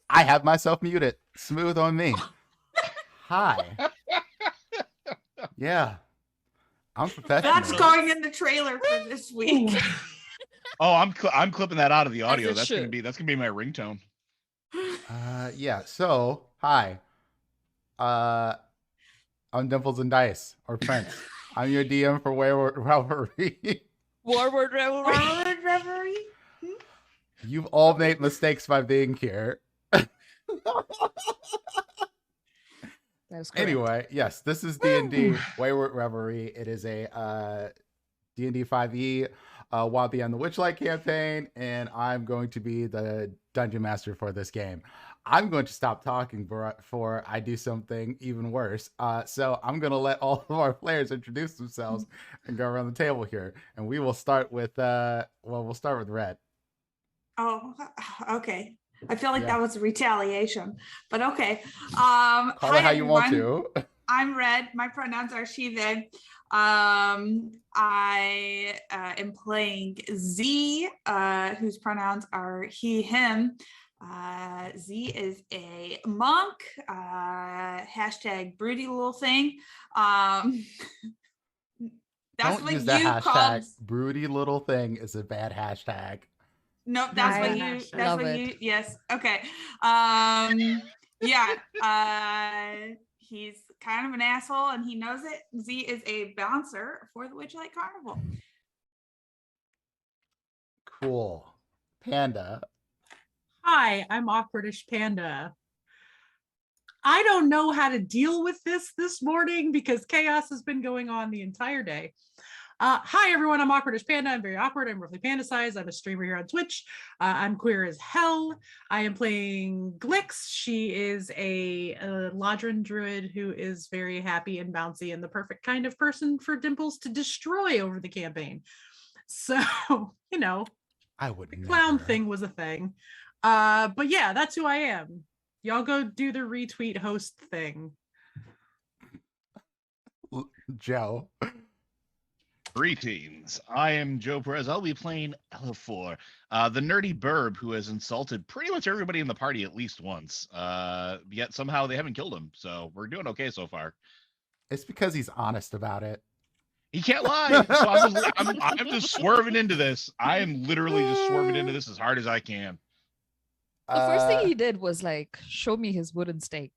I have myself muted. Smooth on me. Hi. Yeah. I'm professional. That's going in the trailer for this week. Oh, I'm clipping that out of the audio. As it That's gonna should. be my ringtone. Yeah. So, hi. I'm Dimples and Dice, or Prince. I'm your DM for Wayward Revelry. Warward Revelry. Forward Reverie? You've all made mistakes by being here. That's correct. Anyway, yes, this is D&D Wayward Revelry. It is a DnD5e Wild Beyond the Witchlight campaign, and I'm going to be the dungeon master for this game. I'm going to stop talking before I do something even worse. So I'm going to let all of our players introduce themselves and go around the table here. And we will start with, we'll start with Red. Oh, okay. I feel like Yeah. that was a retaliation, but okay. Call Hi, it how you want everyone. to. I'm Red. My pronouns are she, them. I am playing Z, whose pronouns are he, him. Z is a monk. Hashtag broody little thing. That's Don't what use you that called. hashtag. Broody little thing is a bad hashtag. No, that's what you. Nice. That's Love what it. you. Yes. Okay. Yeah. He's kind of an asshole, and he knows it. Z is a bouncer for the Witchlight Carnival. Cool. Panda. Hi, I'm Awkwardish Panda. I don't know how to deal with this morning because chaos has been going on the entire day. Hi, everyone. I'm Awkwardish Panda. I'm very awkward. I'm roughly panda sized. I'm a streamer here on Twitch. I'm queer as hell. I am playing Glyx. She is a Ladrin druid who is very happy and bouncy and the perfect kind of person for Dimples to destroy over the campaign. So, you know, I would the never. clown thing was a thing. But yeah, that's who I am. Y'all go do the retweet host thing. Joe. Greetings. I am Joe Perez. I'll be playing Elifor, the nerdy burb who has insulted pretty much everybody in the party at least once. Yet somehow they haven't killed him, so we're doing okay so far. It's because he's honest about it. He can't lie. So I'm just swerving into this. I am literally just swerving into this as hard as I can. The first thing he did was like show me his wooden stake.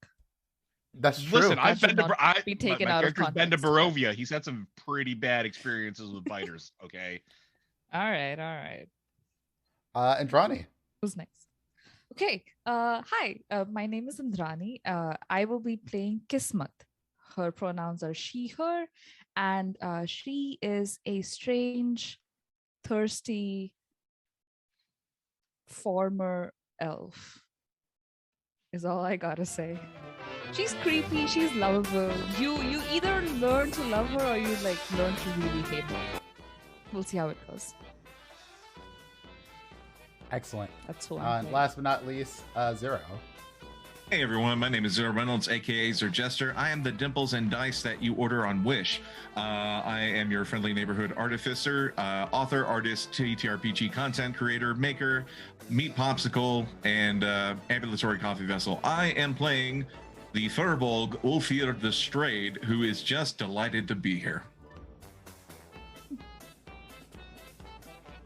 That's true. Listen, I've should been to not be taken my out of character's been to context. Barovia. He's had some pretty bad experiences with biters. Okay. All right. Andrani. Who's next? Okay. Hi. My name is Indrani. I will be playing Kismet. Her pronouns are she, her, and she is a strange, thirsty, former elf. Is all I gotta say. She's creepy. She's lovable. You either learn to love her or you like learn to really hate her. We'll see how it goes. Excellent. That's who I'm And playing. last but not least, Zero. Hey everyone, my name is Zero Reynolds, aka Sir Jester. I am the Dimples and Dice that you order on Wish. I am your friendly neighborhood artificer, author, artist, TTRPG content creator, maker, meat popsicle, and ambulatory coffee vessel. I am playing the Furbolg Ulfir the Strayed, who is just delighted to be here.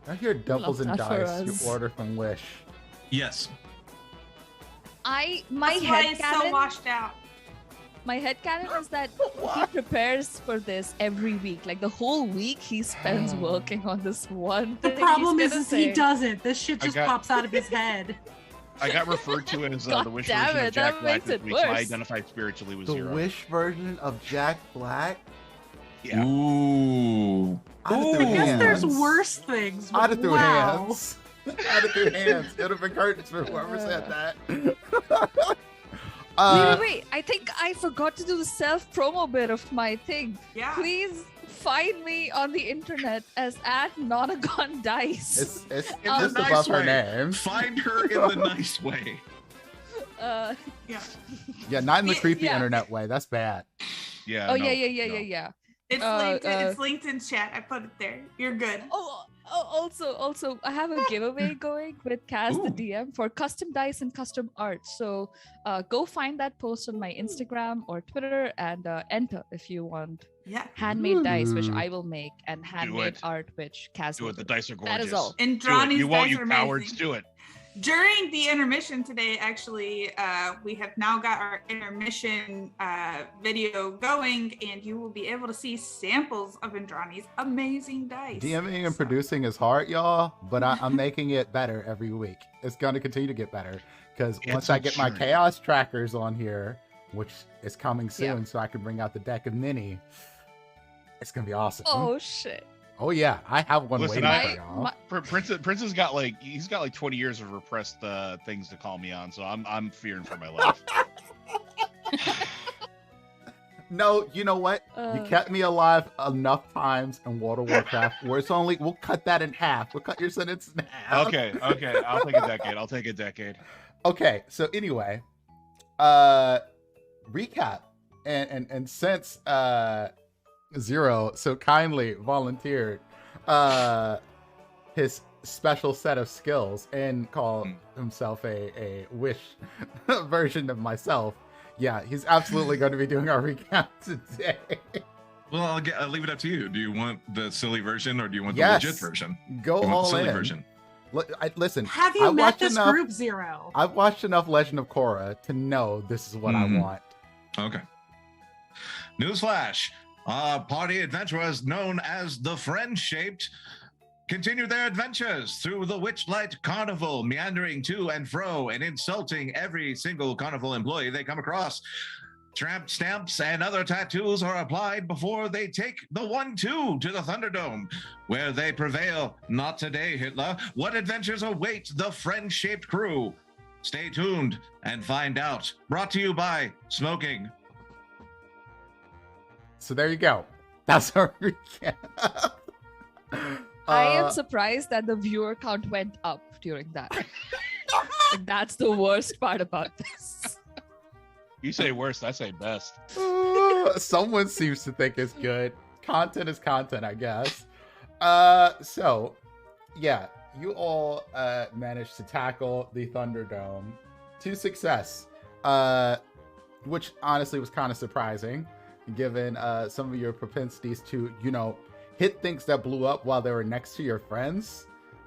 I hear Dimples and that for Dice us. you order from Wish. Yes. My That's why it's so headcanon washed out. my headcanon is that he prepares for this every week. Like the whole week he spends working on this one The thing. problem he's is gonna he say. doesn't. This shit I just got- pops out of his head. I got referred to as the God Wish damn version it, of Jack that Black makes this it week, so I worse. identified spiritually with The Zero. Wish version of Jack Black? Yeah. Ooh. I'd have Ooh. threw I guess there's hands. worse things. I'd But have threw wow. hands. I'd have threw hands. It would have been curtains for whoever said that. Wait. I think I forgot to do the self promo bit of my thing. Yeah. Please find me on the internet as @Nonagon Dice. It's In just the above nice her way. name. Find her in the nice way. Yeah. Yeah, not in the Yeah, creepy yeah. internet way. That's bad. Yeah. Oh no, yeah. no. It's Uh, linked. It's linked in chat. I put it there. You're good. Oh, Also, I have a giveaway going with Kaz the Ooh. DM for custom dice and custom art. So go find that post on my Instagram or Twitter and enter if you want Yeah. handmade dice, which Ooh. I will make, and handmade it. art, which Kaz Do will it. The dice are gorgeous. That is all. And Do it. You Drawny's won't, dice you are cowards. amazing. Do it. During the intermission today, actually, we have now got our intermission video going, and you will be able to see samples of Andrani's amazing dice. DMing and So- producing is hard, y'all, but I'm making it better every week. It's going to continue to get better because It's once I a get my journey. chaos trackers on here, which is coming soon, Yeah. so I can bring out the deck of mini, it's going to be awesome. Oh shit! Oh, yeah. I have one Listen, waiting for y'all. Prince has got like 20 years of repressed things to call me on, so I'm fearing for my life. No, you know what? You kept me alive enough times in World of Warcraft where it's only, we'll cut that in half. We'll cut your sentence in half. Okay, I'll take a decade. Okay, so anyway, recap. And since Zero so kindly volunteered his special set of skills and called himself a wish version of myself, yeah, he's absolutely going to be doing our recap today. Well, I'll leave it up to you. Do you want the silly version or do you want the Yes. legit version? Go You want all the silly in. version? Listen, Have I you met watched this enough- group, Zero? I've watched enough Legend of Korra to know this is what I Mhm. want. Okay. Newsflash. Party adventurers known as the Friend-Shaped continue their adventures through the Witchlight Carnival, meandering to and fro and insulting every single carnival employee they come across. Tramp stamps and other tattoos are applied before they take the 1-2 to the Thunderdome, where they prevail. Not today, Hitler. What adventures await the Friend-Shaped crew? Stay tuned and find out. Brought to you by Smoking. So there you go. That's our recap. I am surprised that the viewer count went up during that. Like, that's the worst part about this. You say worst, I say best. Someone seems to think it's good. Content is content, I guess. So, yeah, you all managed to tackle the Thunderdome to success, which honestly was kind of surprising, given some of your propensities to, hit things that blew up while they were next to your friends.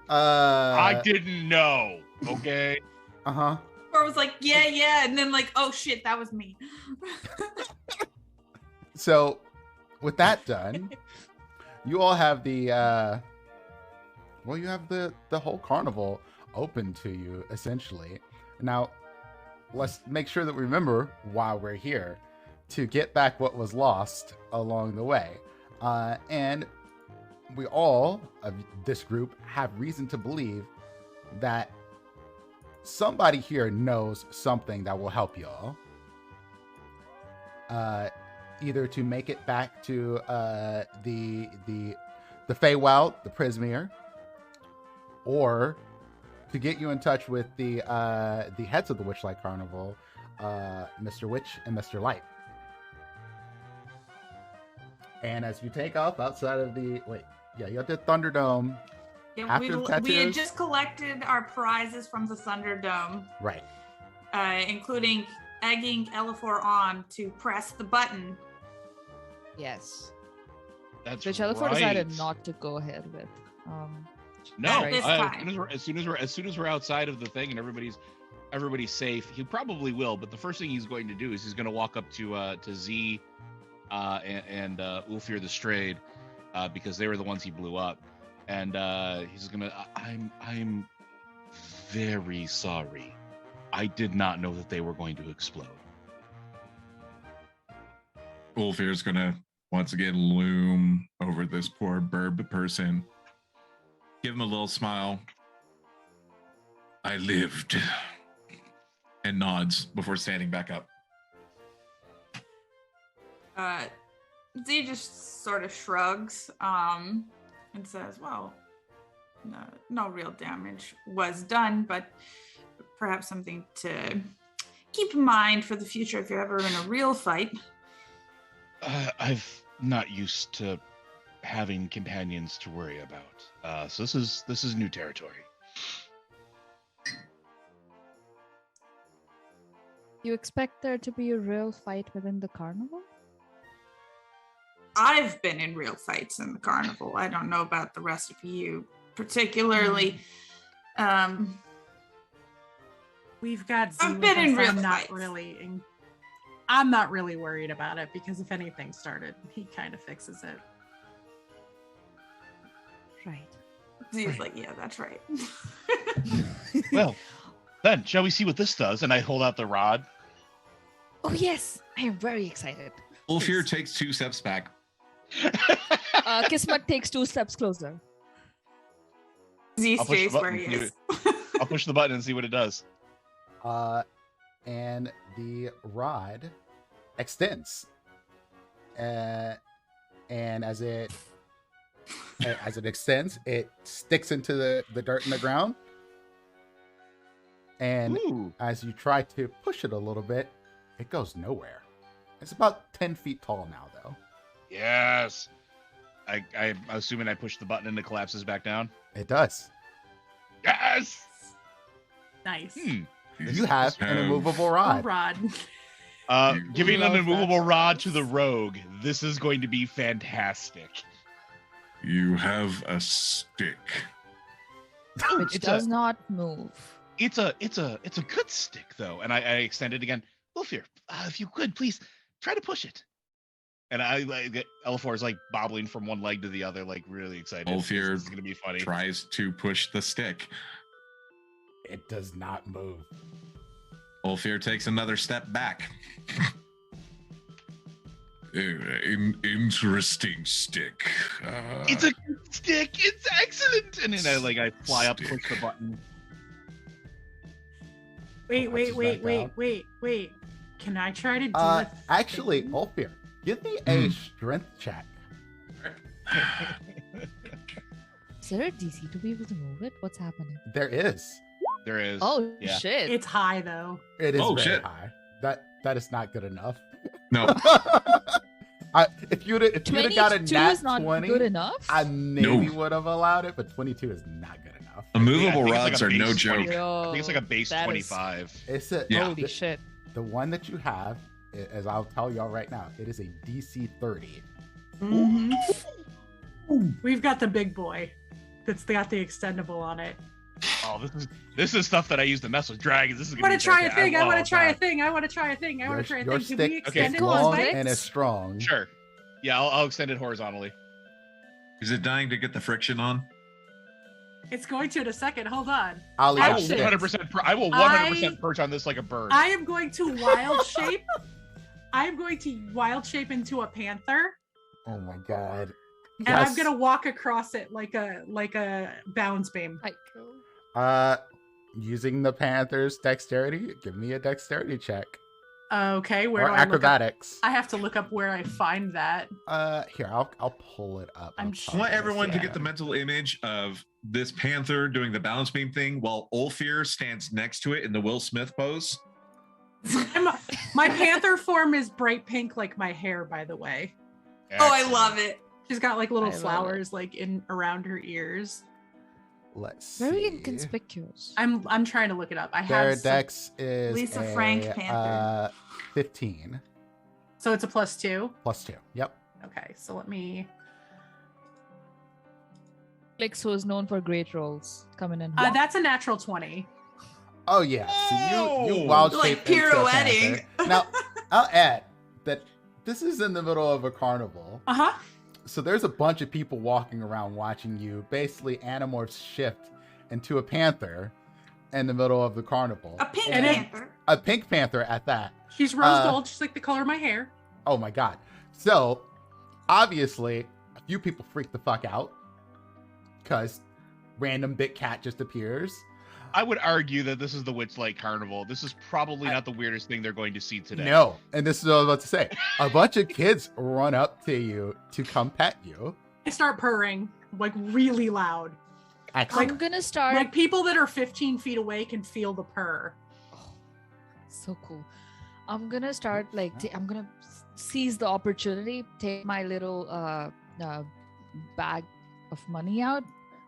I didn't know. Okay. Uh-huh. Or was like, yeah, and then like, oh shit, that was me. So, with that done, you all have the you have the whole carnival open to you, essentially. Now, let's make sure that we remember why we're here, to get back what was lost along the way. And we all of this group have reason to believe that somebody here knows something that will help y'all. Either to make it back to the Feywild, the Prismere, or to get you in touch with the heads of the Witchlight Carnival, Mr. Witch and Mr. Light. And as you take off outside of you got the Thunderdome. Yeah, After the we had tattoos? just collected our prizes from the Thunderdome, Right. including egging Elifor on to press the button. Yes. That's Which right. Elifor decided not to go ahead with. No, At this as time. soon as we're outside of the thing and everybody's safe, he probably will. But the first thing he's going to do is he's going to walk up to Z and Ulfir the Strayed, because they were the ones he blew up, and he's gonna. I'm very sorry. I did not know that they were going to explode. Ulfir's gonna once again loom over this poor burb person. Give him a little smile. I lived. And nods before standing back up. Z just sort of shrugs and says, well, no real damage was done, but perhaps something to keep in mind for the future if you're ever in a real fight. I've not used to having companions to worry about. So this is new territory. You expect there to be a real fight within the carnival? I've been in real fights in the carnival. I don't know about the rest of you, particularly. We've got. I've been in real fights. I'm not really worried about it because if anything started, he kind of fixes it. Right. He's like, yeah, that's right. Well, then shall we see what this does? And I hold out the rod. Oh yes, I am very excited. Ulfir takes 2 steps back. Kismet takes 2 steps closer. Z I'll push the stays where button he and see is. I'll push the button and see what it does. And the rod extends. And as it extends, it sticks into the dirt in the ground. And Ooh. as you try to push it a little bit, it goes nowhere. It's about 10 feet tall now, though. Yes. I'm assuming I push the button and it collapses back down. It does. Yes. Nice. You have an immovable rod. Giving an Love immovable that. rod to the rogue. This is going to be fantastic. You have a stick. Which does not move. It's a good stick though, and I extend it again. Ulfir, if you could please try to push it. And Elifor is like bobbling from one leg to the other, like really excited. Ulfir This is gonna be funny. tries to push the stick. It does not move. Ulfir takes another step back. Interesting stick. It's a good stick. It's excellent. And then I fly up, push the button. Wait. Can I try to do it? Actually, Ulfir, give me a strength check. Is there a DC to be able to move it? What's happening? There is. There is. Oh yeah. shit! It's high though. It is Oh, very shit. high. That is not good enough. No. If you'd have got a 22 nat is not 20, good enough. I maybe No. would have allowed it, but 22 is not good enough. Immovable I think rods it's like a are no base joke. 20. I think it's like a base That is- 25. It's a, Yeah. Holy shit! the one that you have, as I'll tell y'all right now, it is a DC 30. We've got the big boy that's got the extendable on it. Oh, this is stuff that I use to mess with dragons. This is I gonna want be to try a fantastic. thing. I want love to try a that. thing. I want to try a thing. Your Can stick we is extend it long one way? and is strong. Sure. Yeah, I'll extend it horizontally. Is it dying to get the friction on? It's going to in a second. Hold on. Ollie I got will Action. sticks. 100%. I will 100% perch on this like a bird. I am going to wild shape. I am going to wild shape into a panther, Oh my god. and I'm Yes. gonna walk across it like a bounce beam. Using the Panther's dexterity, give me a dexterity check. Okay, where Or do I look up? acrobatics. I have to look up where I find that. Here, I'll pull it up. I'm I'll sh- I want tell you everyone this, to yeah. get the mental image of this panther doing the balance beam thing while Ulfir stands next to it in the Will Smith pose. My panther form is bright pink like my hair, by the way. Oh, I love it. She's got like little I love flowers like in around her ears. Let's Very see. inconspicuous. I'm trying to look it up. I Their have some- dex is Lisa a, Frank Panther. 15 so it's a +2. plus 2. Yep. Okay, so let me. Glyx was known for great roles coming in. hot. That's a natural 20. Oh yeah. So you Oh! wild Like shape into a pirouetting. panther. Now I'll add that this is in the middle of a carnival. Uh huh. So there's a bunch of people walking around watching you basically animorphs shift into a panther in the middle of the carnival. A pink And it- panther. A pink panther at that. She's rose gold, just like the color of my hair. Oh my god. So obviously a few people freak the fuck out because random big cat just appears. I would argue that this is the Witchlight Carnival. This is probably not the weirdest thing they're going to see today. No, and this is what I was about to say. A bunch of kids run up to you to come pet you. I start purring like really loud. Excellent. I'm gonna start. Like people that are 15 feet away can feel the purr. So cool. I'm gonna start like I'm gonna seize the opportunity, take my little bag of money out,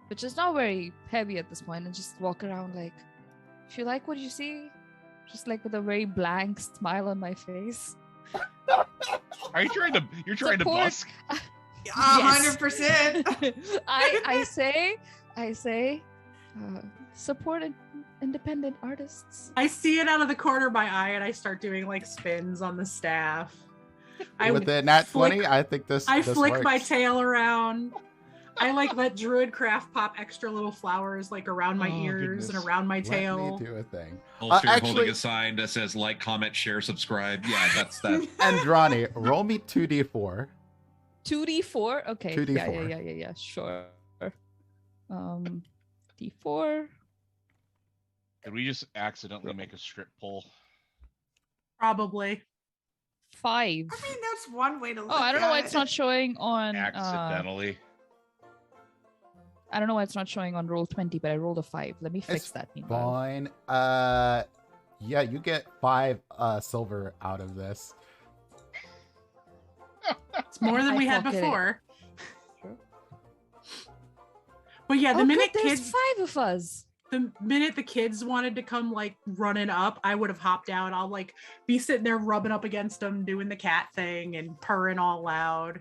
which is not very heavy at this point, and just walk around like, if you like what you see, just like with a very blank smile on my face. Are you trying to? You're trying to Support- busk? 100%. I say, support independent artists. I see it out of the corner of my eye, and I start doing like spins on the staff. With the nat flick- 20, I think this. I this flick my works. tail around. I like let Druid Craft pop extra little flowers like around my Oh, ears goodness. and around my Let tail. me do a thing. Ulster actually- holding a sign that says like, comment, share, subscribe. Yeah, that's that. Andrani, roll me 2d4. 2d4. Okay. 2d4. Yeah. Sure. D4. Did we just accidentally make a strip pull? Probably. 5. I mean, that's one way to look Oh, I don't know why at it's it. not showing on. Accidentally. I don't know why it's not showing on roll 20, but I rolled a 5. Let me fix It's that. Meanwhile. Fine. Yeah, you get 5 silver out of this. It's more than I we had pocket it. before. But yeah, the Oh, minute good, there's kids 5 of us. the minute the kids wanted to come like running up, I would have hopped down. I'll like be sitting there rubbing up against them, doing the cat thing and purring all loud.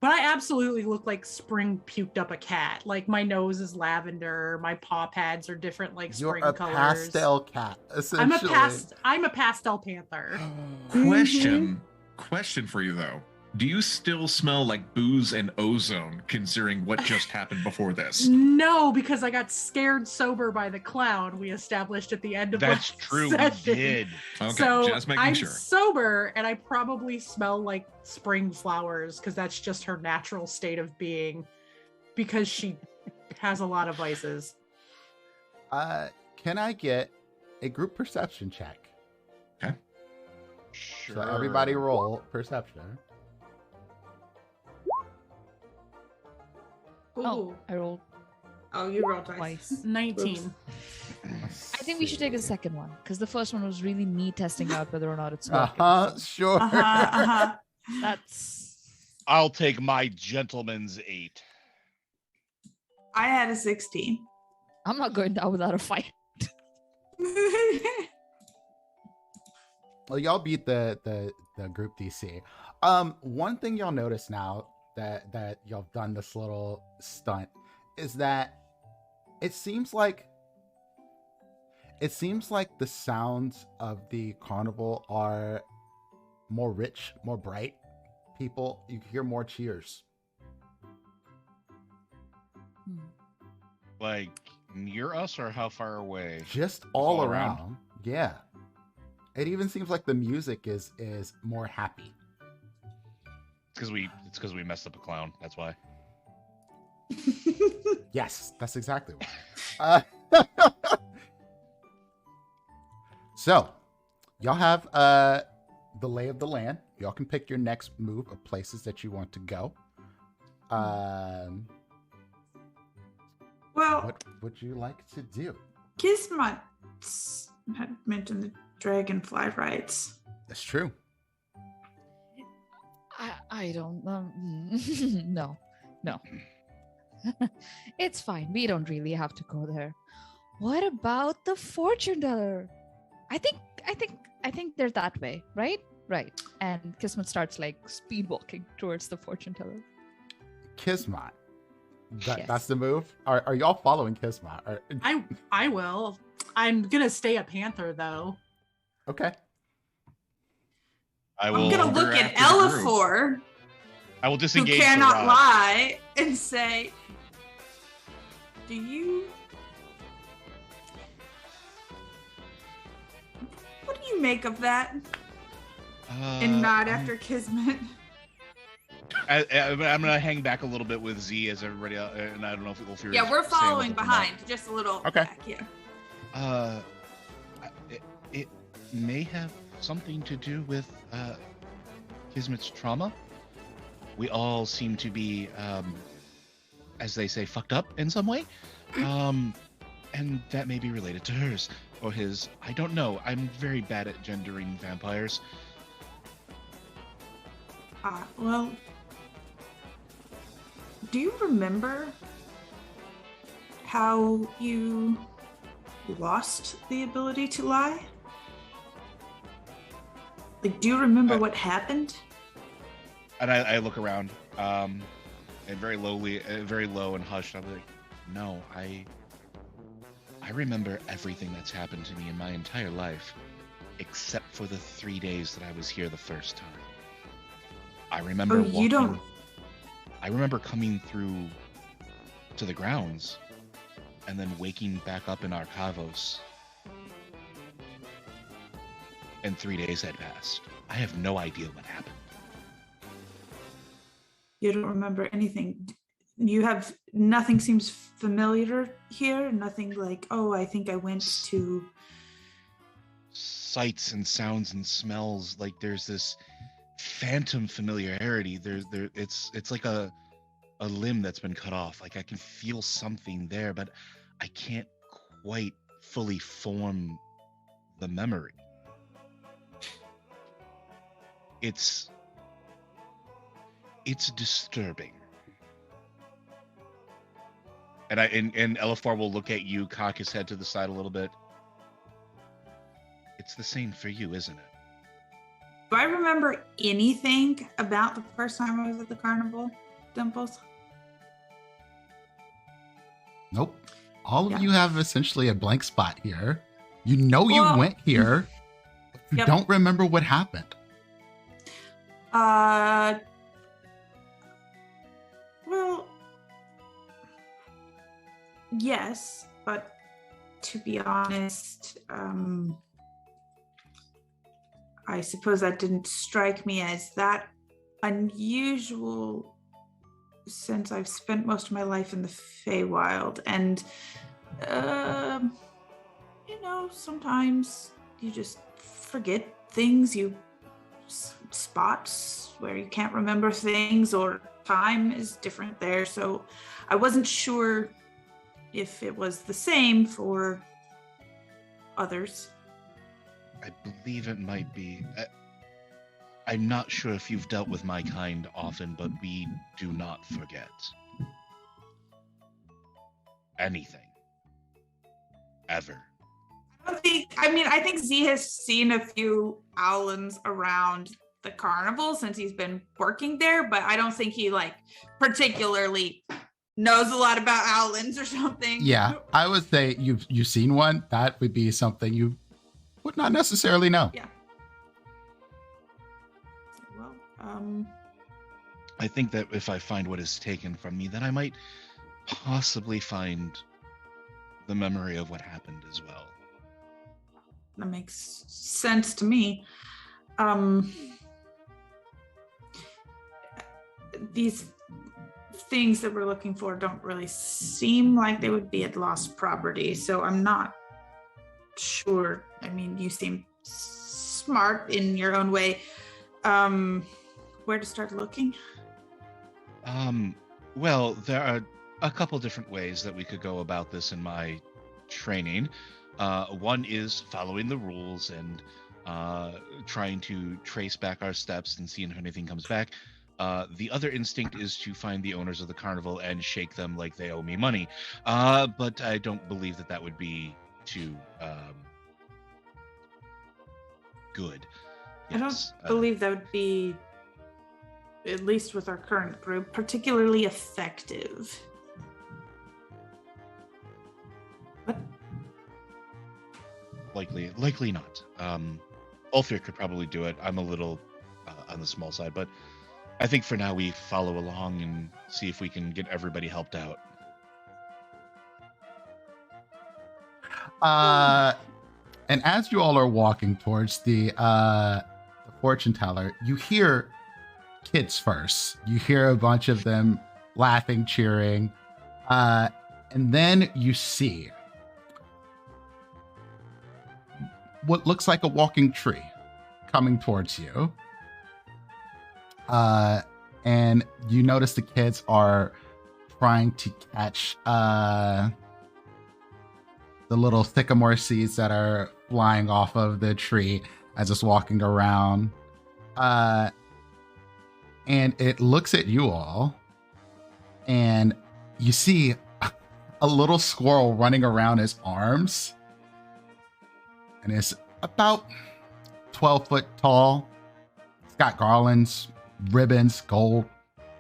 But I absolutely look like spring puked up a cat. Like my nose is lavender, my paw pads are different like You're spring a colors. pastel cat, I'm essentially. I'm a pastel panther. Question for you though. Do you still smell like booze and ozone considering what just happened before this? No, because I got scared sober by the clown we established at the end of That's last true. session. We did. Okay, So just making I'm sure. sober and I probably smell like spring flowers because that's just her natural state of being because she has a lot of vices. Can I get a group perception check? Sure. So everybody roll perception. Oh, Ooh. I rolled Oh, you rolled twice. twice. 19. I think we should take a second one because the first one was really me testing out whether or not it's working. Sure. Uh-huh. That's I'll take my gentleman's 8. I had a 16. I'm not going down without a fight. Well, y'all beat the group DC. One thing y'all notice now that y'all done this little stunt is that it seems like the sounds of the carnival are more rich, more bright. People, you hear more cheers. Like near us or how far away? Just all all around. around? Yeah. It even seems like the music is more happy. It's because we messed up a clown. That's why. Yes, that's exactly why. So, y'all have the lay of the land. Y'all can pick your next move of places that you want to go. Well, What would you like to do? Kismet had mentioned the dragonfly rites. That's true. I don't no. It's fine. We don't really have to go there. What about the fortune teller? I think they're that way, right? Right. And Kismet starts like speed walking towards the fortune teller. Kismet. Yes. That's the move? Are y'all following Kismet? I will. I'm gonna stay a panther though. Okay. I I'm will. gonna look at after the group. Elifor, I will who disengage. the cannot rod. lie, and say, "Do you? What do you make of that?" And nod after Kismet. I'm gonna hang back a little bit with Z as everybody else, and I don't know if Ulfir. Yeah, we're following behind, just a little Okay. back. Yeah. It may have something to do with Kismet's trauma. We all seem to be, as they say, fucked up in some way, and that may be related to hers or his. I don't know. I'm very bad at gendering vampires. Well, Do you remember how you lost the ability to lie? Like, do you remember what happened? And I look around, and very low and hushed. I'm like, no, I remember everything that's happened to me in my entire life, except for the 3 days that I was here the first time. I remember I remember coming through to the grounds and then waking back up in Arcavos. And 3 days had passed. I have no idea what happened. You don't remember anything. You have nothing seems familiar here. Nothing like, oh, I think I went to sights and sounds and smells. Like there's this phantom familiarity. It's like a limb that's been cut off. Like I can feel something there, but I can't quite fully form the memory. It's disturbing. And Elifor will look at you, cock his head to the side a little bit. It's the same for you, isn't it? Do I remember anything about the first time I was at the carnival, Dimples? Nope. All of you have essentially a blank spot here. You know you went here. You don't remember what happened. Well, yes, but to be honest, I suppose that didn't strike me as that unusual since I've spent most of my life in the Feywild. And, sometimes you just forget things, spots where you can't remember things, or time is different there. So I wasn't sure if it was the same for others. I believe it might be. I'm not sure if you've dealt with my kind often, but we do not forget anything. Ever. I think Z has seen a few Owlins around the carnival since he's been working there, but I don't think he particularly knows a lot about Owlins or something. Yeah, I would say you've seen one. That would be something you would not necessarily know. Yeah. Well, I think that if I find what is taken from me, then I might possibly find the memory of what happened as well. That makes sense to me. These things that we're looking for don't really seem like they would be at lost property, so I'm not sure. I mean, you seem smart in your own way. Where to start looking? Well, there are a couple different ways that we could go about this in my training. One is following the rules and trying to trace back our steps and seeing if anything comes back. The other instinct is to find the owners of the carnival and shake them like they owe me money. But I don't believe that would be too good. Yes. I don't believe that would be, at least with our current group, particularly effective. What? Likely not. Ulfir could probably do it. I'm a little on the small side, but I think for now we follow along and see if we can get everybody helped out. And as you all are walking towards the fortune teller, you hear kids first. You hear a bunch of them laughing, cheering, and then you see what looks like a walking tree coming towards you. And you notice the kids are trying to catch the little sycamore seeds that are flying off of the tree as it's walking around. And it looks at you all and you see a little squirrel running around his arms, and it's about 12 foot tall. It's got garlands, ribbons, gold,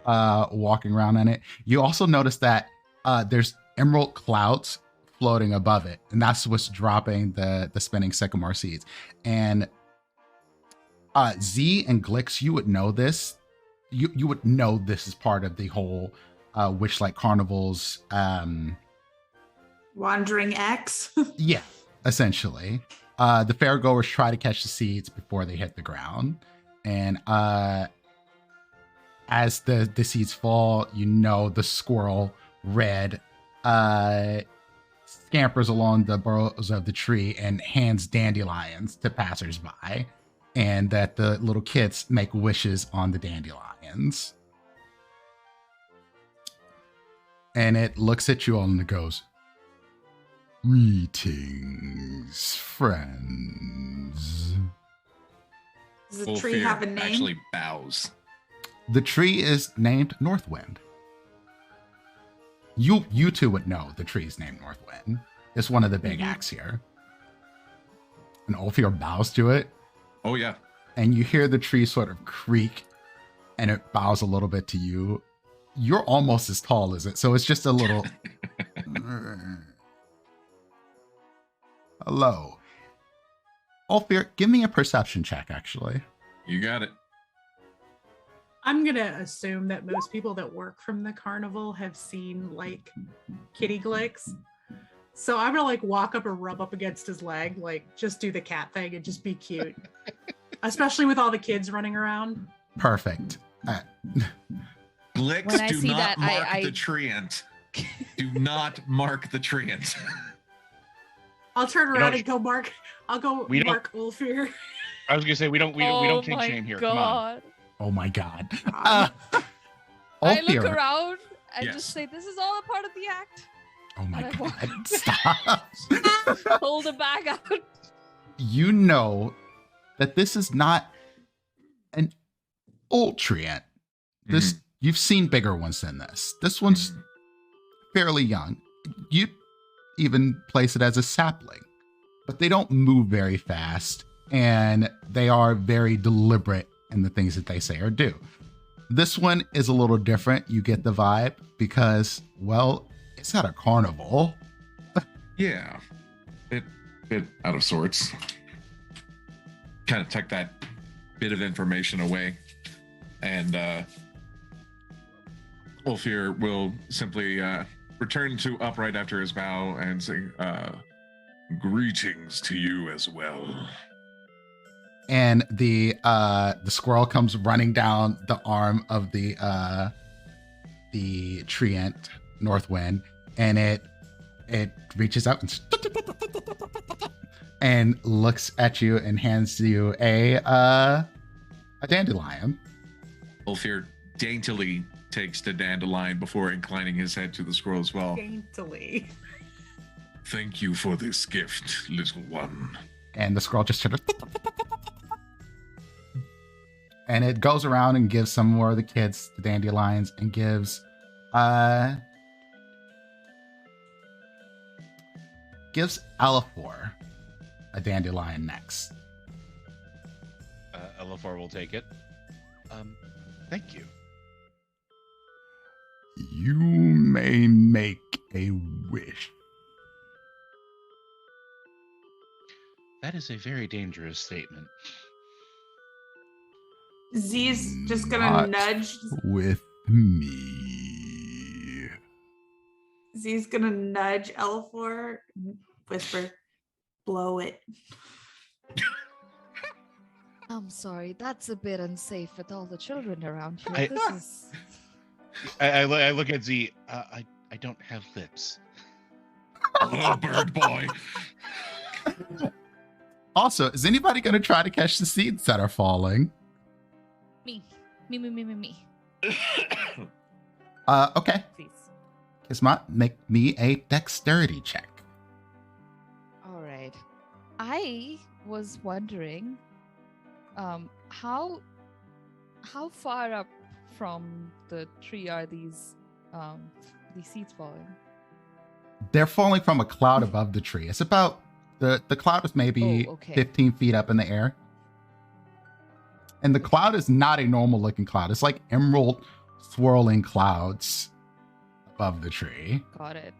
walking around on it. You also notice that there's emerald clouds floating above it, and that's what's dropping the spinning sycamore seeds. And Z and Glyx, you would know this. You would know this is part of the whole Witchlight Carnival's Wandering X. yeah, essentially. The fairgoers try to catch the seeds before they hit the ground. And as the seeds fall, you know the squirrel, Red, scampers along the burrows of the tree and hands dandelions to passersby. And that the little kids make wishes on the dandelions. And it looks at you all and it goes, "Greetings, friends." Does the tree have a name? Actually bows. The tree is named Northwind. You two would know the tree's named Northwind. It's one of the big acts here. And Ulfir bows to it. Oh, yeah. And you hear the tree sort of creak, and it bows a little bit to you. You're almost as tall as it, so it's just a little... Hello. Ulfir, give me a perception check, actually. You got it. I'm gonna assume that most people that work from the carnival have seen like kitty Glyx. So I'm gonna like walk up and rub up against his leg, like just do the cat thing and just be cute. Especially with all the kids running around. Perfect. Glyx, do not mark the treant. Do not mark the treant. I'll turn around and go mark. I'll go mark Ulfir. I was gonna say we don't kink shame here. Come on. Oh my god. I look Ulfir. around and Yes. just say, "This is all a part of the act." Oh my And I god. Stop. Pull the bag out. You know that this is not an old treant. This you've seen bigger ones than this. This one's fairly young. You even place it as a sapling, but they don't move very fast, and they are very deliberate in the things that they say or do. This one is a little different. You get the vibe because, well, it's at a carnival. Yeah. Bit out of sorts. Kind of tuck that bit of information away. And Ulfir will simply return to upright after his bow and say, "Greetings to you as well." And the squirrel comes running down the arm of the treant, Northwind, and it reaches out and looks at you and hands you a dandelion. Ulfir daintily takes the dandelion before inclining his head to the squirrel as well. Daintily. "Thank you for this gift, little one." And the squirrel just sort of... And it goes around and gives some more of the kids the dandelions and gives Elifor a dandelion next. Elifor will take it. Thank you. You may make a wish. That is a very dangerous statement. Z's just gonna Not nudge. with me. Z's gonna nudge Elifor, whisper, "Blow it." I'm sorry, that's a bit unsafe with all the children around here. I look at Z. I don't have lips. Oh, bird boy. Also, is anybody going to try to catch the seeds that are falling? Me. Okay. Please. Kismat, make me a dexterity check. All right. I was wondering, how far up from the tree are these these seeds falling? They're falling from a cloud above the tree. It's about the cloud is maybe 15 feet up in the air. And the cloud is not a normal looking cloud. It's like emerald swirling clouds above the tree. Got it.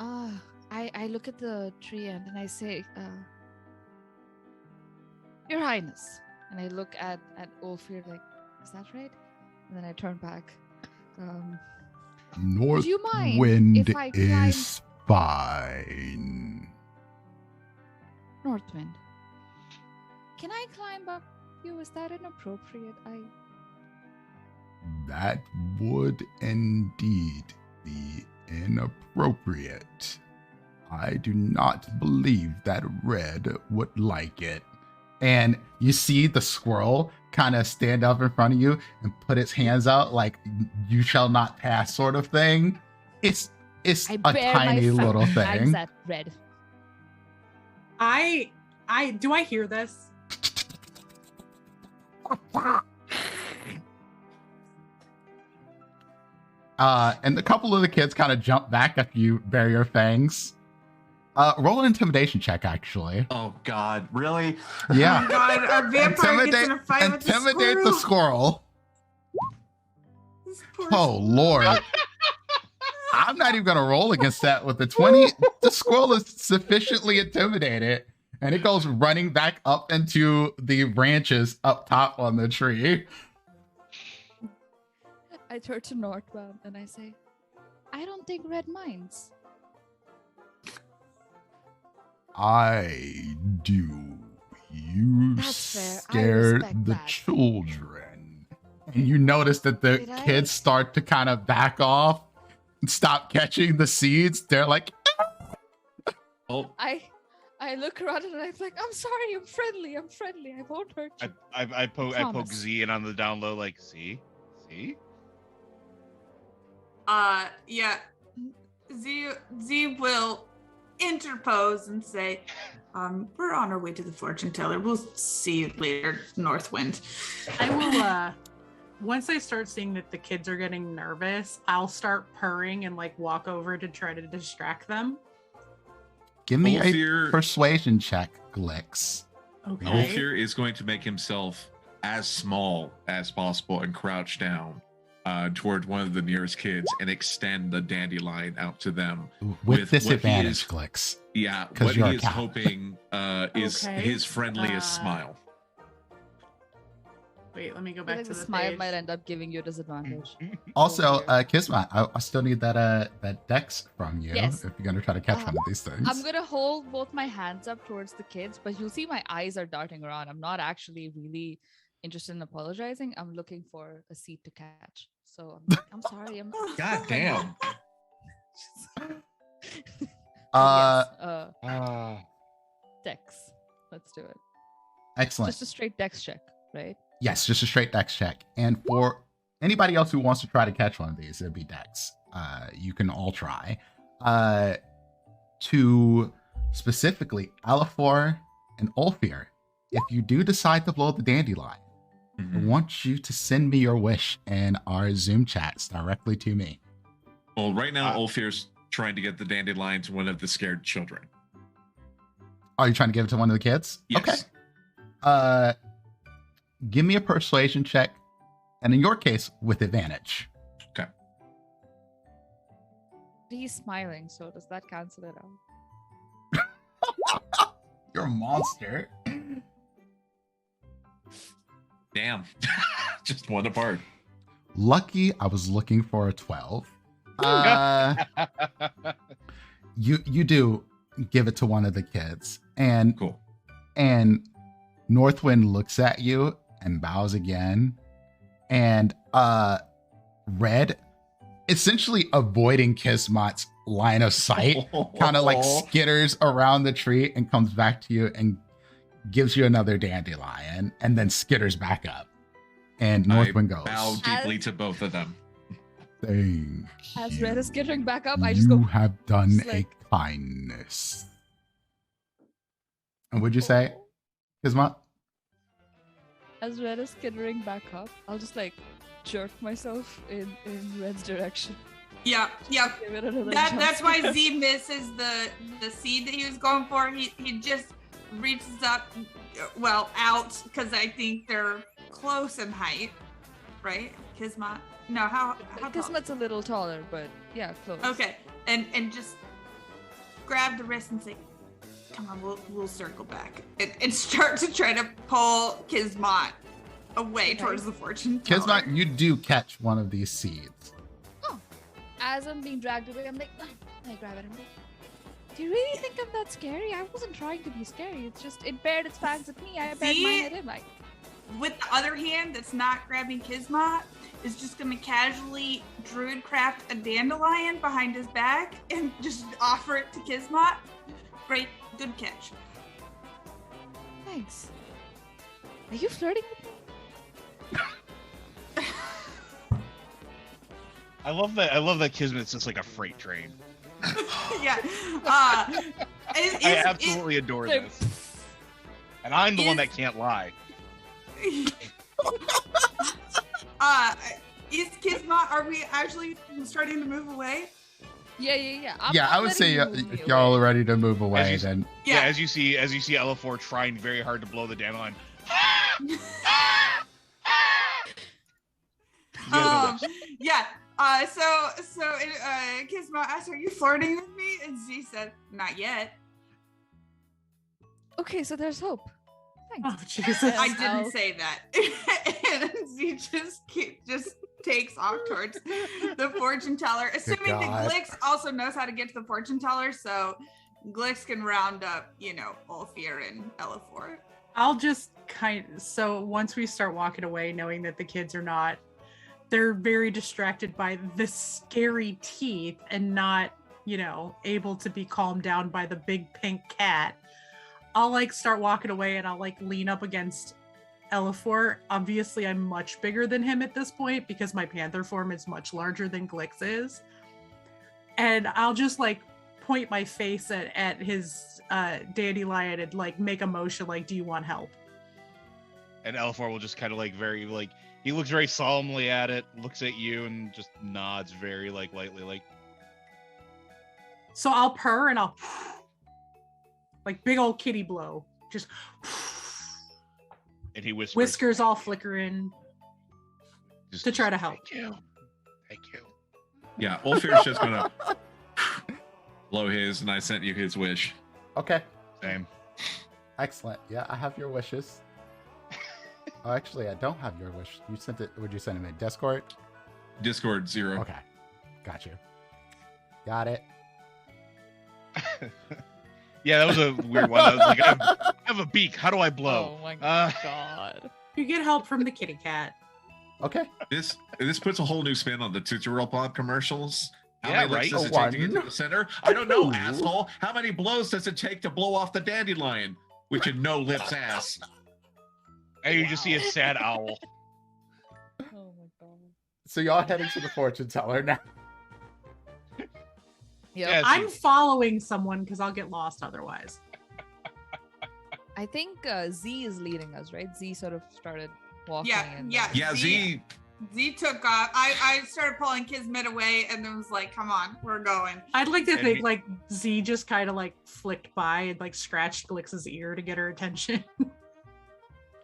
Okay. I look at the tree and then I say, Your Highness. And I look at Ulfir like, is that right? And then I turn back. North do you mind wind if I is fine. Northwind. Can I climb up you? Is that inappropriate? That would indeed be inappropriate. I do not believe that Red would like it. And you see the squirrel kind of stand up in front of you and put its hands out like you shall not pass sort of thing. It's a tiny little thing. At Red. Do I hear this? And a couple of the kids kind of jump back after you bare your fangs. Roll an intimidation check, actually. Oh God, really? Yeah. Oh God, our vampire gets in a fight with the squirrel. Oh Lord. I'm not even gonna roll against that with the 20. The squirrel is sufficiently intimidated, and it goes running back up into the branches up top on the tree. I turn to Northbound and I say, I don't think Red minds. I do. You That's fair. I scared respect the that. children. And you notice that the Did I? kids start to kind of back off and stop catching the seeds. They're like, Oh, I look around and I'm like, I'm sorry, I'm friendly, I won't hurt you. I poke Promise. Z in on the down low, like, see? Yeah. Z will interpose and say, we're on our way to the fortune teller. We'll see you later, Northwind. I will once I start seeing that the kids are getting nervous, I'll start purring and like walk over to try to distract them. give me a Ulfir- persuasion check, Glyx. Okay. Ulfir is going to make himself as small as possible and crouch down toward one of the nearest kids and extend the dandelion out to them. With With what he disadvantage, is- Glyx. Yeah, 'Cause what you're he a is cat. hoping is Okay. his friendliest smile. Wait, let me go I back think to the the smile page. might end up giving you a disadvantage. Also, weird. Kismet, I still need that dex from you Yes. if you're gonna try to catch one of these things. I'm gonna hold both my hands up towards the kids, but you'll see my eyes are darting around. I'm not actually really interested in apologizing. I'm looking for a seat to catch. So I'm sorry. I'm God damn. yes, dex. Let's do it. Excellent. Just a straight dex check, right? Yes, just a straight dex check. And for anybody else who wants to try to catch one of these, it'd be dex. You can all try. To specifically Elifor and Ulfir, if you do decide to blow the dandelion, I want you to send me your wish in our Zoom chats directly to me. Well, right now, Ulfir's trying to get the dandelion to one of the scared children. Are you trying to give it to one of the kids? Yes. Okay. Give me a persuasion check, and in your case, with advantage. Okay. He's smiling, so does that cancel it out? You're a monster. Damn. Just one apart. Lucky I was looking for a 12. You do give it to one of the kids, and Cool. and Northwind looks at you and bows again, and Red, essentially avoiding Kismat's line of sight, kind of like skitters around the tree and comes back to you and gives you another dandelion, and then skitters back up. And Northwind goes, Bow deeply to both of them. Thank As you. Red is skittering back up, I just You go. have done just like- a kindness. And would you say, Kismat? as Red is skittering back up, I'll just like jerk myself in Red's direction. Yeah. Give it another That's jump. why Z misses the seed that he was going for. He just reaches up, out, because I think they're close in height, right? Kismet. No, how tall? Kismet's a little taller, but yeah, close. Okay, and just grab the wrist and say, "Come on, we'll circle back," and start to try to pull Kismet away towards the fortune teller. Kismet, you do catch one of these seeds. As I'm being dragged away, I'm like, I grab it. I'm like, do you really think I'm that scary? I wasn't trying to be scary. It's just it bared its fangs at me. I bared mine at him. Like, with the other hand that's not grabbing Kismet, is just gonna casually druid craft a dandelion behind his back and just offer it to Kismet. Great, good catch. Thanks. Are you flirting with me? I love that Kismet's just like a freight train. Yeah. I absolutely adore this. And I'm the one that can't lie. Is Kismet, are we actually starting to move away? Yeah. I would say y'all are ready to move away then. Yeah, as you see Elifor trying very hard to blow the dandelion. Yeah. So Kismet asked, "Are you flirting with me?" And Z said, "Not yet." Okay, so there's hope. Thanks. Oh Jesus! I didn't say that. And Z just takes off towards the fortune teller, assuming that Glyx also knows how to get to the fortune teller, so Glyx can round up, Ulfir and Elifor. I'll just so once we start walking away, knowing that the kids are not, they're very distracted by the scary teeth and not, able to be calmed down by the big pink cat. I'll start walking away and I'll lean up against Elifor. Obviously, I'm much bigger than him at this point because my panther form is much larger than Glyx is. And I'll just point my face at his dandelion and make a motion do you want help? And Elifor will just kind of he looks very solemnly at it, looks at you, and just nods very lightly, So I'll purr and I'll big old kitty blow, just. And he whispers, whiskers all flickering to try to help. Thank you. Yeah, Ulfir's just gonna blow his, and I sent you his wish. Okay. Same. Excellent. Yeah, I have your wishes. Oh, actually, I don't have your wish. You sent it. Would you send it in Discord? Discord 0. Okay. Got you. Got it. Yeah, that was a weird one. I was like, I have a beak. How do I blow? Oh my god. You get help from the kitty cat. Okay. This puts a whole new spin on the Tootsie Roll Pop commercials. How Yeah, many licks right? does it take to get to the center? I don't know, asshole. How many blows does it take to blow off the dandelion? Which in no lips ass. And you just see a sad owl. Oh my god. So y'all heading to the fortune teller now. Yeah. I'm following someone because I'll get lost otherwise. I think Z is leading us, right? Z sort of started walking. Yeah, Z Z took off. I started pulling Kismet away and then was like, "Come on, we're going." I'd like to think Z just kind of flicked by and scratched Glyx's ear to get her attention.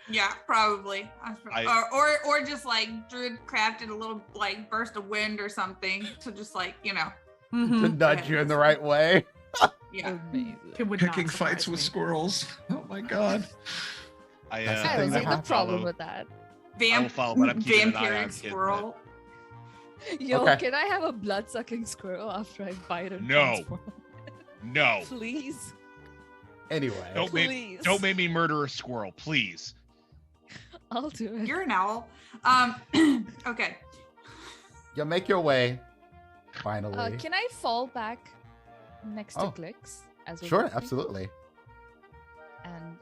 Yeah, probably. Or just Druid crafted a little burst of wind or something to just To nudge you in the right way. Yeah. Amazing. picking fights with squirrels. Oh my god. I don't see the problem with that. I will follow, but I'm keeping an eye on Vampiric squirrel. Yo, Okay. can I have a blood-sucking squirrel after I bite it? No. No. Please. Anyway. Please. Don't make me murder a squirrel, please. I'll do it. You're an owl. Okay. You make your way. Finally. Can I fall back next to Glyx? Sure, absolutely. And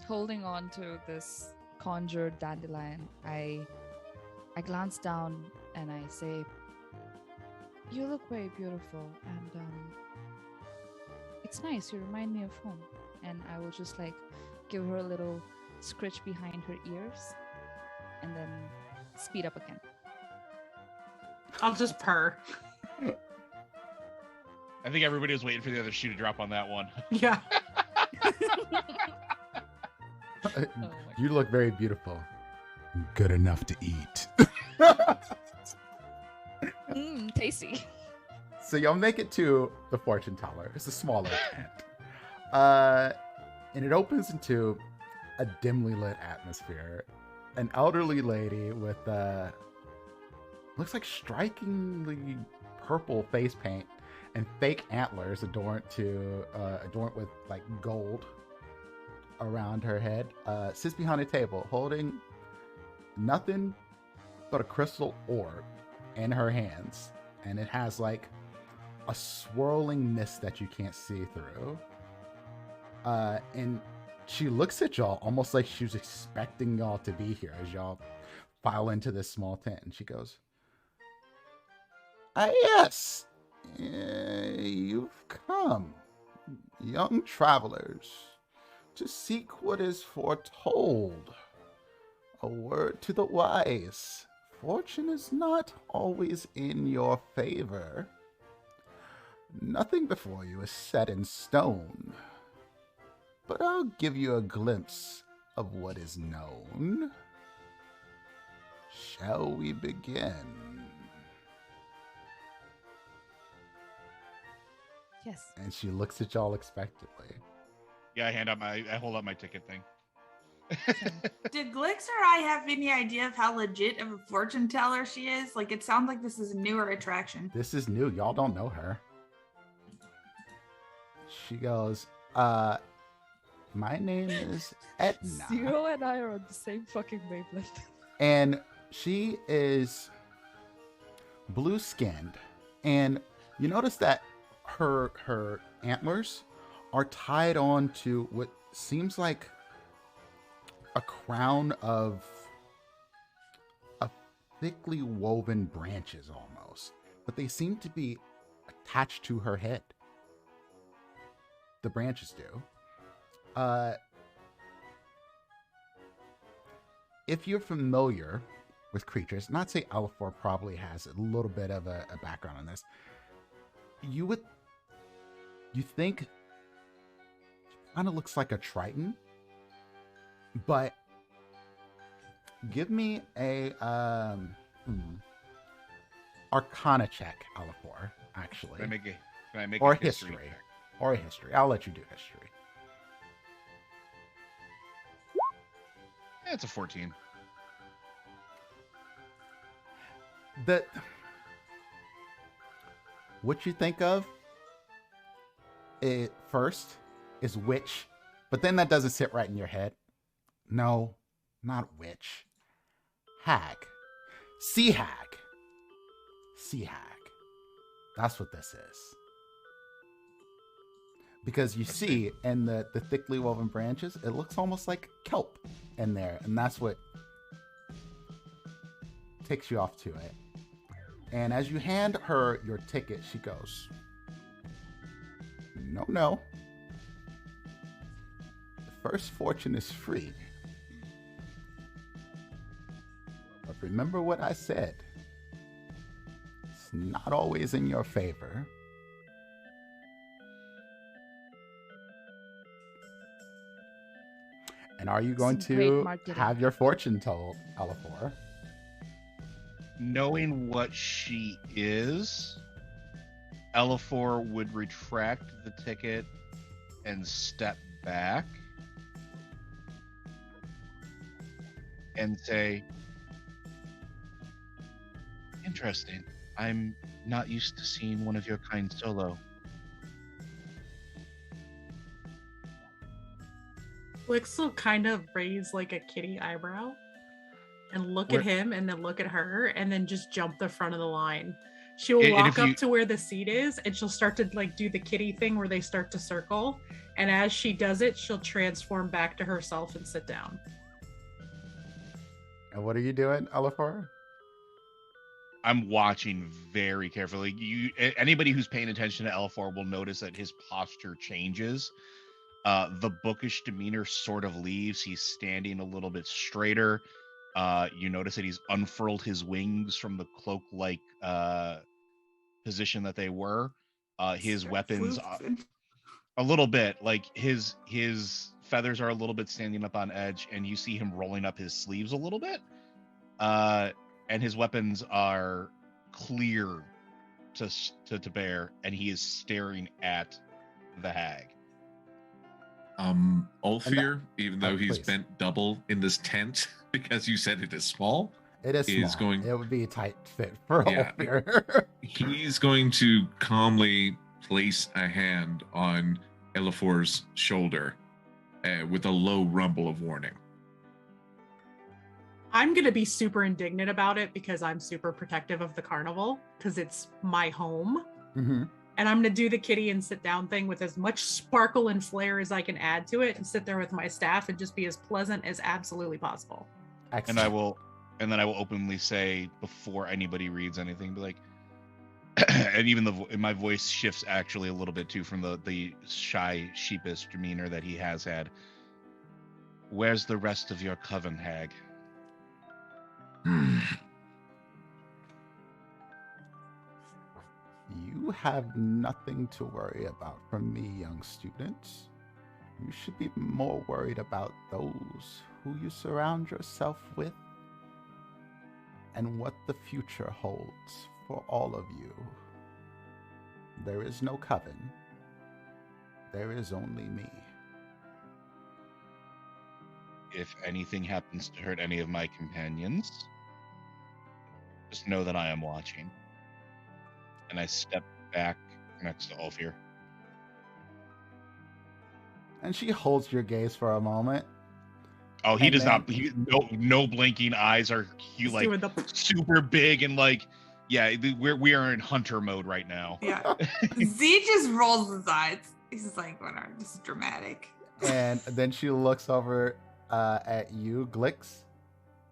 holding on to this conjured dandelion, I glance down and I say, "You look very beautiful, and it's nice. You remind me of home." And I will just give her a little scritch behind her ears and then speed up again. I'll just purr. I think everybody was waiting for the other shoe to drop on that one. Yeah. You look very beautiful. Good enough to eat. Tasty. So y'all make it to the fortune teller. It's a smaller tent. And it opens into a dimly lit atmosphere. An elderly lady with looks like strikingly purple face paint and fake antlers adorned with like gold around her head, sits behind a table holding nothing but a crystal orb in her hands, and it has like a swirling mist that you can't see through. And she looks at y'all almost like she was expecting y'all to be here as y'all file into this small tent, and she goes, yes, you've come, young travelers, to seek what is foretold. A word to the wise. Fortune is not always in your favor. Nothing before you is set in stone. But I'll give you a glimpse of what is known. Shall we begin? Yes. And she looks at y'all expectantly. Yeah, I hold up my ticket thing. Did Glyx or I have any idea of how legit of a fortune teller she is? Like, it sounds like this is a newer attraction. This is new. Y'all don't know her. She goes, my name is Etna. Zero and I are on the same fucking wavelength. And she is blue-skinned. And you notice that her antlers are tied on to what seems like a crown of thickly woven branches almost, but they seem to be attached to her head. The branches do. If you're familiar with creatures, and I'd say Elifor probably has a little bit of a background on this, you think kind of looks like a Triton, but give me a Arcana check, Elifor, actually. Can I make Or a history history. check? Or a history. I'll let you do history. It's a 14. What you think of it first is witch, but then that doesn't sit right in your head. No, not witch. Hag. Sea hag. Sea hag. That's what this is. Because you see in the thickly woven branches, it looks almost like kelp in there. And that's what takes you off to it. And as you hand her your ticket, she goes, No. The first fortune is free. But remember what I said. It's not always in your favor. And are you going to have your fortune told, Elifor? Knowing what she is, Elifor would retract the ticket and step back and say, interesting. I'm not used to seeing one of your kind solo. Glyx will kind of raise like a kitty eyebrow and look at him and then look at her and then just jump the front of the line. She will walk up to where the seat is and she'll start to like do the kitty thing where they start to circle. And as she does it, she'll transform back to herself and sit down. And what are you doing, Elifor? I'm watching very carefully. Anybody who's paying attention to Elifor will notice that his posture changes. The bookish demeanor sort of leaves. He's standing a little bit straighter. You notice that he's unfurled his wings from the cloak-like position that they were. His Start weapons floofing. a little bit, like his feathers are a little bit standing up on edge, and you see him rolling up his sleeves a little bit. And his weapons are clear to bear, and he is staring at the hag. Ulfir, even though he's please. bent double in this tent because you said it is small, It is is small. going- It would be a tight fit for Yeah. Ulfir. he's going to calmly place a hand on Elifor's shoulder with a low rumble of warning. I'm going to be super indignant about it because I'm super protective of the carnival because it's my home. Mm-hmm. And I'm going to do the kitty and sit down thing with as much sparkle and flair as I can add to it and sit there with my staff and just be as pleasant as absolutely possible. Excellent. And then I will openly say, before anybody reads anything, be like, and even my voice shifts actually a little bit too from the shy, sheepish demeanor that he has had. Where's the rest of your coven, hag? You have nothing to worry about from me, young student. You should be more worried about those who you surround yourself with and what the future holds for all of you. There is no coven. There is only me. If anything happens to hurt any of my companions, just know that I am watching. And I step back next to Ulfir. And she holds your gaze for a moment. Oh, he And does then- not. No blinking eyes are He's like doing the super big and like, yeah. We are in hunter mode right now. Yeah. Z just rolls his eyes. He's just like, whatever, this is dramatic. And then she looks over at you, Glyx.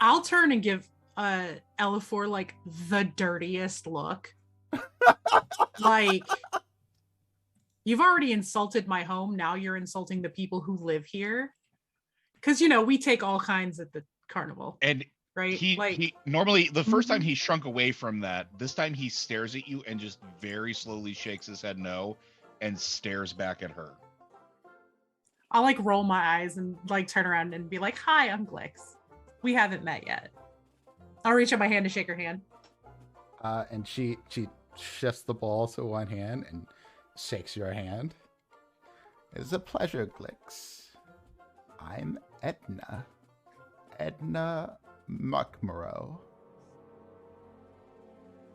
I'll turn and give Elifor like the dirtiest look. Like, you've already insulted my home. Now you're insulting the people who live here. Because, you know, we take all kinds at the carnival, And right? he normally the first time he shrunk away from that. This time he stares at you and just very slowly shakes his head no and stares back at her. I'll like roll my eyes and like turn around and be like, hi, I'm Glyx. We haven't met yet. I'll reach out my hand to shake her hand. And she shifts the ball to one hand and shakes your hand. It's a pleasure, Glyx. I'm Edna Muckmorow.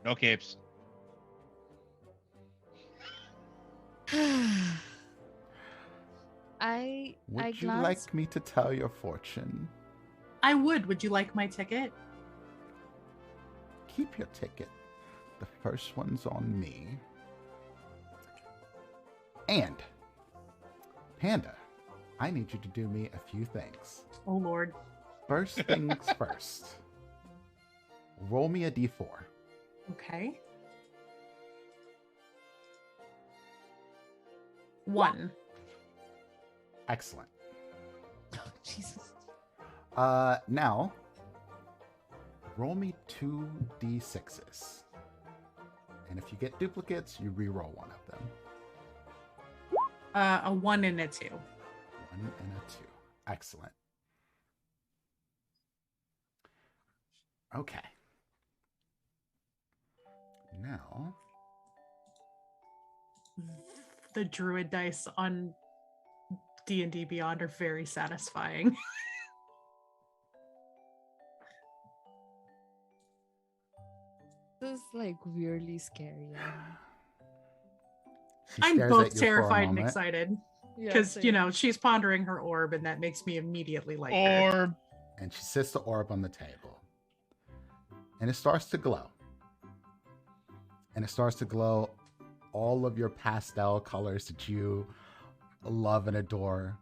No capes. I Would you glance. like me to tell your fortune? I would. Would you like my ticket? Keep your ticket. The first one's on me. And, Panda, I need you to do me a few things. Oh, Lord. First things first. Roll me a d4. Okay. 1. Excellent. Oh, Jesus. Now, roll me 2d6s. And if you get duplicates, you re-roll one of them. A 1 and a 2. 1 and a 2. Excellent. Okay. Now, The druid dice on D&D Beyond are very satisfying. This is like weirdly scary. she I'm stares both at you for a terrified and moment. excited Yeah, because, you same. know, she's pondering her orb and that makes me immediately like her. Or And she sits the orb on the table. And it starts to glow. And it starts to glow all of your pastel colors that you love and adore.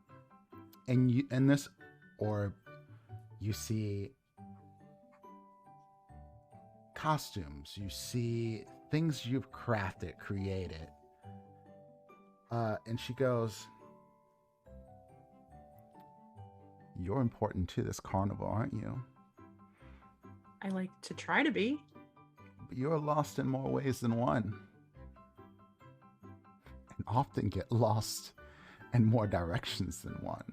And you, in this orb, you see costumes, you see things you've crafted, created. And she goes, "You're important to this carnival, aren't you? I like to try to be. But you're lost in more ways than one. And often get lost in more directions than one.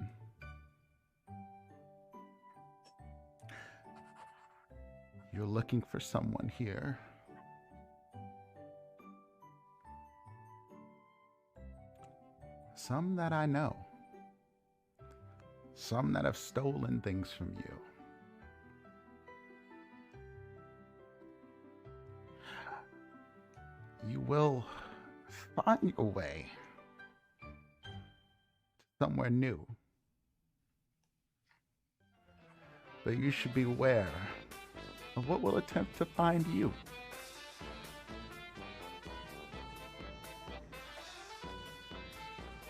You're looking for someone here. Some that I know. Some that have stolen things from you. You will find your way somewhere new. But you should beware of what will attempt to find you.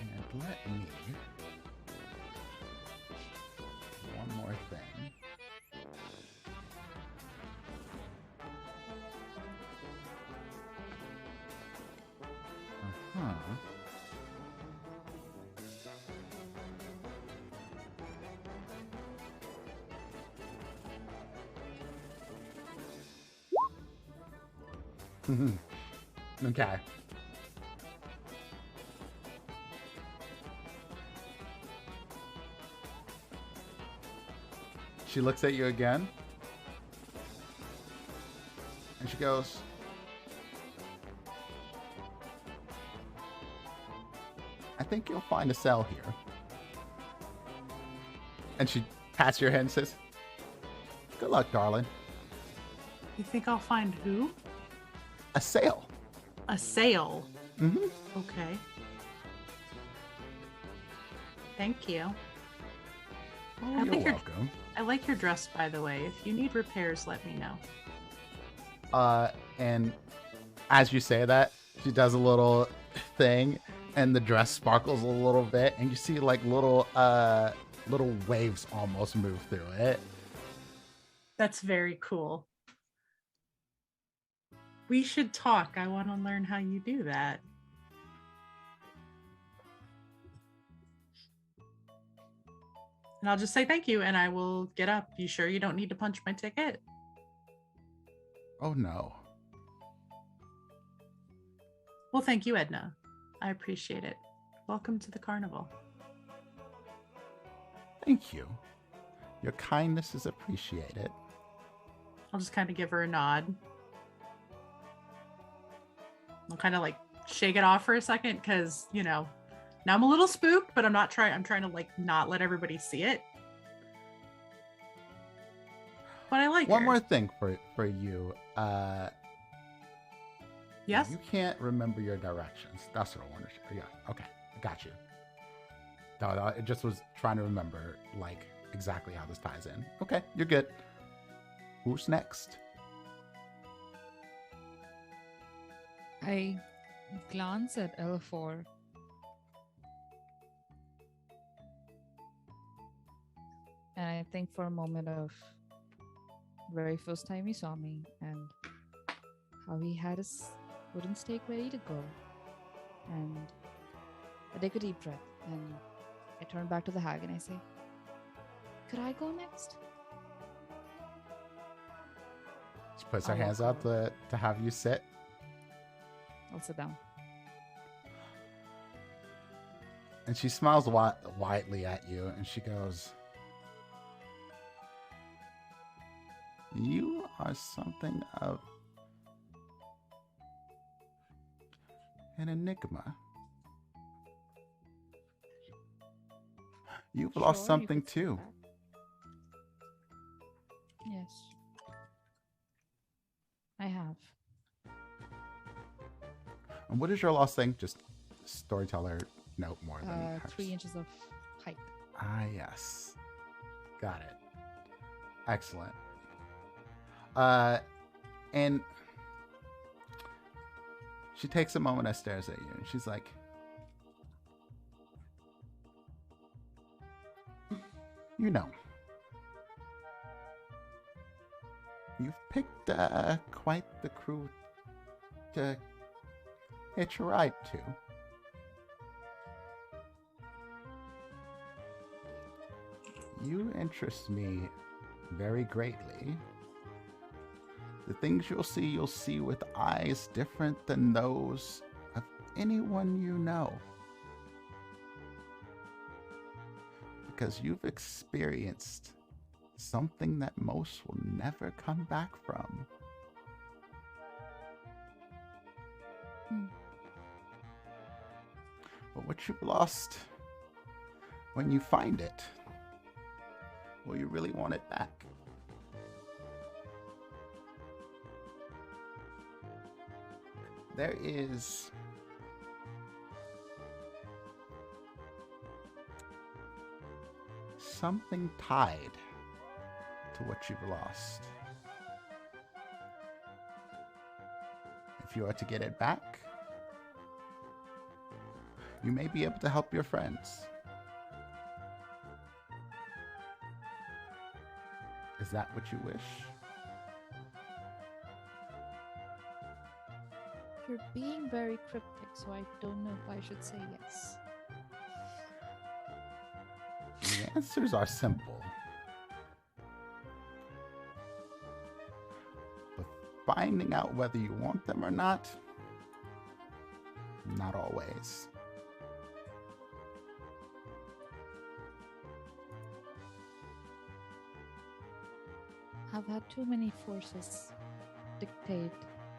And let me... one more thing. Okay. She looks at you again. And she goes, I think you'll find a cell here. And she pats your hand and says, good luck, darling. You think I'll find who? A sale. A sale. Mm-hmm. Okay. Thank you. Oh, you're welcome. I like your dress, by the way. If you need repairs, let me know. And as you say that, she does a little thing, and the dress sparkles a little bit, and you see like little waves almost move through it. That's very cool. We should talk. I want to learn how you do that. And I'll just say thank you, and I will get up. You sure you don't need to punch my ticket? Oh, no. Well, thank you, Edna. I appreciate it. Welcome to the carnival. Thank you. Your kindness is appreciated. I'll just kind of give her a nod. I'll kind of like shake it off for a second because, you know, now I'm a little spooked, but I'm trying to like not let everybody see it. But I like One her. more thing for you. Yes? You can't remember your directions. That's what I wanted to. Yeah, okay. I got you. No, it just was trying to remember like exactly how this ties in. Okay, you're good. Who's next? I glance at Elifor. And I think for a moment of the very first time he saw me and how he had his wooden stake ready to go. And I take a deep breath and I turn back to the hag and I say, could I go next? She puts her I'll hands walk up to have you sit. I'll sit down. And she smiles widely at you and she goes, you are something of an enigma. You've lost Sure, you something could say too. that. Yes. I have. And what is your lost thing? Just storyteller note more than hers. 3 inches of height. Ah, yes. Got it. Excellent. And she takes a moment and stares at you, and she's like, you know, you've picked quite the crew to hitch a ride to. You interest me very greatly, The things you'll see with eyes different than those of anyone you know. Because you've experienced something that most will never come back from. But what you've lost, when you find it, will you really want it back? There is something tied to what you've lost. If you are to get it back, you may be able to help your friends. Is that what you wish? You're being very cryptic, so I don't know if I should say yes. The answers are simple. But finding out whether you want them or not always. I've had too many forces dictate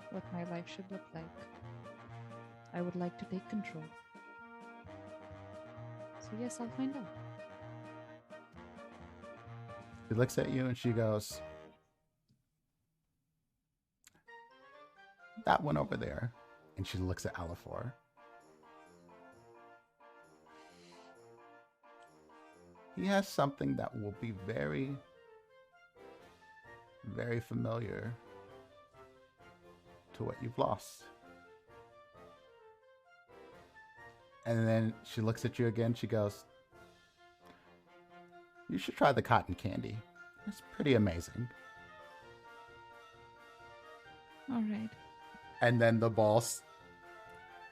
what my life should look like. I would like to take control. So yes, I'll find out. She looks at you and she goes, that one over there. And she looks at Elifor. He has something that will be very, very familiar to what you've lost. And then she looks at you again. She goes, you should try the cotton candy. It's pretty amazing. All right. And then the boss,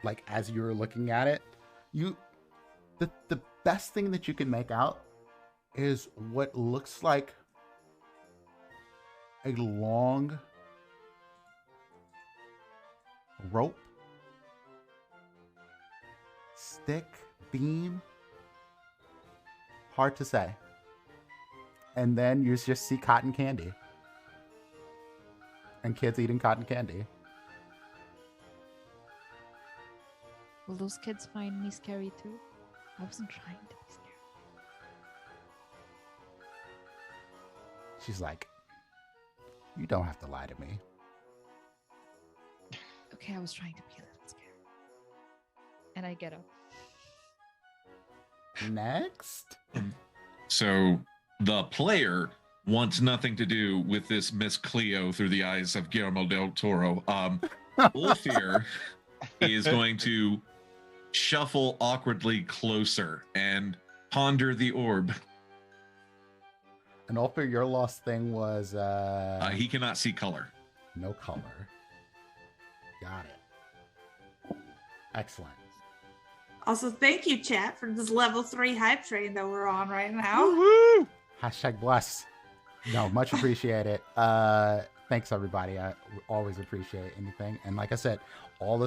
like as you were looking at it, the best thing that you can make out is what looks like a long rope, stick, beam, hard to say. And then you just see cotton candy and kids eating cotton candy. Will those kids find me scary too? I wasn't trying to be scary. She's like, you don't have to lie to me. Okay, I was trying to be a little scared. And I get up. Next. So the player wants nothing to do with this Miss Cleo through the eyes of Guillermo del Toro. Ulfir is going to shuffle awkwardly closer and ponder the orb. And Ulfir, your lost thing was He cannot see color. no color. Got it. Excellent. Also, thank you, chat, for this level 3 hype train that we're on right now. Woohoo! Hashtag bless. No, much appreciate it. Thanks everybody. I always appreciate anything. And like I said, all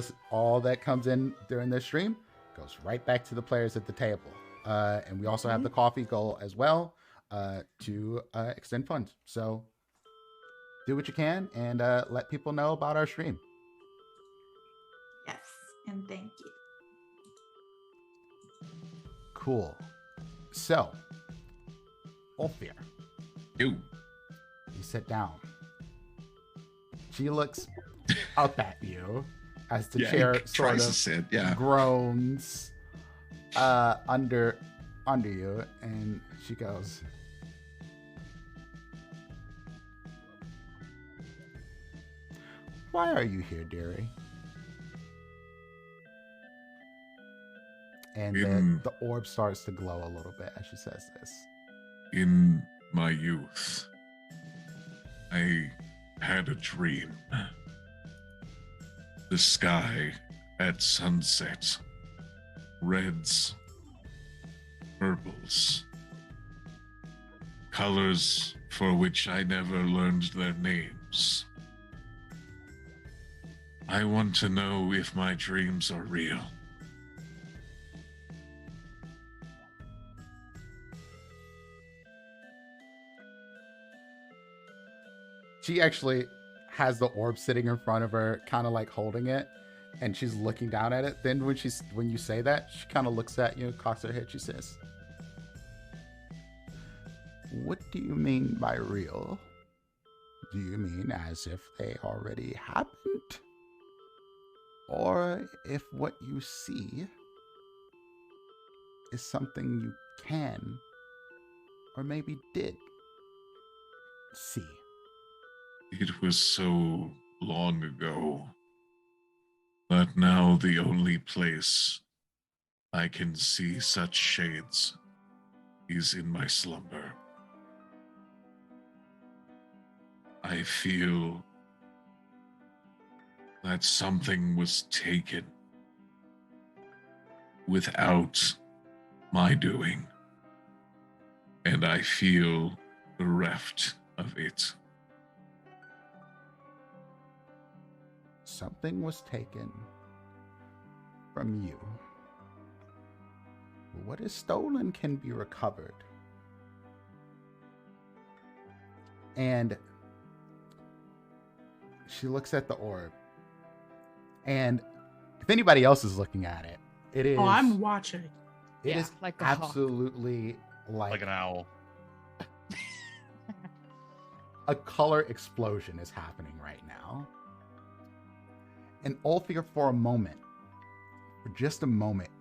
that comes in during this stream goes right back to the players at the table. And we also have the coffee goal as well to extend funds. So do what you can and let people know about our stream. Yes, and thank you. Cool. So, Ulfir, Ew. you sit down. She looks up at you as the chair he sort tries of to sit. Yeah. groans under you, and she goes, why are you here, dearie? And then the orb starts to glow a little bit as she says this. In my youth, I had a dream. The sky at sunset, reds, purples, colors for which I never learned their names. I want to know if my dreams are real. She actually has the orb sitting in front of her, kind of like holding it, and she's looking down at it. Then when you say that, she kind of looks at you, cocks her head. She says, "What do you mean by real? Do you mean as if they already happened? Or if what you see is something you can, or maybe did, see?" It was so long ago that now the only place I can see such shades is in my slumber. I feel that something was taken without my doing, and I feel bereft of it. Something was taken from you. What is stolen can be recovered. And she looks at the orb. And if anybody else is looking at it, it is. Oh, I'm watching. It is like a hawk. absolutely Like an owl. a color explosion is happening right now. And Ulfir, for a moment, for just a moment,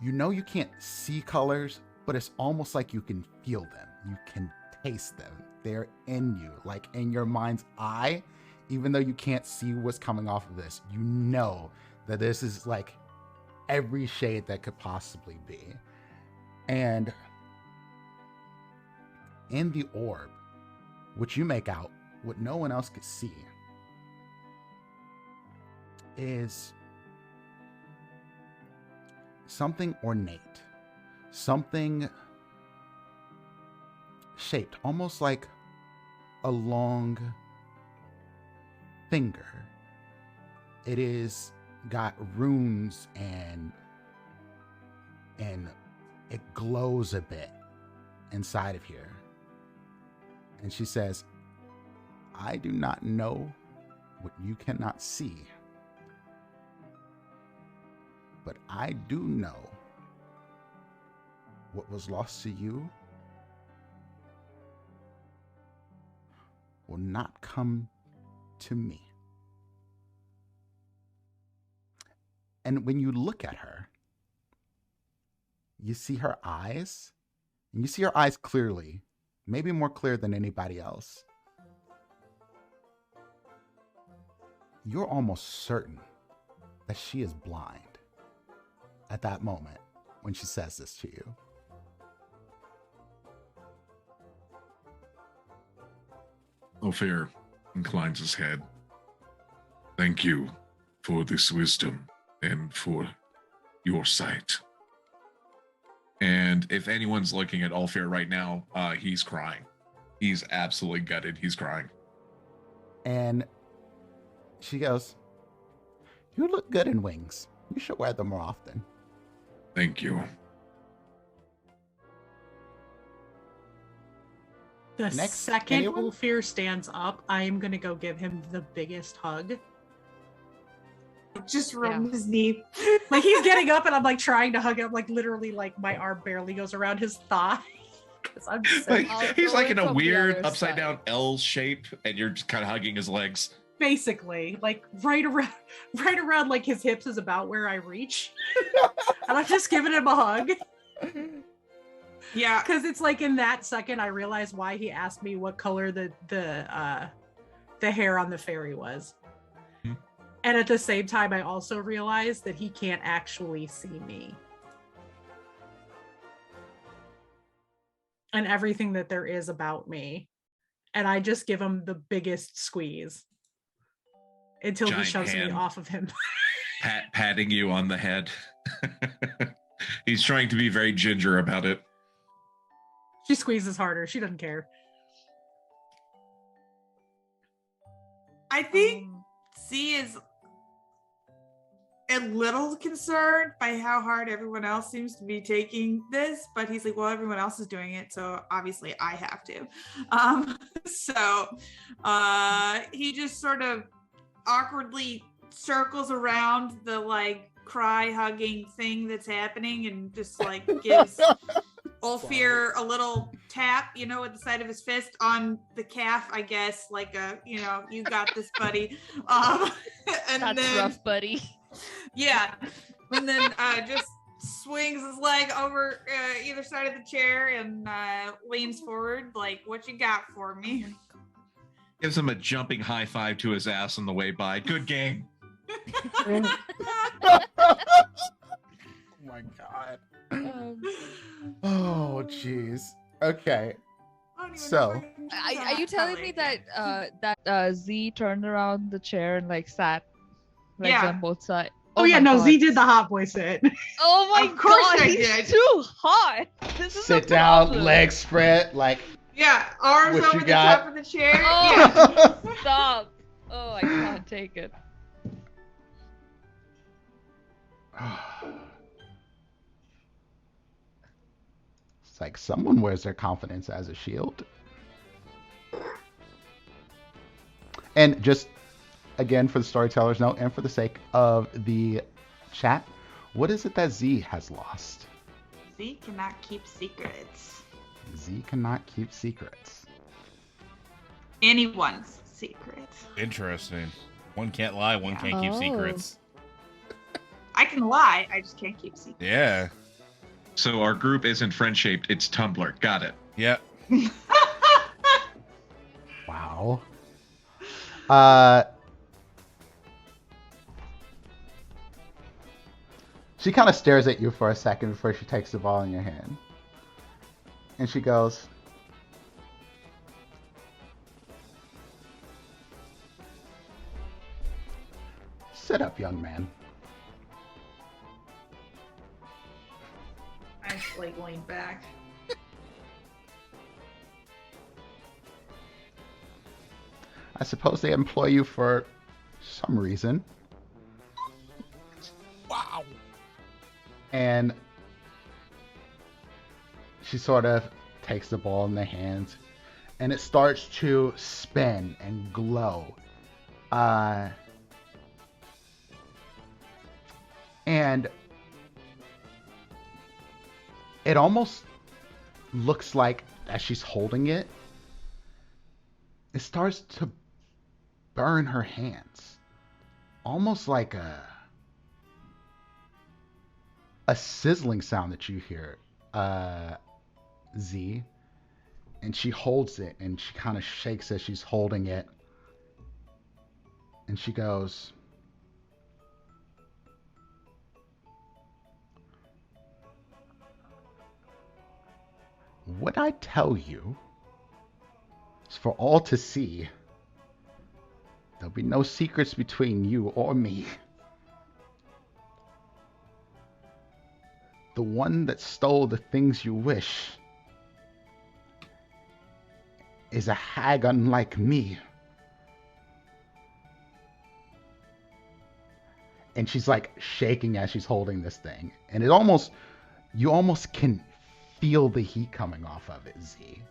you know you can't see colors, but it's almost like you can feel them. You can taste them. They're in you, like in your mind's eye. Even though you can't see what's coming off of this, you know that this is like every shade that could possibly be. And in the orb, which you make out, what no one else could see, is something ornate, something shaped almost like a long finger. It is got runes and it glows a bit inside of here. And she says, "I do not know what you cannot see, but I do know what was lost to you will not come to me." And when you look at her, you see her eyes, and you see her eyes clearly, maybe more clear than anybody else. You're almost certain that she is blind at that moment when she says this to you. Ulfir inclines his head. Thank you for this wisdom and for your sight. And if anyone's looking at Ulfir right now, he's crying. He's absolutely gutted. He's crying. And she goes, "You look good in wings. You should wear them more often." Thank you. The Next, second anyone? Ulfir stands up, I am going to go give him the biggest hug. Just rubbed his knee. Like he's getting up and I'm like trying to hug him, like literally like my arm barely goes around his thigh. Because I'm so Like, I'll he's throw like it in a from the weird other upside side. down L shape, and you're just kind of hugging his legs. basically like right around like his hips is about where I reach. And I'm just giving him a hug. Yeah. Because it's like in that second I realized why he asked me what color the hair on the fairy was. And at the same time, I also realized that he can't actually see me. And everything that there is about me. And I just give him the biggest squeeze. Until Giant he shoves me hand. off of him. Patting you on the head. He's trying to be very ginger about it. She squeezes harder. She doesn't care. I think C is a little concerned by how hard everyone else seems to be taking this, but he's like, well, everyone else is doing it, so obviously I have to. He just sort of awkwardly circles around the like cry hugging thing that's happening and just like gives Ulfir a little tap, with the side of his fist on the calf, I guess, like you got this, buddy. And That's then, rough, buddy. Yeah. And then just swings his leg over either side of the chair and leans forward, like, what you got for me? Gives him a jumping high five to his ass on the way by. Good game. Oh my god. Oh jeez. Okay. So Are you telling me that Z turned around the chair and like sat legs on both sides? Oh yeah, my no, God. Z did the hot boy sit. Oh my Of course God, I he's did. too hot. This is sit a down, problem. legs spread, like Yeah, arms What over you the got? top of the chair. Oh. Yeah. Stop. Oh, I can't take it. It's like someone wears their confidence as a shield. And just again, for the storyteller's note and for the sake of the chat, what is it that Z has lost? Z cannot keep secrets. Z cannot keep secrets. Anyone's secrets. Interesting. One can't lie, one can't keep Oh. secrets. I can lie, I just can't keep secrets. Yeah. So our group isn't friend-shaped, it's Tumblr. Got it. Yeah. Wow. She kind of stares at you for a second before she takes the ball in your hand. And she goes, "Sit up, young man." I just like lean back. I suppose they employ you for some reason. Wow. And she sort of takes the ball in their hands and it starts to spin and glow. And it almost looks like, as she's holding it, it starts to burn her hands. Almost like a sizzling sound that you hear, Z. And she holds it and she kind of shakes as she's holding it. And she goes, "What I tell you is for all to see. There'll be no secrets between you or me. The one that stole the things you wish is a hag unlike me." And she's like shaking as she's holding this thing. And you almost can feel the heat coming off of it, Z.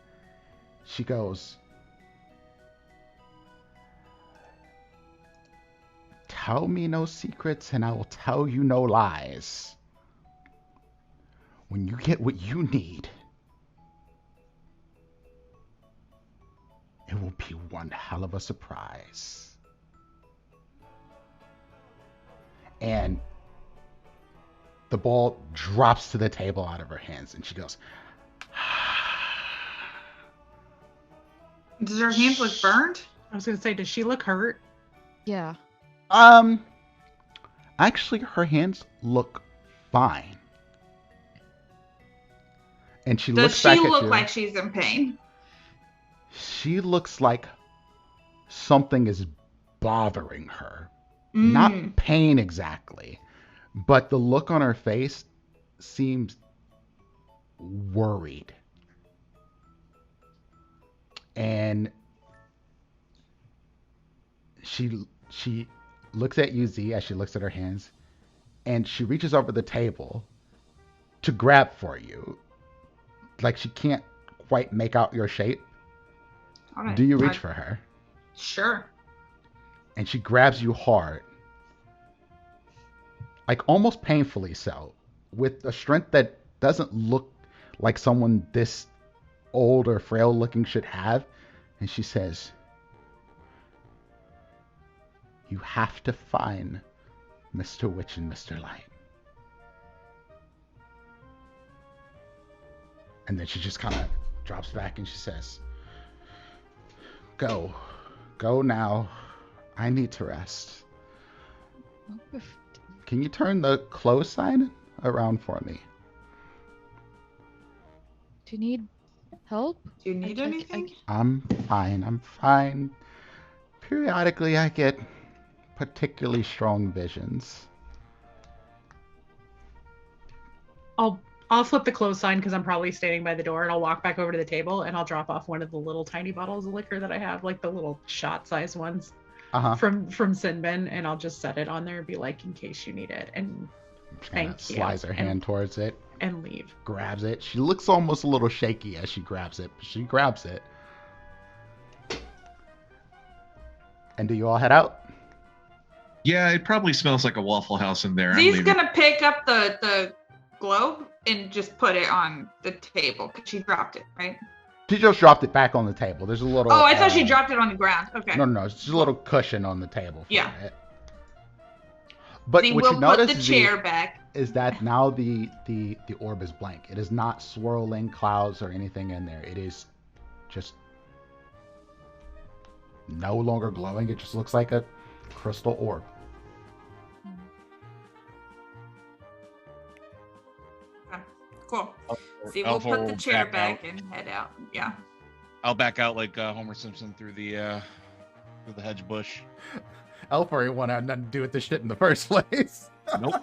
She goes, "Tell me no secrets and I will tell you no lies. When you get what you need, it will be one hell of a surprise." And the ball drops to the table out of her hands and she goes, Does her hands look burned? I was gonna say, does she look hurt? Yeah. Actually, her hands look fine. And she Does looks she back at look you. like she's in pain? She looks like something is bothering her. Not pain exactly, but the look on her face seems worried. And she looks at you, Z, as she looks at her hands, and she reaches over the table to grab for you. Like she can't quite make out your shape. All right. Do you reach for her? Sure. And she grabs you hard. Like almost painfully so. With a strength that doesn't look like someone this old or frail looking should have. And she says, "You have to find Mr. Witch and Mr. Light." And then she just kind of drops back and she says, Go now. I need to rest. Can you turn the close sign around for me?" Do you need help? Do you need anything? I'm fine. Periodically I get particularly strong visions. I'll flip the close sign because I'm probably standing by the door, and I'll walk back over to the table and I'll drop off one of the little tiny bottles of liquor that I have, like the little shot size ones from Sinbin, and I'll just set it on there and be like, in case you need it. And thank you. Slides her hand towards it and leave. Grabs it. She looks almost a little shaky as she grabs it, but she grabs it. And do you all head out? Yeah, it probably smells like a Waffle House in there. He's gonna pick up the globe and just put it on the table because she dropped it, right? She just dropped it back on the table. There's a little. Oh, I thought she dropped it on the ground. Okay. No. It's just a little cushion on the table. For it. But Then what we'll you notice put the chair back. Is that now the orb is blank. It is not swirling clouds or anything in there. It is just no longer glowing. It just looks like a crystal orb. Cool. See, we'll put the chair back and head out. Yeah. I'll back out like Homer Simpson through the hedge bush. Elifor won't have nothing to do with this shit in the first place. Nope.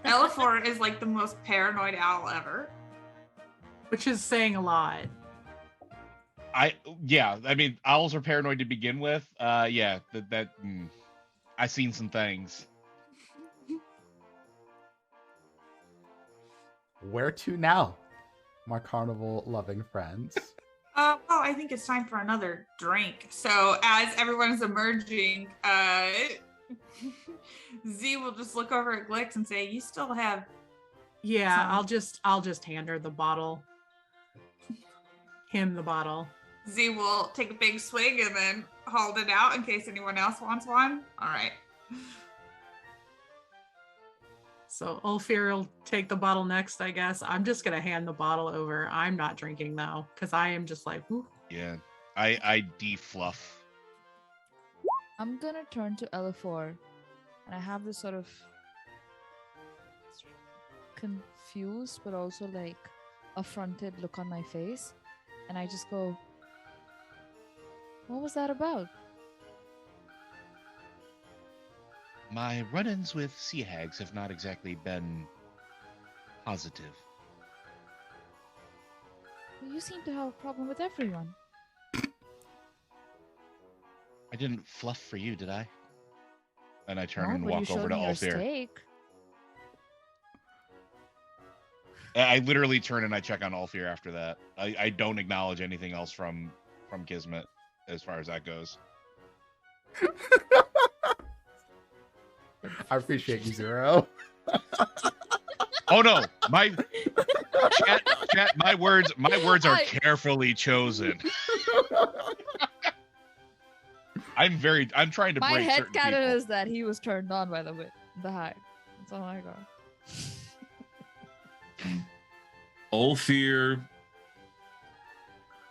Elifor is like the most paranoid owl ever. Which is saying a lot. I mean, owls are paranoid to begin with. I've seen some things. Where to now, my carnival loving friends? Well, I think it's time for another drink. So as everyone's emerging, Z will just look over at Glyx and say, "You still have." Yeah, I'll just hand her the bottle. Him the bottle. Z will take a big swig and then hold it out in case anyone else wants one. All right. So Ulfir will take the bottle next, I guess. I'm just gonna hand the bottle over. I'm not drinking though, because I am just like, whew. Yeah, I defluff. I'm gonna turn to Elifor, and I have this sort of confused but also like affronted look on my face, and I just go, "What was that about?" My run-ins with sea hags have not exactly been positive. Well, you seem to have a problem with everyone. I didn't fluff for you, did I? And I turn No, and but walk you over showed to me your Ulfir. steak. I literally turn and I check on Ulfir after that. I don't acknowledge anything else from Kismet as far as that goes. I appreciate you, Zero. Oh no, my chat, my words are carefully chosen. I'm trying to My break head certain canon people. is that he was turned on by the hag. That's all I got. Ulfir,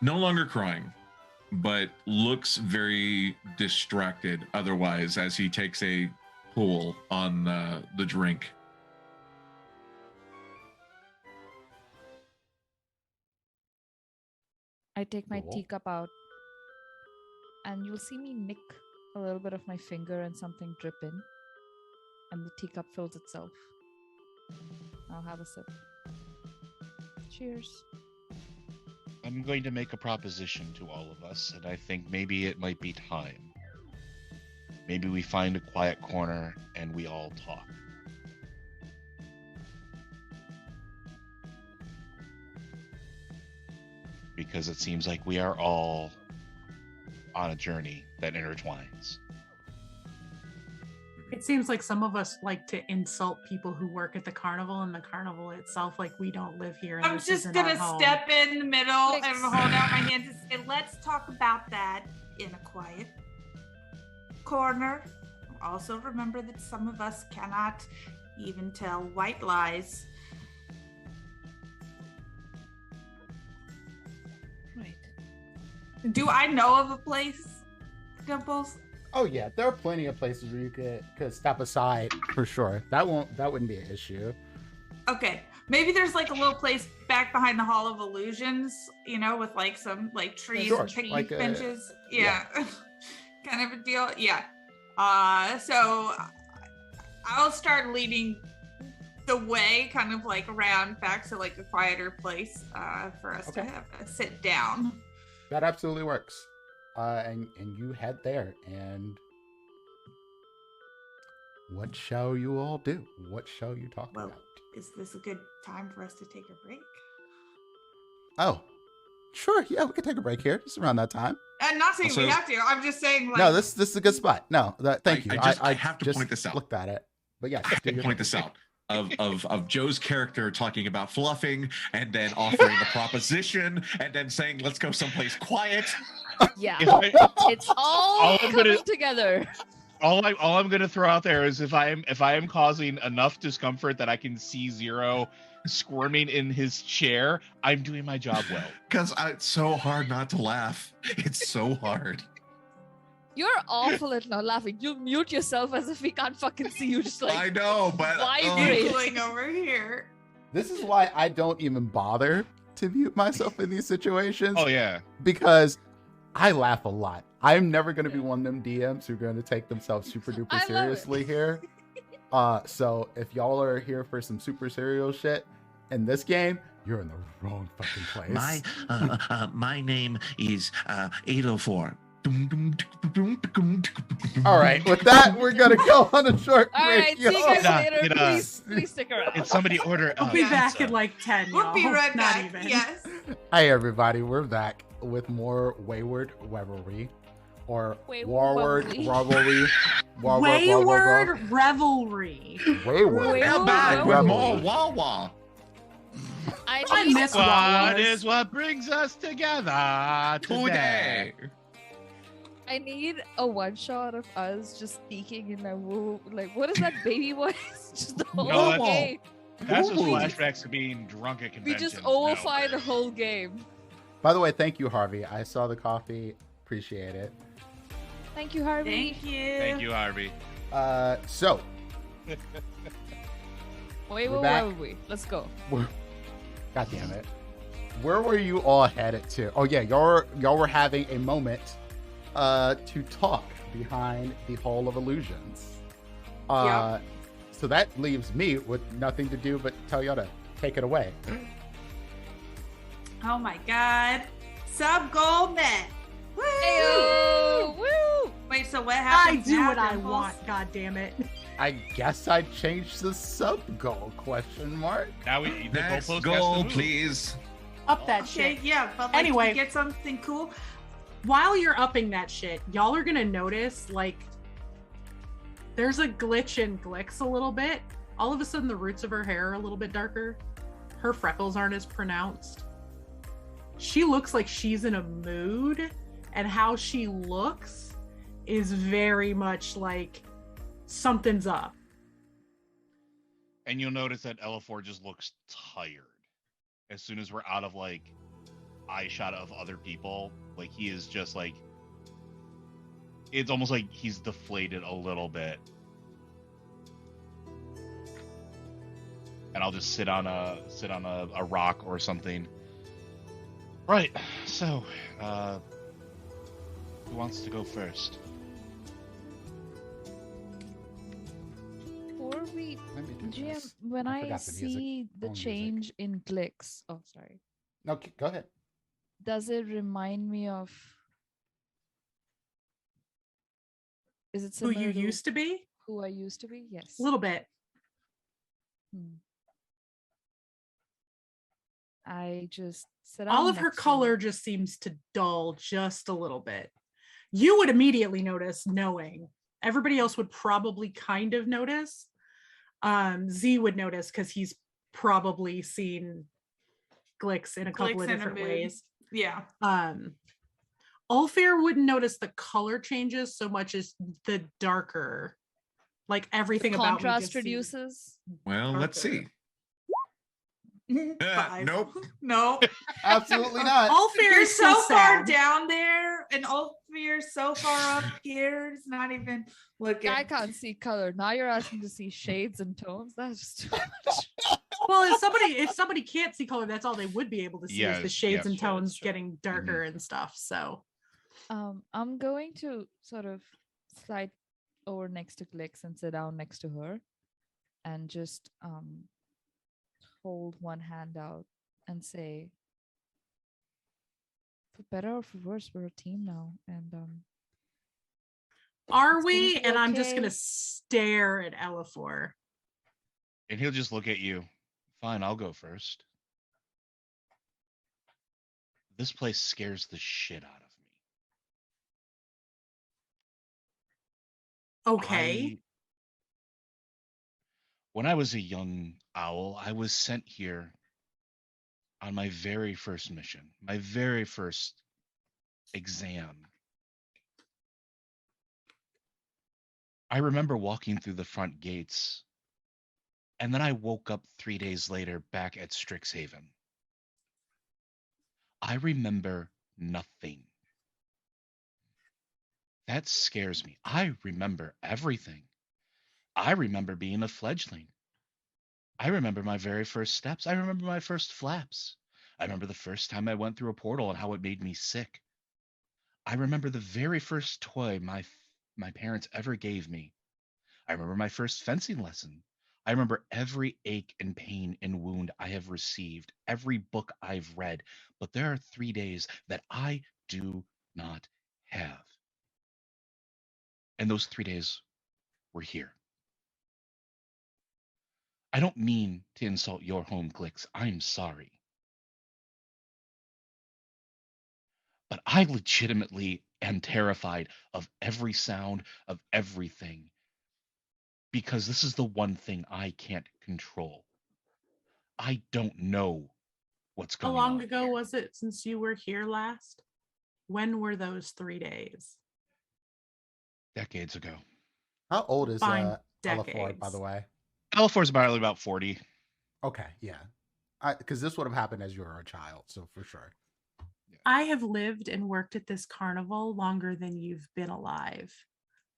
no longer crying, but looks very distracted otherwise as he takes a pull on the drink. I take my Cool. teacup out, and you'll see me nick a little bit of my finger and something drip in, and the teacup fills itself. I'll have a sip. Cheers. I'm going to make a proposition to all of us, and I think maybe it might be time. Maybe we find a quiet corner and we all talk. because it seems like we are all on a journey that intertwines. It seems like some of us like to insult people who work at the carnival and the carnival itself, like we don't live here. And I'm this just isn't gonna our home. step in the middle and Glyx. hold out my hand and say, let's talk about that in a quiet corner. Also remember that some of us cannot even tell white lies. Right. Do I know of a place, Dimples? Oh yeah, there are plenty of places where you could step aside for sure. That wouldn't be an issue. Okay, maybe there's like a little place back behind the Hall of Illusions, you know, with like some like trees Sure, and picnic like a- benches. Yeah, kind of a deal. Yeah. So I'll start leading the way, kind of like around back to like a quieter place for us to Okay. have a sit down. That absolutely works. And you head there, and what shall you all do? What shall you talk Well, about? is this a good time for us to take a break? Oh, sure. Yeah, we can take a break here. Just around that time. And not saying we Also- have to. I'm just saying like No, this is a good spot. No, thank you. I have to point this out. Looked at it, but yeah, I have to point this out of Joe's character talking about fluffing and then offering a proposition and then saying, let's go someplace quiet. Yeah. If I- It's all All I'm coming gonna- together. all I'm gonna throw out there is if I am causing enough discomfort that I can see Zero squirming in his chair, I'm doing my job well. Because it's so hard not to laugh. It's so hard. You're awful at not laughing. You mute yourself as if we can't fucking see you. Just I like know, but vibrate. giggling over here. This is why I don't even bother to mute myself in these situations, Oh yeah. because I laugh a lot. I'm never going to be one of them DMs who are going to take themselves super duper I love it. seriously here. So if y'all are here for some super serial shit in this game, you're in the wrong fucking place. My name is Elifor. All right, with that, we're going to go on a short all break. right, see you y'all. guys Nah, later. get, Please stick around. Did somebody order? We'll be Yeah. back in like 10. We'll be y'all. right Not back. even. Yes. Hey everybody, we're back with more Wayward Revelry, or Wayward Warward Revelry. Revelry. Wayward revelry. Wayward. Wayward Now back with Revelry. more Wawa. I need miss What Wawas. is what brings us together today? Today. I need a one shot of us just speaking in a woo. Like, what is that baby voice? Just the whole No, game. That's just Ooh. flashbacks to being drunk at We conventions. just No. overfly the whole game. By the way, thank you, Harvey. I saw the coffee. Appreciate it. Thank you, Harvey. Thank you. Thank you, Harvey. So Wait, We're where back. were we? Let's go. God damn it. Where were you all headed to? Oh yeah, y'all were having a moment to talk behind the Hall of Illusions. So that leaves me with nothing to do but tell y'all to take it away. Oh my god. Sub goal met. Woo! Ayo! Woo! Wait, so what I happens do now, what I Dimples? want. God damn it. I guess I changed the sub goal question mark. Now we the Next goalpost has to goal, move. please. Up that Okay, shit. yeah, but like, Anyway. to get something cool. While you're upping that shit, y'all are gonna notice like there's a glitch in Glyx a little bit. All of a sudden the roots of her hair are a little bit darker. Her freckles aren't as pronounced. She looks like she's in a mood, and how she looks is very much like something's up. And you'll notice that Elifor just looks tired. As soon as we're out of like eye shot of other people, like he is just like it's almost like he's deflated a little bit. And I'll just sit on a rock or something. Right. So, who wants to go first? Before we, Let me do GM, this. when I I forgot the music. see the Oh, music. change in Glyx, oh sorry, No, go ahead. does it remind me of? Is it Who similar you to used to be? who I used to be? Yes. A little bit. Hmm. I just sit All down of her next to color just seems to dull just a little bit. You would immediately notice, knowing. Everybody else would probably kind of notice. Z would notice because he's probably seen Glyx in a couple Glyx of in a different mood. ways. Yeah. Ulfir wouldn't notice the color changes so much as the darker, like everything about me contrast just seems reduces. Well, let's darker. see. 5. Nope. No. Absolutely not. Ulfir You're is so far sad. down there, and Ulfir's so far up here. It's not even looking. I can't see color. Now you're asking to see shades and tones. That's just too much. Well, if somebody can't see color, that's all they would be able to see is the shades and true, tones that's true. getting darker and stuff. So I'm going to sort of slide over next to Glyx and sit down next to her and just hold one hand out and say, for better or for worse, we're a team now. And are it's we? gonna be And I'm just okay. gonna stare at Elifor. And he'll just look at you. Fine, I'll go first. This place scares the shit out of me. Okay. When I was a young owl, I was sent here on my very first mission, my very first exam. I remember walking through the front gates, and then I woke up 3 days later back at Strixhaven. I remember nothing. That scares me. I remember everything. I remember being a fledgling. I remember my very first steps. I remember my first flaps. I remember the first time I went through a portal and how it made me sick. I remember the very first toy my parents ever gave me. I remember my first fencing lesson. I remember every ache and pain and wound I have received, every book I've read, but there are 3 days that I do not have. And those 3 days were here. I don't mean to insult your home, Glyx. I'm sorry. But I legitimately am terrified of every sound, of everything, because this is the one thing I can't control. I don't know what's How going on. long ago here. was it since you were here last? When were those 3 days? Decades ago. How old is Fine, Elifor, by decades. the way? Elifor's about 40. Okay, yeah. Because this would have happened as you were a child, so for sure. I have lived and worked at this carnival longer than you've been alive.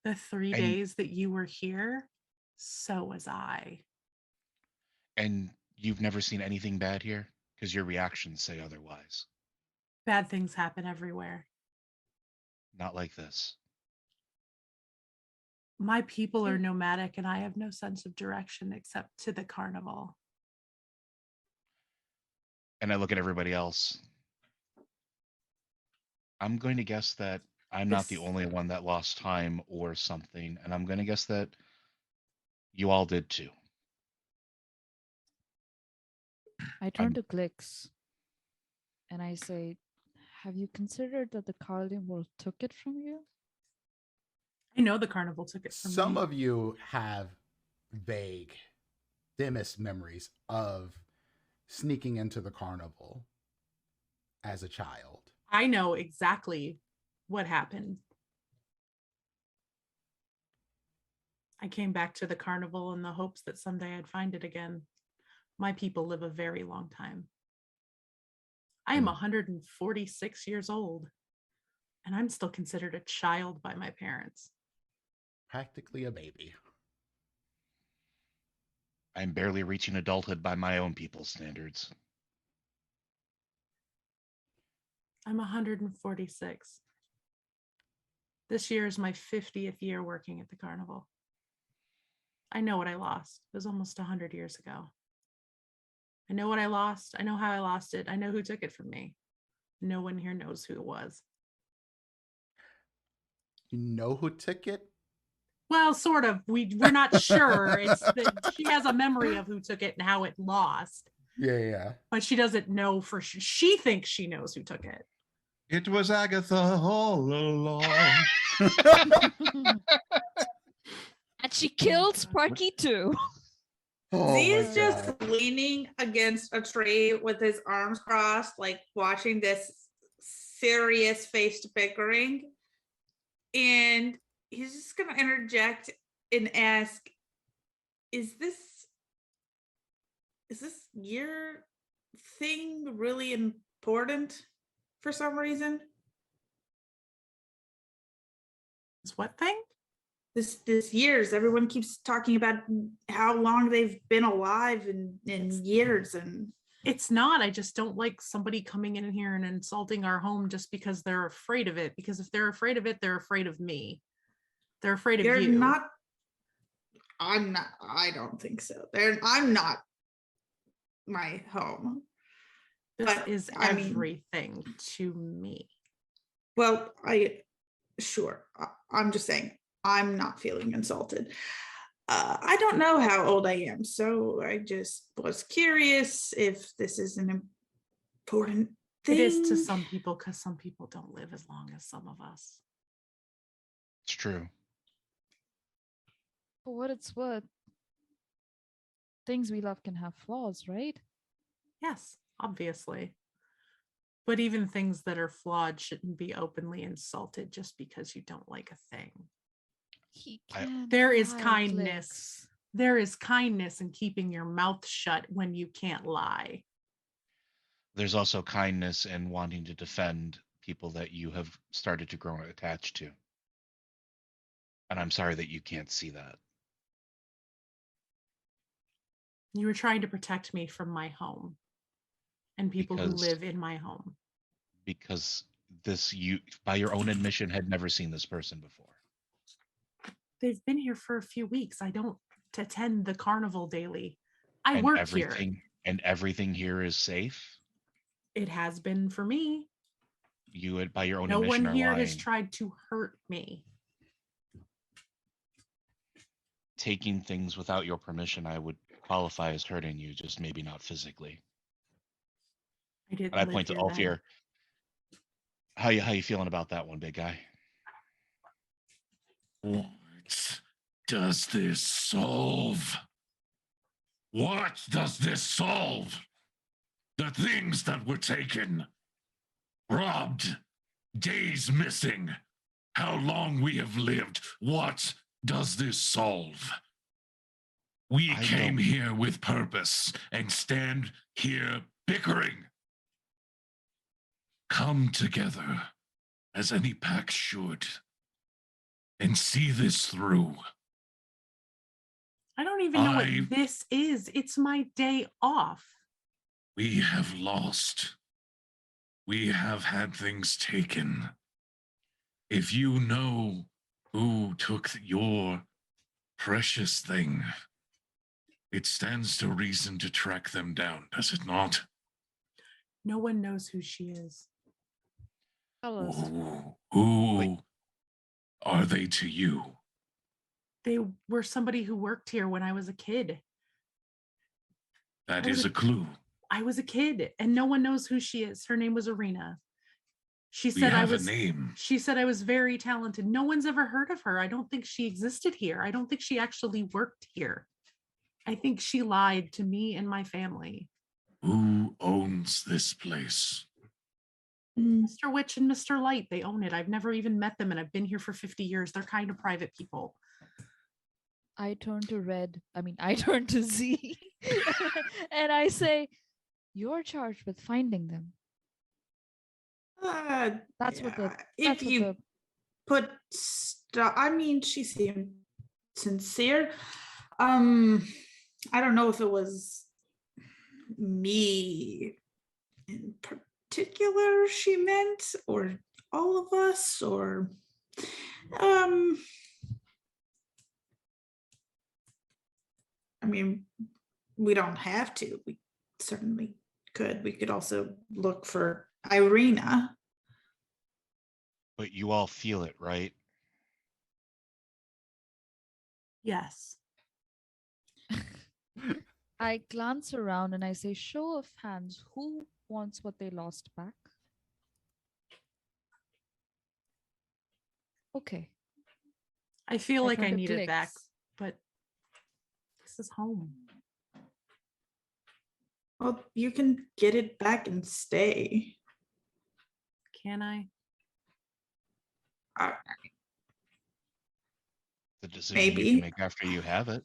The 3 And- days that you were here, so was I. And you've never seen anything bad here? Because your reactions say otherwise. Bad things happen everywhere. Not like this. My people are nomadic and I have no sense of direction except to the carnival. And I look at everybody else. I'm going to guess that I'm not the This- only one that lost time or something. And I'm going to guess that you all did too. I turn to Glyx and I say, have you considered that the carnival took it from you? I know the carnival took it from Some me. of you have vague, dimmest memories of sneaking into the carnival as a child. I know exactly what happened. I came back to the carnival in the hopes that someday I'd find it again. My people live a very long time. I am 146 years old, and I'm still considered a child by my parents. Practically a baby. I'm barely reaching adulthood by my own people's standards. I'm 146. This year is my 50th year working at the carnival. I know what I lost. It was almost 100 years ago. I know what I lost. I know how I lost it. I know who took it from me. No one here knows who it was. You know who took it? Well, sort of. We're not sure. It's that she has a memory of who took it and how it lost. Yeah. But she doesn't know for sure. She thinks she knows who took it. It was Agatha all along. And she killed Sparky too. Oh Z my is just God. leaning against a tree with his arms crossed, like watching this serious faced bickering. And he's just going to interject and ask, is this your thing really important for some reason? It's what thing? This years, everyone keeps talking about how long they've been alive in years, and It's not. I just don't like somebody coming in here and insulting our home just because they're afraid of it. Because if they're afraid of it, they're afraid of me. They're afraid of you're you. not. I'm not. I don't think so. I'm not my home. This but, is I mean- everything to me. Well, I'm just saying I'm not feeling insulted. I don't know how old I am, so I just was curious if this is an important thing. It is to some people because some people don't live as long as some of us. It's true. For what it's worth, things we love can have flaws, right? Yes, obviously. But even things that are flawed shouldn't be openly insulted just because you don't like a thing. He I- can't There is lie, kindness. There is kindness in keeping your mouth shut when you can't lie. There's also kindness in wanting to defend people that you have started to grow attached to. And I'm sorry that you can't see that. You were trying to protect me from my home and people who Because- live in my home. Because you, by your own admission, had never seen this person before. They've been here for a few weeks. I don't attend the carnival daily. I And work everything here. and everything here is safe. It has been for me. You had, by your own No admission, one are here lying. has tried to hurt me. Taking things without your permission, I would qualify as hurting you, just maybe not physically. I didn't And I live point to here then. Ulfir. How you feeling about that one, big guy? What does this solve? What does this solve? The things that were taken, robbed, days missing, how long we have lived. What does this solve? We I came don't- here with purpose and stand here bickering. Come together as any pack should and see this through. I don't even know I- what this is. It's my day off. We have lost. We have had things taken. If you know who took your precious thing, it stands to reason to track them down, does it not? No one knows who she is. Tell us. Who Wait. are they to you? They were somebody who worked here when I was a kid. That I was is a- a clue. I was a kid and no one knows who she is. Her name was Arena. She We said I have was a name. She said I was very talented. No one's ever heard of her. I don't think she existed here. I don't think she actually worked here. I think she lied to me and my family. Who owns this place? Mr. Witch and Mr. Light, they own it. I've never even met them and I've been here for 50 years. They're kind of private people. I turn to I turn to Z and I say, you're charged with finding them. That's what the if that's what you the put I mean, she seemed sincere. I don't know if it was me in particular she meant, or all of us, or I mean, we don't have to. We certainly could. We could also look for Irina. But you all feel it, right? Yes. I glance around and I say, show of hands, who wants what they lost back? Okay. I feel like I turn to need it back, Glyx. but this is home. Well, you can get it back and stay. Can I? The decision Maybe. you can make after you have it.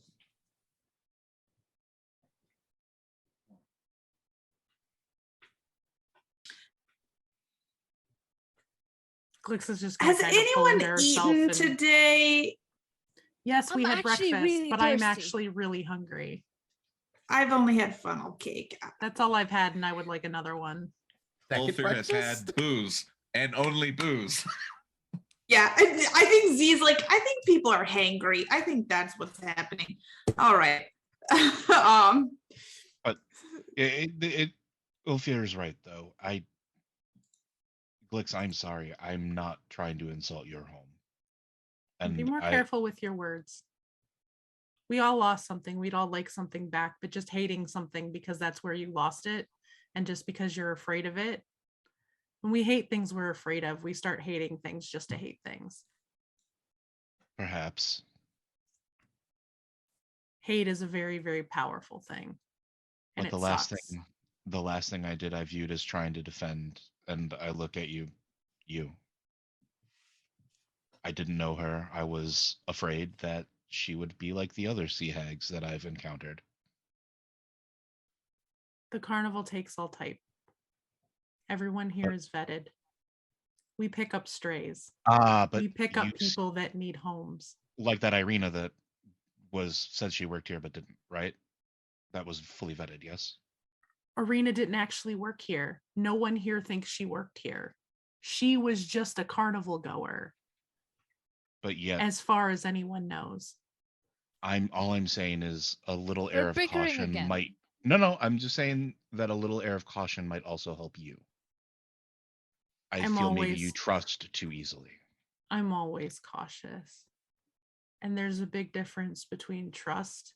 Glyx is just gonna Has kind of pull into anyone herself eaten and- today? Yes, we I'm had actually breakfast, really but I'm thirsty. actually really hungry. I've only had funnel cake. That's all I've had, and I would like another one. Second Ulfir has breakfast? had booze and only booze. Yeah, I think Z's like, I think people are hangry. I think that's what's happening. All right. Ulfir is right though. Glyx, I'm sorry. I'm not trying to insult your home. And Be more careful with your words. We all lost something. We'd all like something back, but just hating something because that's where you lost it, and just because you're afraid of it. When we hate things we're afraid of, we start hating things just to hate things. Perhaps. Hate is a very, very powerful thing. And But the last thing I did, I viewed as trying to defend, and I look at you. I didn't know her. I was afraid that she would be like the other sea hags that I've encountered. The carnival takes all type. Everyone here is vetted. We pick up strays. But we pick up people that need homes. Like that Irina that said she worked here but didn't, right? That was fully vetted, yes? Irina didn't actually work here. No one here thinks she worked here. She was just a carnival goer. But yet, as far as anyone knows. All I'm saying is a little They're air of bickering caution again. might. No, I'm just saying that a little air of caution might also help you. I feel maybe you trust too easily. I'm always cautious. And there's a big difference between trust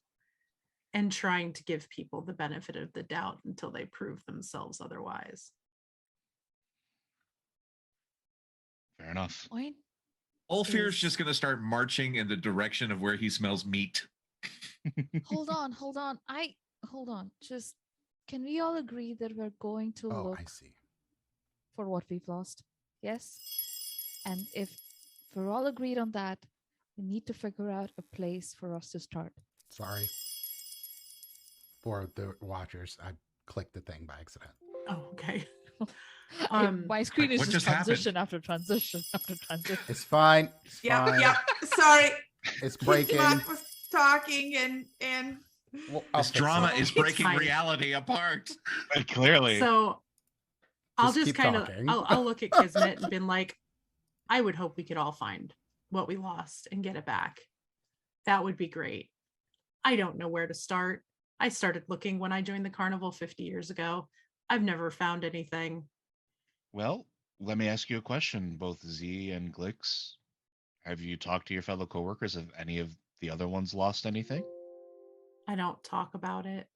and trying to give people the benefit of the doubt until they prove themselves otherwise. Fair enough. Point Ulfir's just going to start marching in the direction of where he smells meat. hold on. Hold on. Just, can we all agree that we're going to look for what we've lost? Yes? And if we're all agreed on that, we need to figure out a place for us to start. Sorry. For the watchers, I clicked the thing by accident. Oh, okay. My screen is what just just transition after transition after transition. It's fine. It's fine. Yeah. Sorry. It's breaking. Mark was talking and Well, this drama is breaking fine. reality apart. Clearly. So I'll just keep kind of talking. I'll look at Kismet and been like, I would hope we could all find what we lost and get it back. That would be great. I don't know where to start. I started looking when I joined the carnival 50 years ago. I've never found anything. Well, let me ask you a question, both Z and Glyx. Have you talked to your fellow coworkers? Have any of the other ones lost anything? I don't talk about it.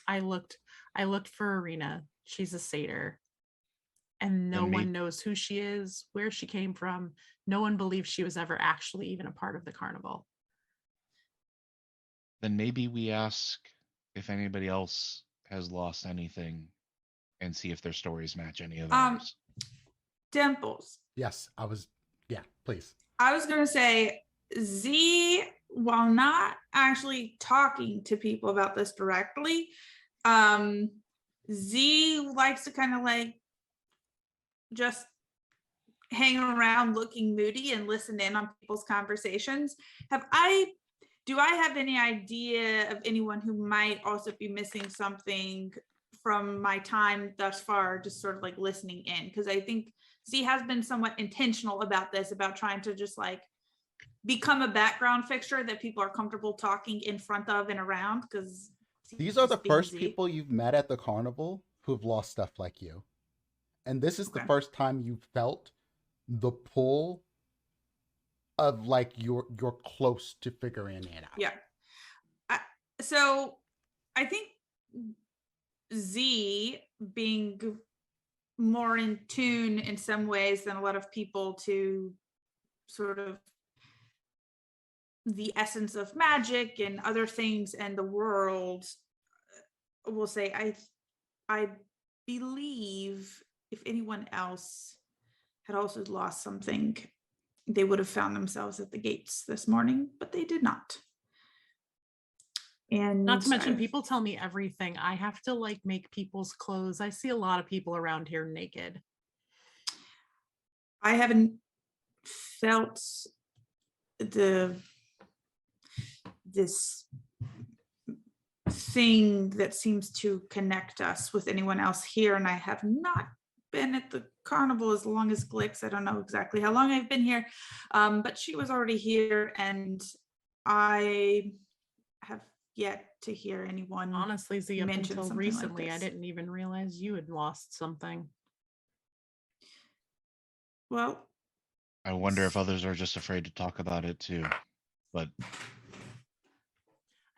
I looked for Irina. She's a satyr. And no one knows who she is, where she came from. No one believes she was ever actually even a part of the carnival. Then maybe we ask if anybody else has lost anything and see if their stories match any of ours. Dimples. Yes, please. I was gonna say Z, while not actually talking to people about this directly, Z likes to kind of like just hang around looking moody and listen in on people's conversations. Do I have any idea of anyone who might also be missing something from my time thus far, just sort of like listening in? Because I think Z has been somewhat intentional about this, about trying to just like become a background fixture that people are comfortable talking in front of and around. Because these are the first people you've met at the carnival who've lost stuff like you. And this is the first time you felt the pull of like you're close to figuring it out. Yeah. So I think Z being more in tune in some ways than a lot of people to sort of the essence of magic and other things and the world, will say I believe if anyone else had also lost something, they would have found themselves at the gates this morning, but they did not. And not to mention, people tell me everything. I have to like make people's clothes. I see a lot of people around here naked. I haven't felt this thing that seems to connect us with anyone else here, and I have not been at the carnival as long as Glyx. I don't know exactly how long I've been here, but she was already here, and I have yet to hear anyone. Honestly, Z, up mention until something recently, like I this. didn't even realize you had lost something. Well, I wonder if others are just afraid to talk about it too. But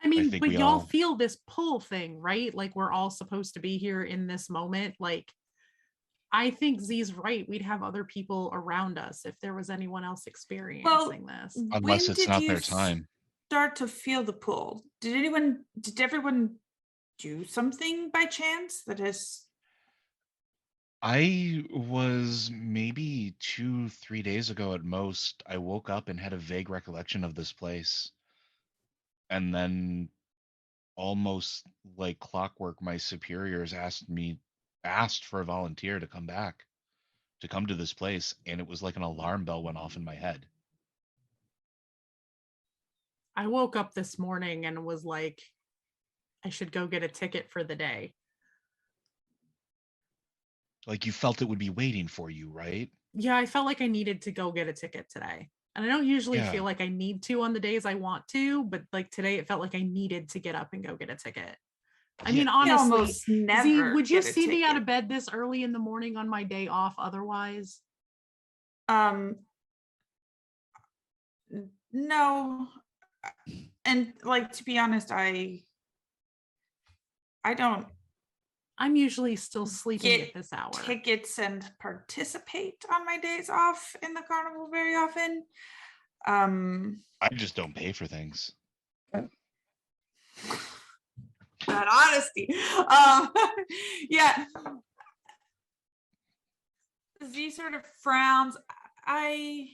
I mean, think but we y'all all- feel this pull thing, right? Like we're all supposed to be here in this moment. Like, I think Z's right. We'd have other people around us if there was anyone else experiencing this. Unless when it's did not you their time. start to feel the pull? Did everyone do something by chance that has? I was maybe 2-3 days ago at most. I woke up and had a vague recollection of this place. And then almost like clockwork, my superiors asked for a volunteer to come back, to come to this place. And it was like an alarm bell went off in my head. I woke up this morning and was like, I should go get a ticket for the day. Like you felt it would be waiting for you, right? Yeah, I felt like I needed to go get a ticket today. And I don't usually Yeah. feel like I need to on the days I want to, but like today it felt like I needed to get up and go get a ticket. I mean, honestly, almost never Z, would you get a see me out of ticket. bed this early in the morning on my day off otherwise? No. And like, to be honest, I don't I'm usually still sleeping get at this hour. tickets and participate on my days off in the carnival very often. I just don't pay for things. That honesty. Yeah. Z sort of frowns. When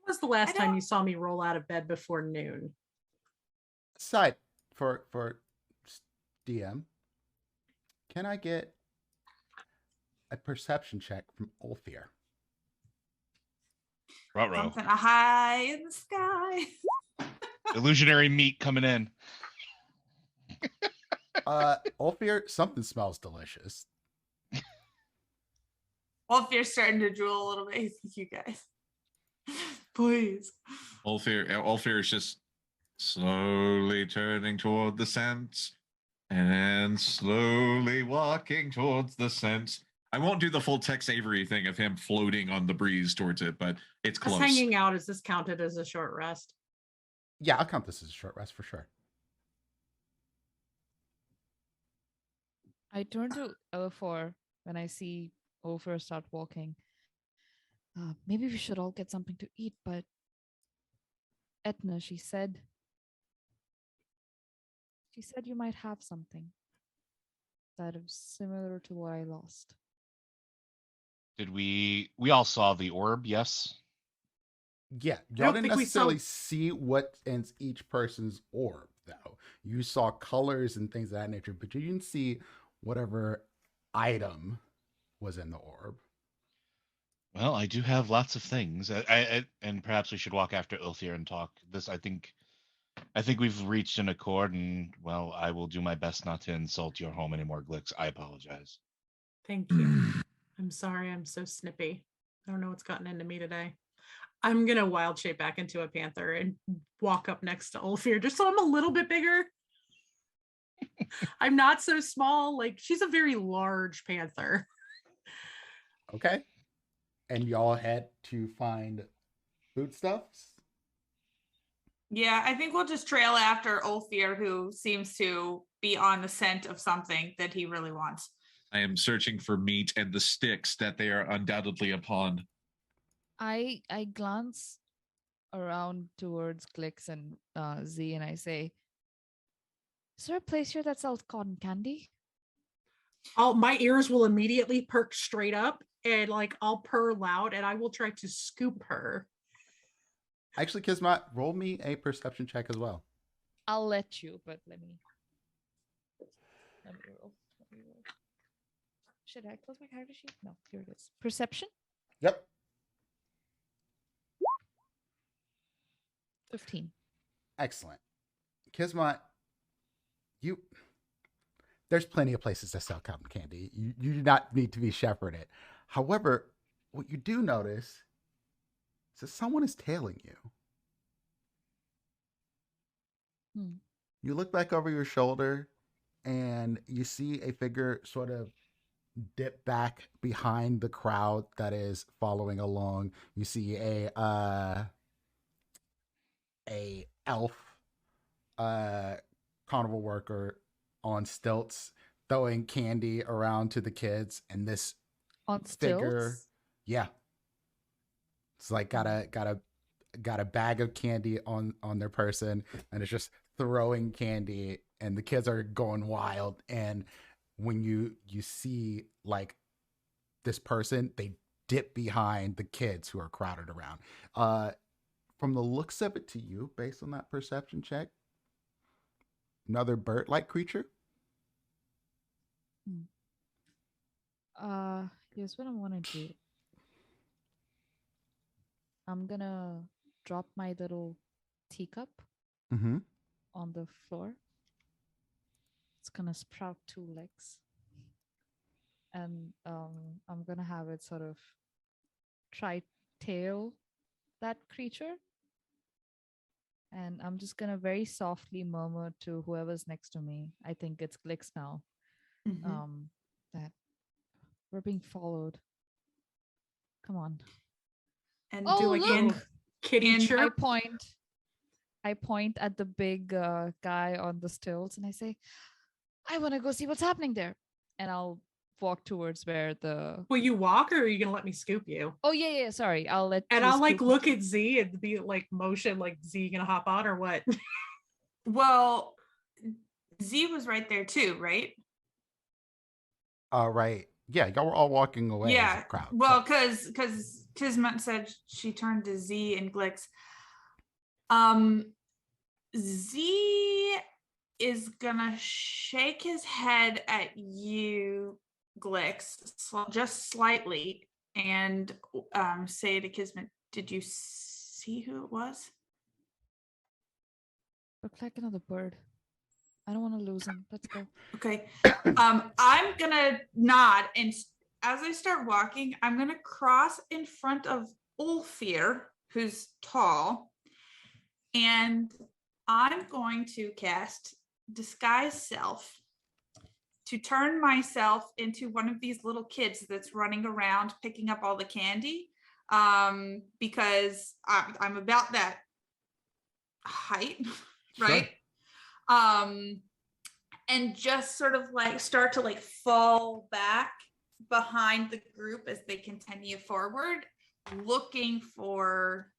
was the last time you saw me roll out of bed before noon? Side for DM. Can I get a perception check from Ulfir? Ruh-roh. Something high in the sky. Illusionary meat coming in. Ulfir, something smells delicious. Ulfir's starting to drool a little bit. He's like, you guys, please. Ulfir is just slowly turning toward the scent and slowly walking towards the scent. I won't do the full Tex Avery thing of him floating on the breeze towards it, but it's close. Us hanging out, is this counted as a short rest? Yeah, I'll count this as a short rest for sure. I turn to Elifor when I see Ophir start walking. Maybe we should all get something to eat, but Etna, she said you might have something that is similar to what I lost. Did we all saw the orb, yes? Yeah, y'all didn't necessarily see what's in each person's orb, though. You saw colors and things of that nature, but you didn't see whatever item was in the orb. Well, I do have lots of things. And perhaps we should walk after Ulfir and talk. I think we've reached an accord, and well, I will do my best not to insult your home anymore, Glyx. I apologize. Thank you. I'm sorry, I'm so snippy. I don't know what's gotten into me today. I'm gonna wild shape back into a panther and walk up next to Ulfir just so I'm a little bit bigger. I'm not so small. Like, she's a very large panther. Okay. And y'all head to find foodstuffs? Yeah, I think we'll just trail after Ulfir, who seems to be on the scent of something that he really wants. I am searching for meat and the sticks that they are undoubtedly upon. I glance around towards Glyx and Z, and I say, "Is there a place here that sells cotton candy?" My ears will immediately perk straight up, and like I'll purr loud, and I will try to scoop her. Actually, Kismet, roll me a perception check as well. I'll let you, but let me roll. Should I close my character sheet? No, here it is. Perception? Yep. 15. Excellent. Kismet, there's plenty of places that sell cotton candy. You do not need to be shepherded. However, what you do notice is that someone is tailing you. You look back over your shoulder and you see a figure sort of dip back behind the crowd that is following along. You see a elf carnival worker on stilts throwing candy around to the kids, and this On figure, stilts? yeah, it's like got a bag of candy on their person, and it's just throwing candy, and the kids are going wild. And when you see like this person, they dip behind the kids who are crowded around. From the looks of it to you, based on that perception check, another bird-like creature. Here's what I want to do. I'm gonna drop my little teacup Mm-hmm. on the floor. It's gonna sprout 2 legs. And I'm gonna have it sort of try tail that creature. And I'm just gonna very softly murmur to whoever's next to me. I think it's Glyx now. That we're being followed. Come on. And Oh, do like look! Kitty And chirp. I point at the big guy on the stilts and I say, I want to go see what's happening there. And I'll walk towards where the... Will you walk, or are you gonna let me scoop you? Oh, yeah, sorry. I'll let And you I'll like scoop look me. at Z and be like motion, like Z gonna hop on or what? well, Z was right there too, right? Right. Yeah, y'all were all walking away as Yeah. a crowd. Well, because Kismet said she turned to Z and Glyx. Z is gonna shake his head at you, Glyx, just slightly, and say to Kismet, "Did you see who it was?" Look like another bird. I don't want to lose him. Let's go. Okay. I'm gonna nod, and as I start walking, I'm gonna cross in front of Ulfir, who's tall, and I'm going to cast Disguise Self to turn myself into one of these little kids that's running around picking up all the candy, because I'm about that height, right? Sure. And just sort of like start to like fall back behind the group as they continue forward, looking for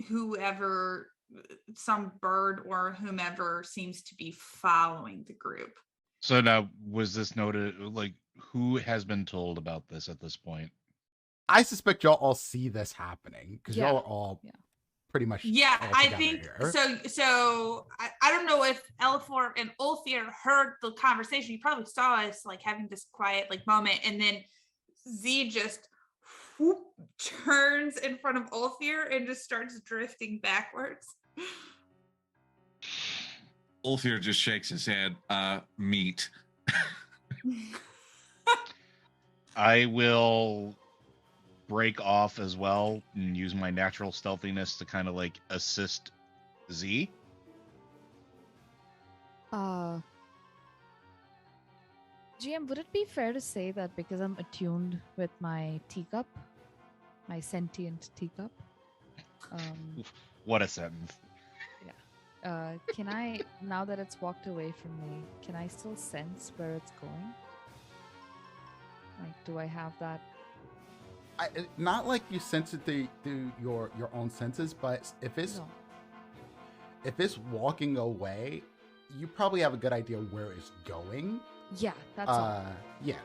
whoever, some bird or whomever seems to be following the group. So now, was this noted? Like, who has been told about this at this point? I suspect y'all all see this happening because y'all are all pretty much I think here. So I don't know if Elifor and Ulfir heard the conversation. You probably saw us like having this quiet like moment, and then Z just turns in front of Ulfir and just starts drifting backwards. Ulfir just shakes his head. Meat. I will break off as well and use my natural stealthiness to kind of like assist Z. GM, would it be fair to say that because I'm attuned with my teacup, my sentient teacup, Um, What a sentence. can I, now that it's walked away from me, can I still sense where it's going? Like, do I have that? Not like you sense it through your own senses, but if it's No. if it's walking away, you probably have a good idea where it's going. Yeah, that's all. Yeah.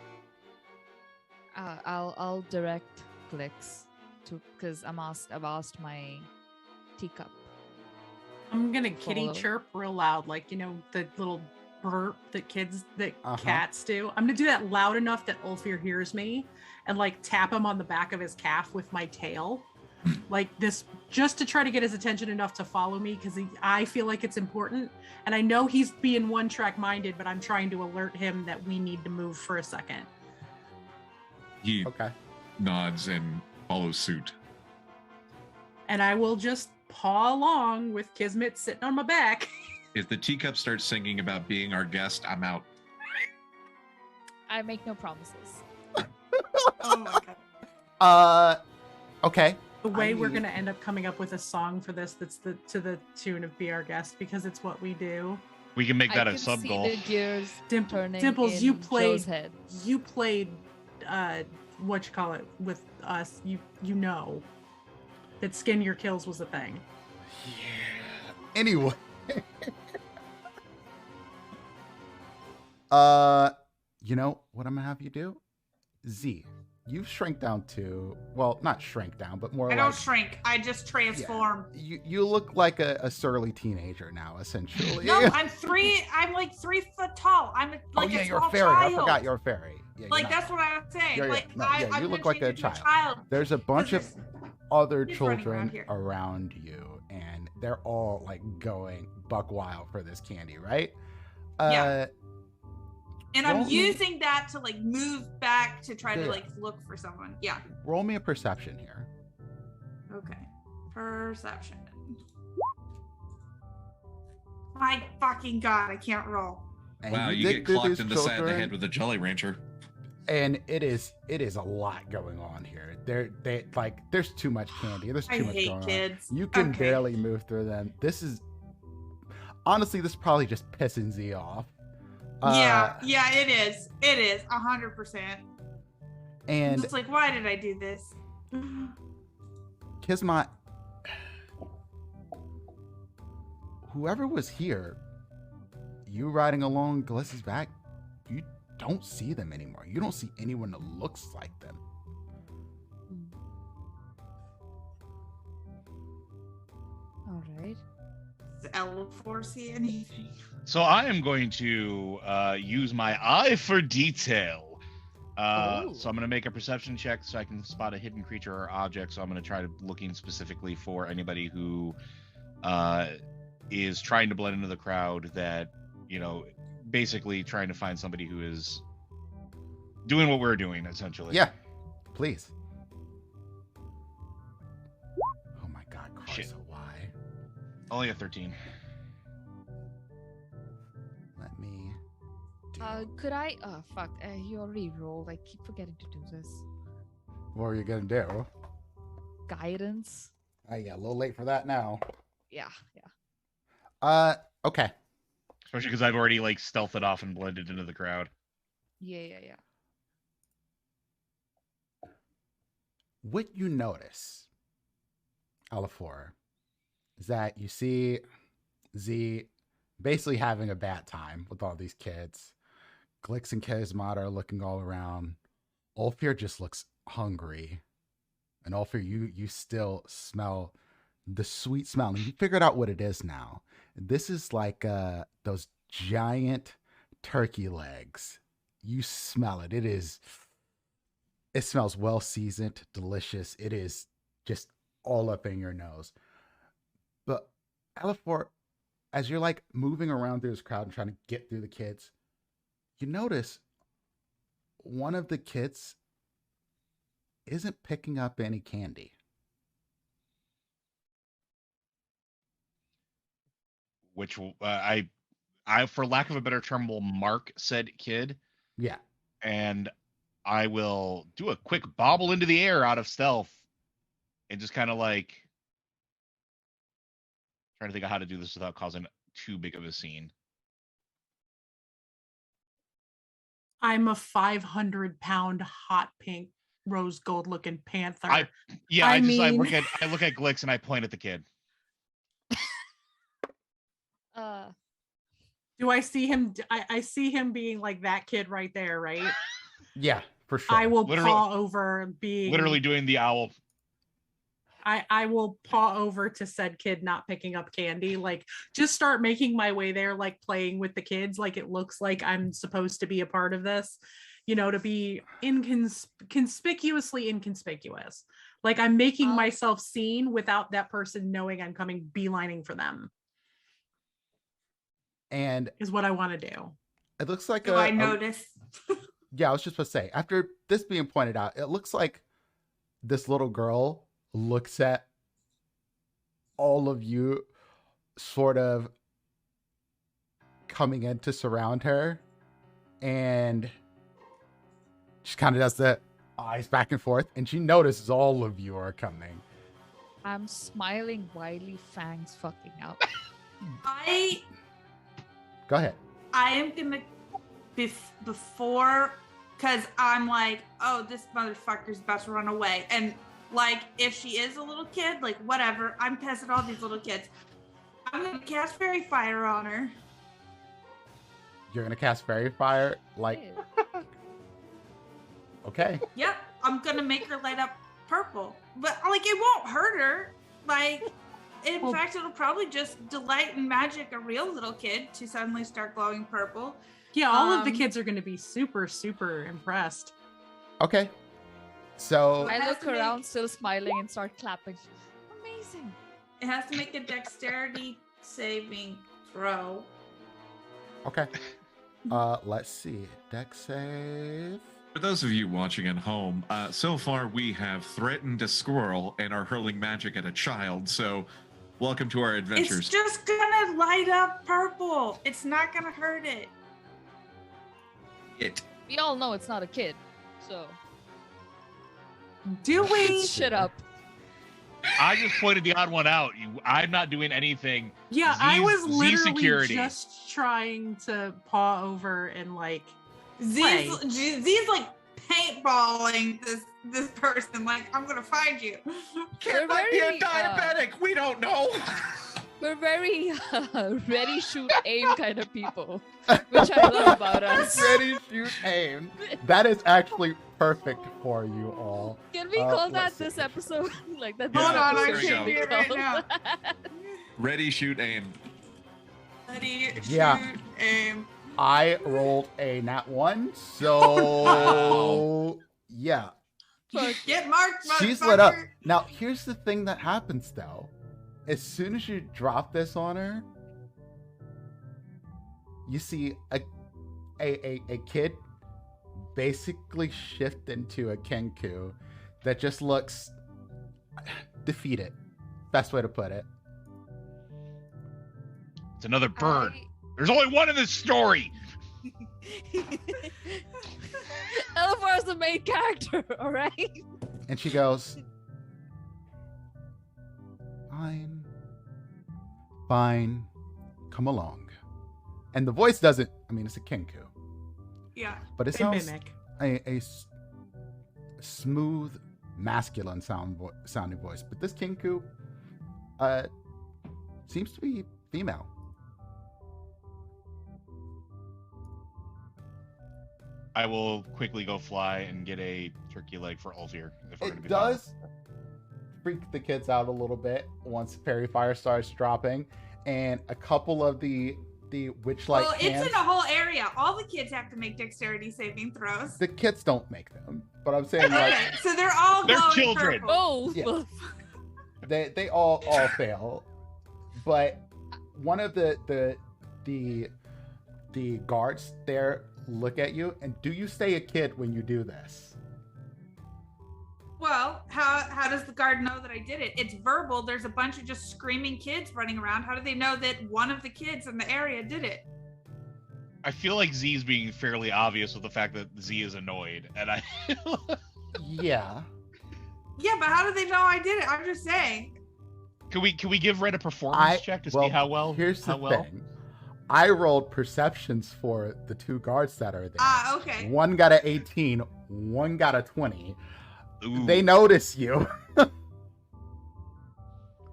I'll direct Glyx to, because I've asked my teacup. I'm gonna kitty Follow. chirp real loud, like, you know, the little burp that Uh-huh. cats do. I'm gonna do that loud enough that Ulfir hears me, and like tap him on the back of his calf with my tail, like this, just to try to get his attention enough to follow me, because I feel like it's important, and I know he's being one track minded, but I'm trying to alert him that we need to move for a second. He Okay. nods and follows suit. And I will just paw along with Kismet sitting on my back. If the teacup starts singing about being our guest, I'm out. I make no promises. Oh my god. Okay. The way we're mean- gonna end up coming up with a song for this that's to the tune of "Be Our Guest" because it's what we do. We can make that I a can sub see goal. the gears turning Dimples, in you Joe's played head. what you call it with us. You know that skin your kills was a thing. Yeah. Anyway. You know what I'm gonna have you do? Z, you've shrank down to, well, not shrank down, but more I like don't shrink. I just transform. you look like a surly teenager now, essentially. No, I'm like 3 foot tall. I'm like yeah, a you're a small fairy. I child. forgot you're a fairy. Yeah, you're Like not- that's what I was saying. Yeah, yeah. Like No, I, yeah, I'm you gonna look like a change into child. There's a bunch of Because other he's running children around here. around you, and they're all like going buck wild for this candy, right? Yeah. And I'm roll me- using that to like move back to try Yeah. to like look for someone. Yeah. Roll me a perception here. Okay. Perception. My fucking god, I can't roll. And Wow, you dig get through clocked these in the side of the children, head with a Jolly Rancher. and it is a lot going on here. There's too much candy. There's I too much hate going kids. on. You can Okay. barely move through them. This is honestly, this is probably just pissing Z off. Yeah, it is. It is 100%. And It's like, why did I do this? Kismet, whoever was here, you riding along Glyx's back, you don't see them anymore. You don't see anyone that looks like them. All right. Does Elifor see anything? So I am going to use my eye for detail. So I'm going to make a perception check so I can spot a hidden creature or object. So I'm going to try to looking specifically for anybody who is trying to blend into the crowd, that, you know, basically trying to find somebody who is doing what we're doing, essentially. Yeah, please. Oh my God, Shit. Carso, why? Only a 13. Let me do. Could I? Oh fuck! You already rolled. I keep forgetting to do this. What are you gonna do? Guidance. Yeah, a little late for that now. Yeah. Okay. Especially because I've already like stealthed it off and blended into the crowd. Yeah. What you notice, Elifor, is that you see Z basically having a bad time with all these kids. Glyx and Kismet are looking all around. Ulfir just looks hungry. And Ulfir, you still smell the sweet smell. And you figured out what it is now. This is like those giant turkey legs. You smell it. It smells well seasoned, delicious. It is just all up in your nose. But Elifor, as you're like moving around through this crowd and trying to get through the kids, you notice one of the kids isn't picking up any candy. Which I, for lack of a better term, will mark said kid, Yeah. and I will do a quick bobble into the air out of stealth, and just kind of like Trying to think of how to do this without causing too big of a scene. I'm a 500-pound hot pink rose gold looking panther. I I mean- look at Glyx and I point at the kid. Do I see him? I see him being like that kid right there, right? Yeah, for sure. I will Literally- paw over being Literally doing the owl. I will paw over to said kid not picking up candy, like just start making my way there, like playing with the kids, like it looks like I'm supposed to be a part of this, you know, to be conspicuously inconspicuous. Like I'm making myself seen without that person knowing I'm coming beelining for them. And Is what I want to do. it looks like Do I notice? Yeah, I was just supposed to say, after this being pointed out, it looks like this little girl looks at all of you sort of coming in to surround her, and she kind of does the eyes back and forth, and she notices all of you are coming. I'm smiling widely, fangs fucking out. Go ahead. I am gonna before, because I'm like, oh, this motherfucker's about to run away, and like if she is a little kid, like whatever, I'm pissed at all these little kids. I'm gonna cast Fairy Fire on her. You're gonna cast Fairy Fire, like, okay. Yep, I'm gonna make her light up purple, but like it won't hurt her. Like, in fact, it'll probably just delight and magic a real little kid to suddenly start glowing purple. Yeah, all of the kids are going to be super, super impressed. Okay. So I look around, still smiling, and start clapping. Amazing. It has to make a dexterity saving throw. okay. Let's see. Dex save. For those of you watching at home, so far we have threatened a squirrel and are hurling magic at a child, so welcome to our adventures. It's just gonna light up purple. It's not gonna hurt it. We all know it's not a kid, so Do we? shut up. I just pointed the odd one out. I'm not doing anything. Yeah, I was Z literally security. just trying to paw over and like Z's like paintballing this person. Like, I'm gonna find you. Kid might be a diabetic. We don't know. We're very ready, shoot, aim kind of people, which I love about us. Ready, shoot, aim. That is actually perfect for you all. Can we call that let's this see. episode? Like that. Hold on, there I we can't go. do it right now. Ready, shoot, aim. Ready, Yeah. shoot, aim. I rolled a nat 1, so yeah. Get marked, She's lit up. motherfucker. Now, here's the thing that happens though. As soon as you drop this on her, you see a kid basically shift into a Kenku that just looks defeated. Best way to put it. It's another bird. There's only one in this story. Elifor is the main character, all right? And she goes, Fine, come along. And the voice doesn't, I mean, it's a Kenku, Yeah. but it a sounds mimic. a smooth, masculine sounding voice. But this Kenku seems to be female. I will quickly go fly and get a turkey leg for Ulfir. If we're gonna It be does freak the kids out a little bit once Fairy Fire starts dropping, and a couple of the Witchlight Well, cans, it's in a whole area. All the kids have to make dexterity saving throws. the kids don't make them, but I'm saying like Okay, so they're all They're glowing children. purple. Oh, Yeah. well, they all fail, but one of the guards there look at you, and do you stay a kid when you do this? Well, how does the guard know that I did it? It's verbal. There's a bunch of just screaming kids running around. How do they know that one of the kids in the area did it? I feel like Z's being fairly obvious with the fact that Z is annoyed, and I. Yeah. Yeah, but how do they know I did it? I'm just saying. Can we give Red a performance check to see how well? Here's the how well? thing. I rolled perceptions for the 2 guards that are there. Okay. One got a 18, one got a 20. Ooh. They notice you.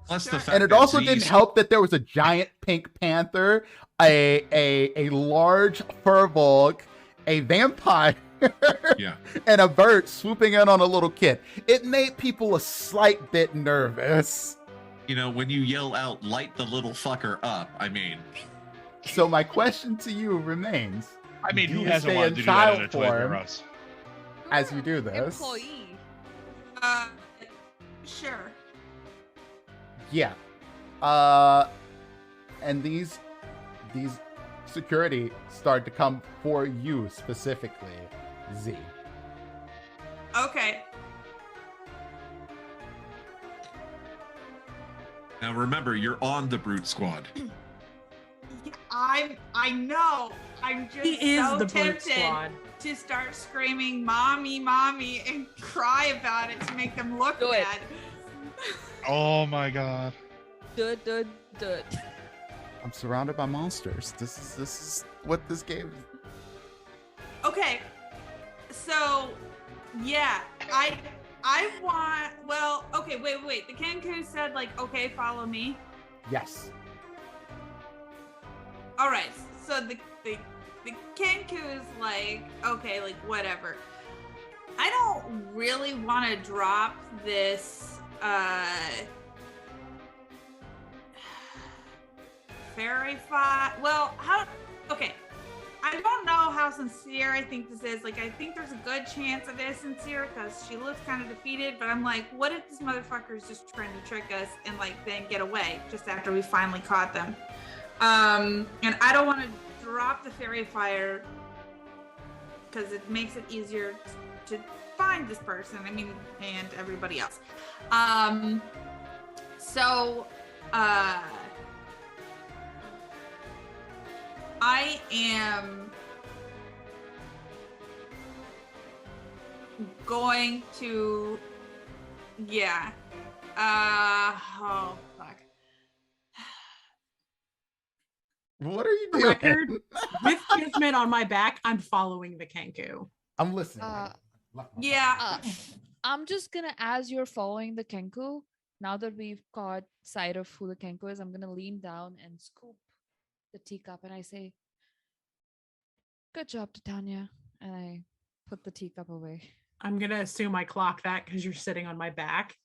Plus the fact And it that also Z's- didn't help that there was a giant pink panther, a large furbolg, a vampire, Yeah. and a bird swooping in on a little kid. It made people a slight bit nervous. You know, when you yell out, light the little fucker up, I mean, So my question to you remains, I mean, do who you hasn't stay wanted in to do that in a child Toys R form Us? as you do this? Employee. Sure. Yeah. And these security start to come for you specifically, Z. Okay. now remember, you're on the Brute Squad. I know. I'm just He is so the Brute tempted Squad. to start screaming "mommy, mommy" and cry about it to make them look Do it. bad. Oh my god. Do it. I'm surrounded by monsters. This is what this game is. Okay. So, yeah, I want. Well, okay, wait. The Kenku said like, "Okay, follow me." Yes. All right. So the Kenku is like, okay, like whatever. I don't really want to drop this fairy fight. Well, okay. I don't know how sincere I think this is. Like, I think there's a good chance it is sincere because she looks kind of defeated. But I'm like, what if this motherfucker is just trying to trick us and like then get away just after we finally caught them? And I don't want to drop the fairy fire because it makes it easier to find this person. I mean, and everybody else. So I am going to, yeah. Oh fuck. What are you For doing? record, with Kismet on my back, I'm following the Kenku. I'm listening. Yeah. I'm just gonna, as you're following the Kenku, now that we've caught sight of who the Kenku is, I'm gonna lean down and scoop the teacup and I say, "Good job, Titania." And I put the teacup away. I'm gonna assume I clock that because you're sitting on my back.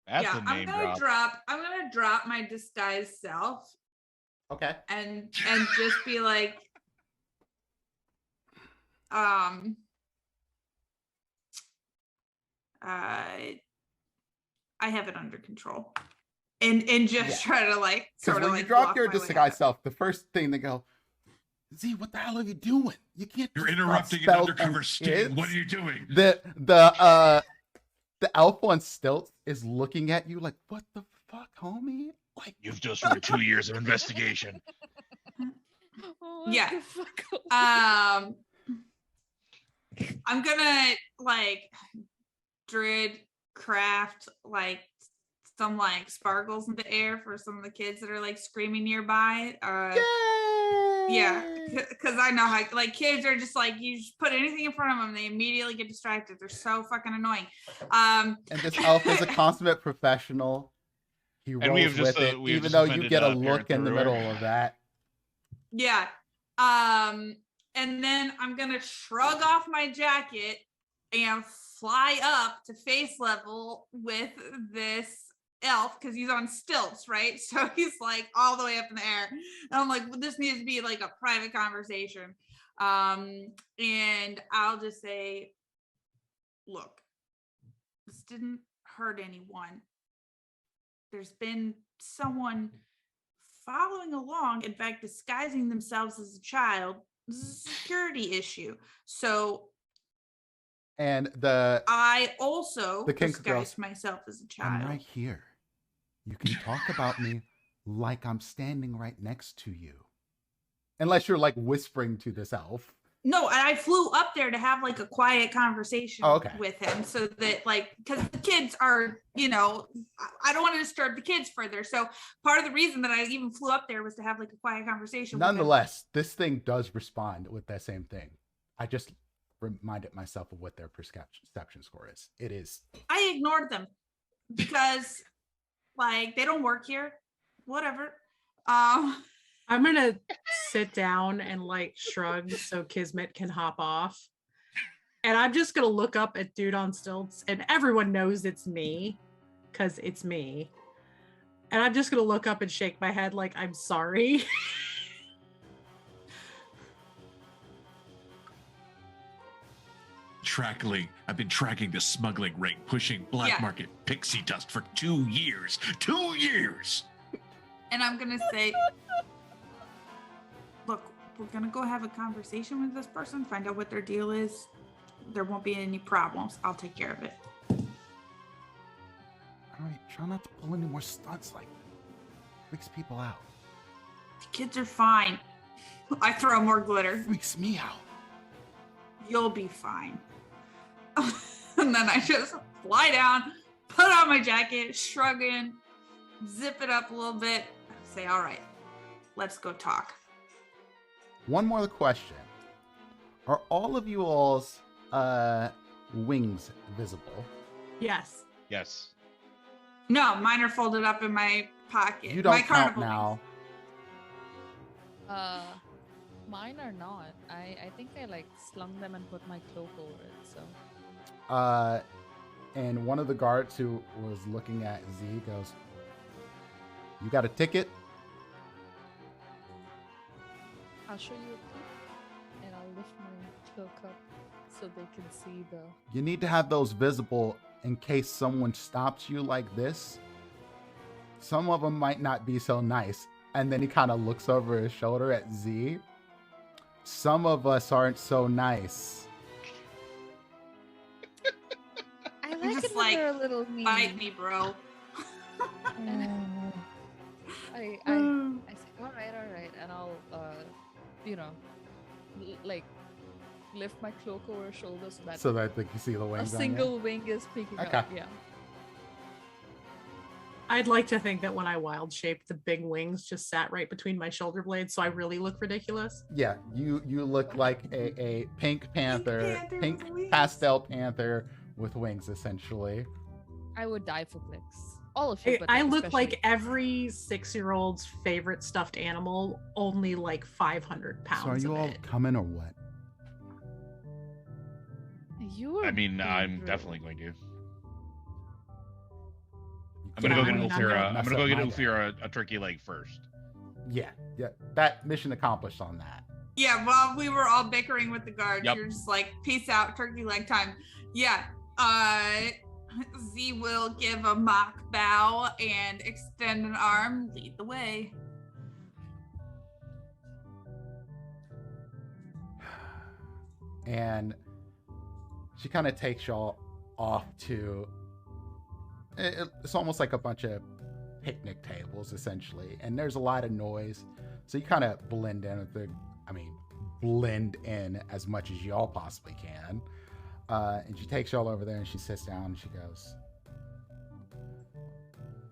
That's yeah, a name drop. I'm gonna drop my disguised self Okay. and just be like, I have it under control, and just try to like Because sort of when like you drop walk your my way disguise out. self, the first thing they go, Z, what the hell are you doing? You can't. You're just drop interrupting an spells undercover on sting. kids." What are you doing? The elf on stilts is looking at you like, what the fuck, homie? Like, You've just ruined 2 years of investigation. Oh, Yeah. the fuck off. I'm gonna like druid craft like some like sparkles in the air for some of the kids that are like screaming nearby. Yeah, because I know how like kids are just like, you just put anything in front of them, they immediately get distracted. They're so fucking annoying. And this elf is a consummate professional. He And we rolls have just, with it, we have even just though you offended, get a Parent look in the Thrower. middle of that. Yeah. And then I'm gonna shrug off my jacket and fly up to face level with this elf because he's on stilts, right? So he's like all the way up in the air. And I'm like, well, this needs to be like a private conversation. And I'll just say, look, this didn't hurt anyone. There's been someone following along, in fact, disguising themselves as a child. This is a security issue. So And the I also The King disguised goes, myself as a I'm child. right here. You can talk about me like I'm standing right next to you. Unless you're like whispering to this elf. No, and I flew up there to have like a quiet conversation with him so that like, because the kids are, you know, I don't want to disturb the kids further. So part of the reason that I even flew up there was to have like a quiet conversation. Nonetheless, this thing does respond with that same thing. I just reminded myself of what their perception score is. It is. I ignored them because like they don't work here. Whatever. I'm gonna sit down and like shrug so Kismet can hop off. And I'm just gonna look up at Dude on Stilts, and everyone knows it's me because it's me. And I'm just gonna look up and shake my head like I'm sorry. I've been tracking the smuggling ring, pushing black market pixie dust for 2 years. 2 years! And I'm gonna say, look, we're gonna go have a conversation with this person, find out what their deal is. There won't be any problems. I'll take care of it. All right, try not to pull any more stunts like that. Freaks people out. The kids are fine. I throw more glitter. Freaks me out. You'll be fine. And then I just fly down, put on my jacket, shrug in, zip it up a little bit, say, all right, let's go talk. One more question. Are all of you all's wings visible? Yes. Yes. No, mine are folded up in my pocket. You don't my count now. Mine are not. I think I like slung them and put my cloak over it, so. And one of the guards who was looking at Z goes, "You got a ticket?" I'll show you a clip, and I'll lift my cloak up so they can see the... You need to have those visible in case someone stops you like this. Some of them might not be so nice. And then he kind of looks over his shoulder at Z. Some of us aren't so nice. I like it when they're a little mean. Bite me, bro. I say, all right, and I'll, like, lift my cloak over his shoulder so that they can see the wings. A single wing is peeking up. Yeah. I'd like to think that when I wild shaped, the big wings just sat right between my shoulder blades, so I really look ridiculous. Yeah, you look like a pink panther, pink pastel panther with wings, essentially. I would die for Glyx. All of you. I look like every 6-year-old's favorite stuffed animal, only like 500 pounds. So are you all coming or what? I'm definitely going to. I'm gonna go get Ulfir a turkey leg first. Yeah. That mission accomplished on that. Yeah, while we were all bickering with the guards, you're just like, peace out, turkey leg time. Yeah. Z will give a mock bow and extend an arm, lead the way. And she kind of takes y'all off to, it's almost like a bunch of picnic tables, essentially. And there's a lot of noise. So you kind of blend in as much as y'all possibly can. And she takes y'all over there and she sits down and she goes,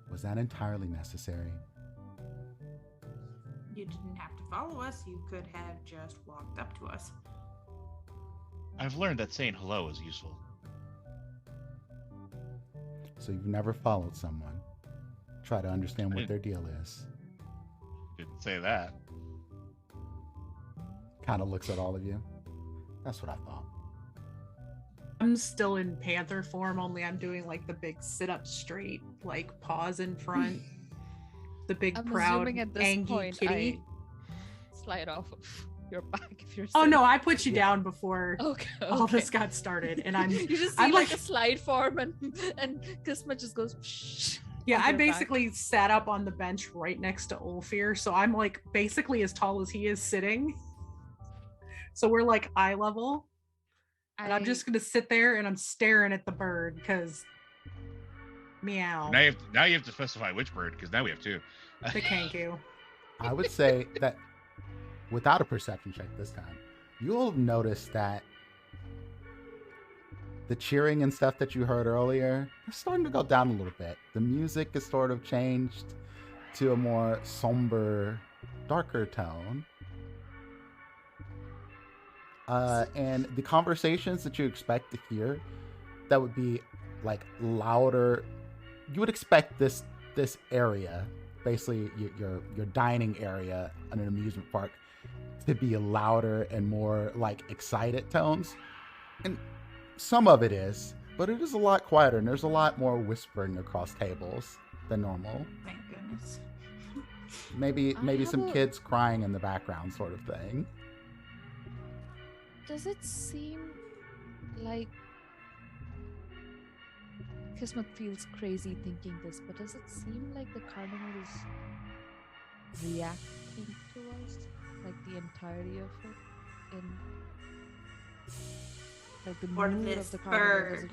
"Was that entirely necessary?" You didn't have to follow us. You could have just walked up to us. I've learned that saying hello is useful. So you've never followed someone. Try to understand what their deal is. Didn't say that. Kind of looks at all of you. That's what I thought. I'm still in panther form, only I'm doing like the big sit up straight, like paws in front. The big proud angry kitty. I slide off of your back if you're. Oh no, I put you down before all this got started, and you just see I'm like a slide form, and Kismet just goes. Psh, yeah, I basically sat up on the bench right next to Ulfir, so I'm like basically as tall as he is sitting. So we're like eye level. And I'm just gonna sit there and I'm staring at the bird because meow. Now you have to specify which bird, because now we have two. The kangaroo. I would say that without a perception check this time, you'll notice that the cheering and stuff that you heard earlier is starting to go down a little bit. The music is sort of changed to a more somber, darker tone. And the conversations that you expect to hear that would be like louder, you would expect this area, basically your dining area in an amusement park, to be louder and more like excited tones. And some of it is, but it is a lot quieter, and there's a lot more whispering across tables than normal. Thank goodness. Maybe some kids crying in the background, sort of thing. Does it seem like Kismet feels crazy thinking this, but does it seem like the carnival is reacting to us, like the entirety of it, in like the Or mood this of the carnival? bird.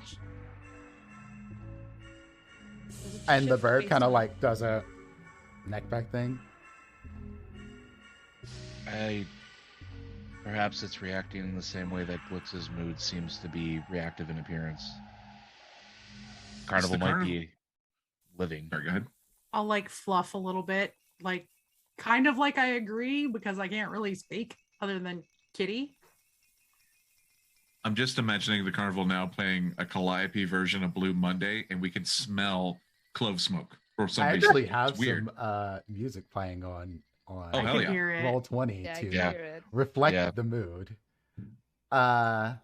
Does it And the shift bird based kind of on- like does a neck back thing. Perhaps it's reacting in the same way that Glyx's mood seems to be reactive in appearance. Carnival might be living. Sorry, go ahead. I'll like fluff a little bit, like kind of like I agree because I can't really speak other than kitty. I'm just imagining the carnival now playing a Calliope version of Blue Monday, and we can smell clove smoke. For some I reason. actually It's have weird. some music playing on Oh, I hell can yeah. hear it. Roll 20 Yeah, I to can hear it. reflect the mood. And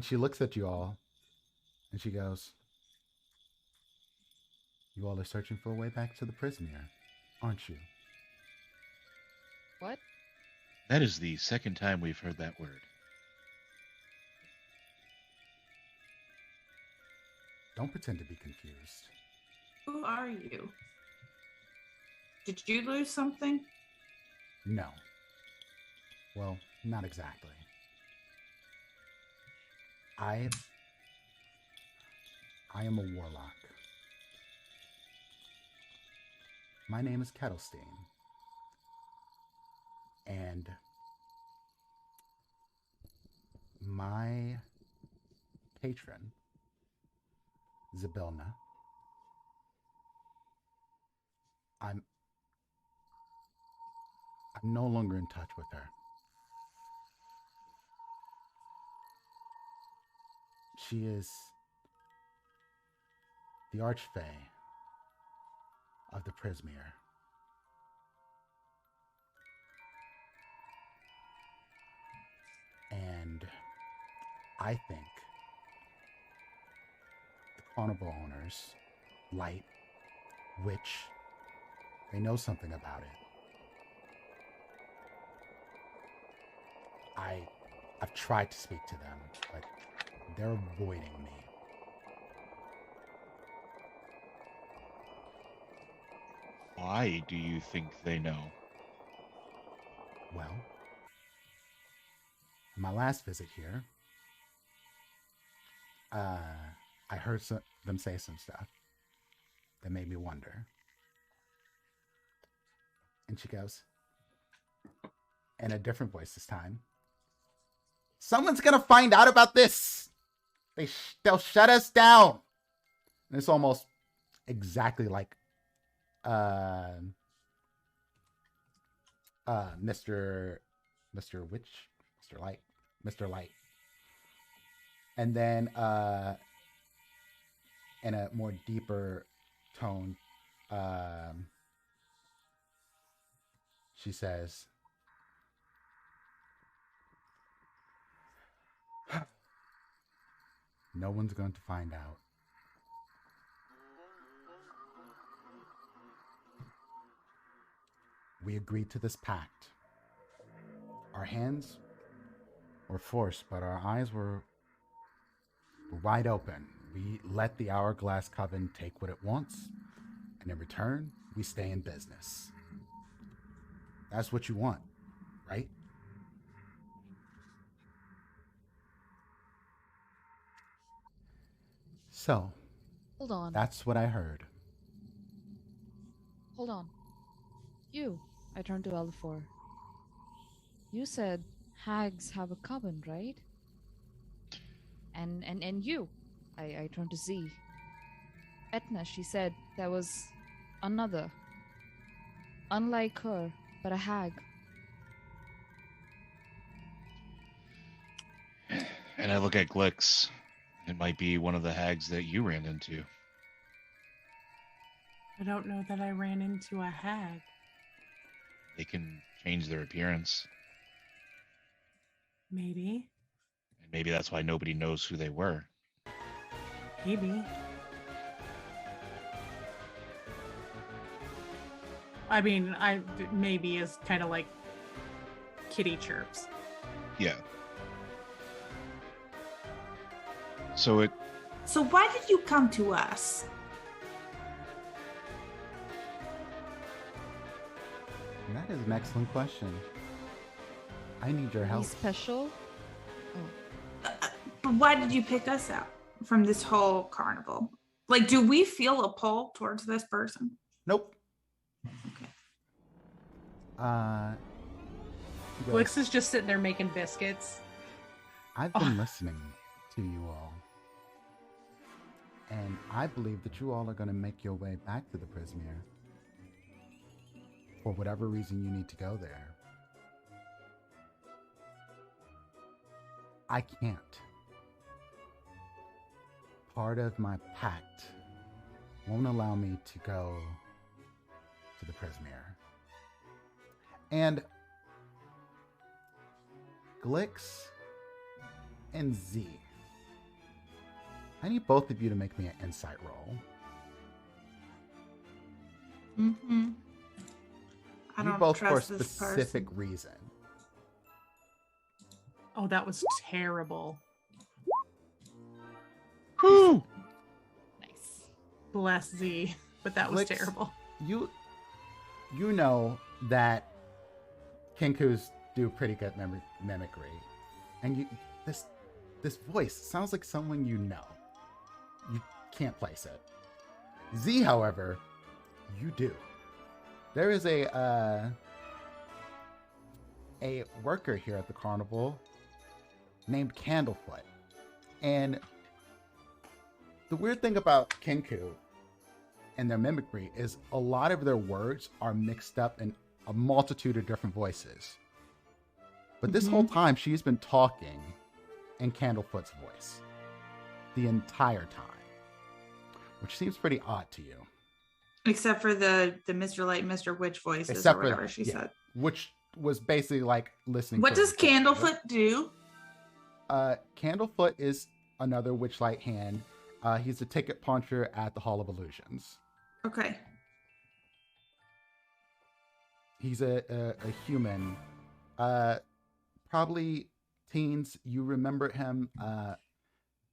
she looks at you all, and she goes, "You all are searching for a way back to the Prismere, aren't you?" What? That is the second time we've heard that word. Don't pretend to be confused. Who are you? Did you lose something? No. Well, not exactly. I am a warlock. My name is Kettlestein. And my patron, Zabilna, I'm no longer in touch with her. She is the Archfey of the Prismere. And I think the carnival owners, Light, Witch, they know something about it. I've tried to speak to them, but they're avoiding me. Why do you think they know? Well, my last visit here, I heard them say some stuff that made me wonder. And she goes, in a different voice this time, "Someone's gonna find out about this. They'll shut us down." And it's almost exactly like Mr. Light. And then in a more deeper tone, she says, "No one's going to find out. We agreed to this pact. Our hands were forced, but our eyes were wide open. We let the Hourglass Coven take what it wants, and in return, we stay in business. That's what you want, right?" So, Hold on. that's what I heard. Hold on. You. I turned to Elifor. You said hags have a coven, right? And you. I turned to Z. Etna, she said there was another. Unlike her, but a hag. And I look at Glyx. It might be one of the hags that you ran into. I don't know that I ran into a hag. They can change their appearance. Maybe. And maybe that's why nobody knows who they were. Maybe. I mean, maybe is kind of like kitty chirps. Yeah. So why did you come to us? That is an excellent question. I need your help. He's special? But why did you pick us out from this whole carnival? Like, do we feel a pull towards this person? Nope. Okay. Glyx is just sitting there making biscuits. I've been listening to you all. And I believe that you all are going to make your way back to the Prismere. For whatever reason you need to go there. I can't. Part of my pact won't allow me to go to the Prismere. And Glyx and Z, I need both of you to make me an insight roll. Mm-hmm. I You don't both trust for a this specific person. reason. Oh, that was terrible. Whew. Nice. Bless Z, but that was Glyx, terrible. You know that Kinkus do pretty good mimicry, and this voice sounds like someone you know. You can't place it. Z, however, you do. There is a worker here at the carnival named Candlefoot, and the weird thing about Kinku and their mimicry is a lot of their words are mixed up in a multitude of different voices. But this whole time, she's been talking in Candlefoot's voice the entire time, which seems pretty odd to you. Except for the Mr. Light, Mr. Witch voices Except or whatever for, she yeah, said. which was basically like listening. What to does a recorder. Candlefoot do? Candlefoot is another Witchlight hand. He's a ticket puncher at the Hall of Illusions. Okay. He's a human. Probably teens, you remember him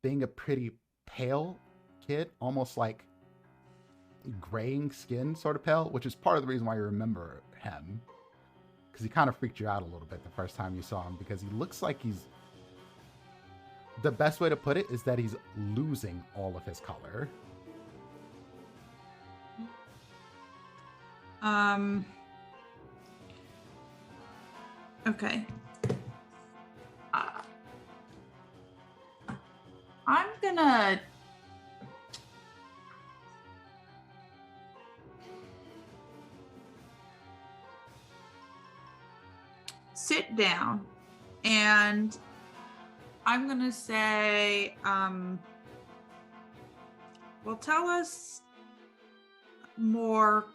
being a pretty pale kid, almost like graying skin sort of pale, which is part of the reason why you remember him. Because he kind of freaked you out a little bit the first time you saw him, because he looks like he's... The best way to put it is that he's losing all of his color. Okay. I'm gonna sit down and I'm gonna say, well, tell us more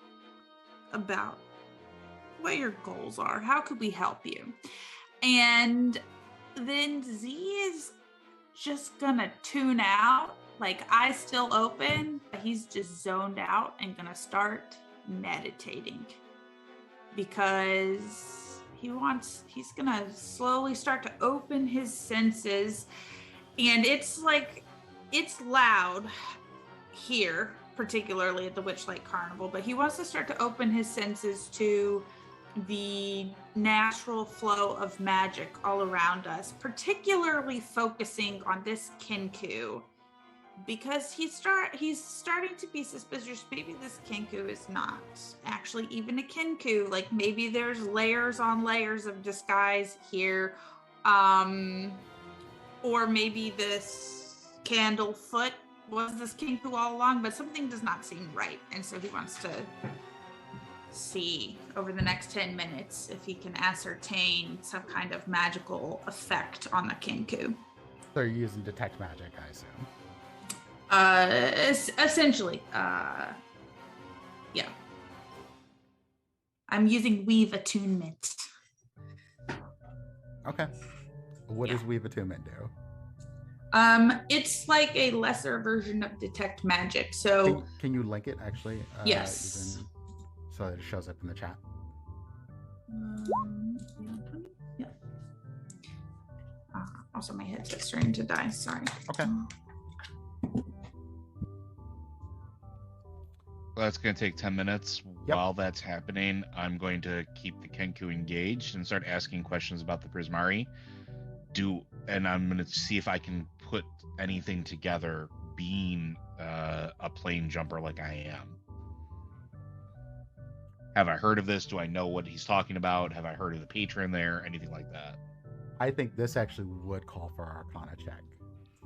about what your goals are. How could we help you? And then Z is just gonna tune out, like eyes still open, but he's just zoned out and gonna start meditating because he's gonna slowly start to open his senses. And it's like, it's loud here, particularly at the Witchlight Carnival, but he wants to start to open his senses to the natural flow of magic all around us, particularly focusing on this Kinku because he's starting to be suspicious. Maybe this Kinku is not actually even a Kinku. Like maybe there's layers on layers of disguise here. Or maybe this Candlefoot was this Kinku all along, but something does not seem right. And so he wants to see over the next 10 minutes if he can ascertain some kind of magical effect on the Kinku. So you're using detect magic, I assume. Essentially, yeah. I'm using Weave Attunement. Okay. What does Weave Attunement do? It's like a lesser version of detect magic. So can you link it actually? Yes. So that it shows up in the chat. Yeah. Also, my headset's starting to die. Sorry. Okay. Well, that's going to take 10 minutes. Yep. While that's happening, I'm going to keep the Kenku engaged and start asking questions about the Prismari. And I'm going to see if I can put anything together being a plane jumper like I am. Have I heard of this? Do I know what he's talking about? Have I heard of the patron there? Anything like that? I think this actually would call for an Arcana check.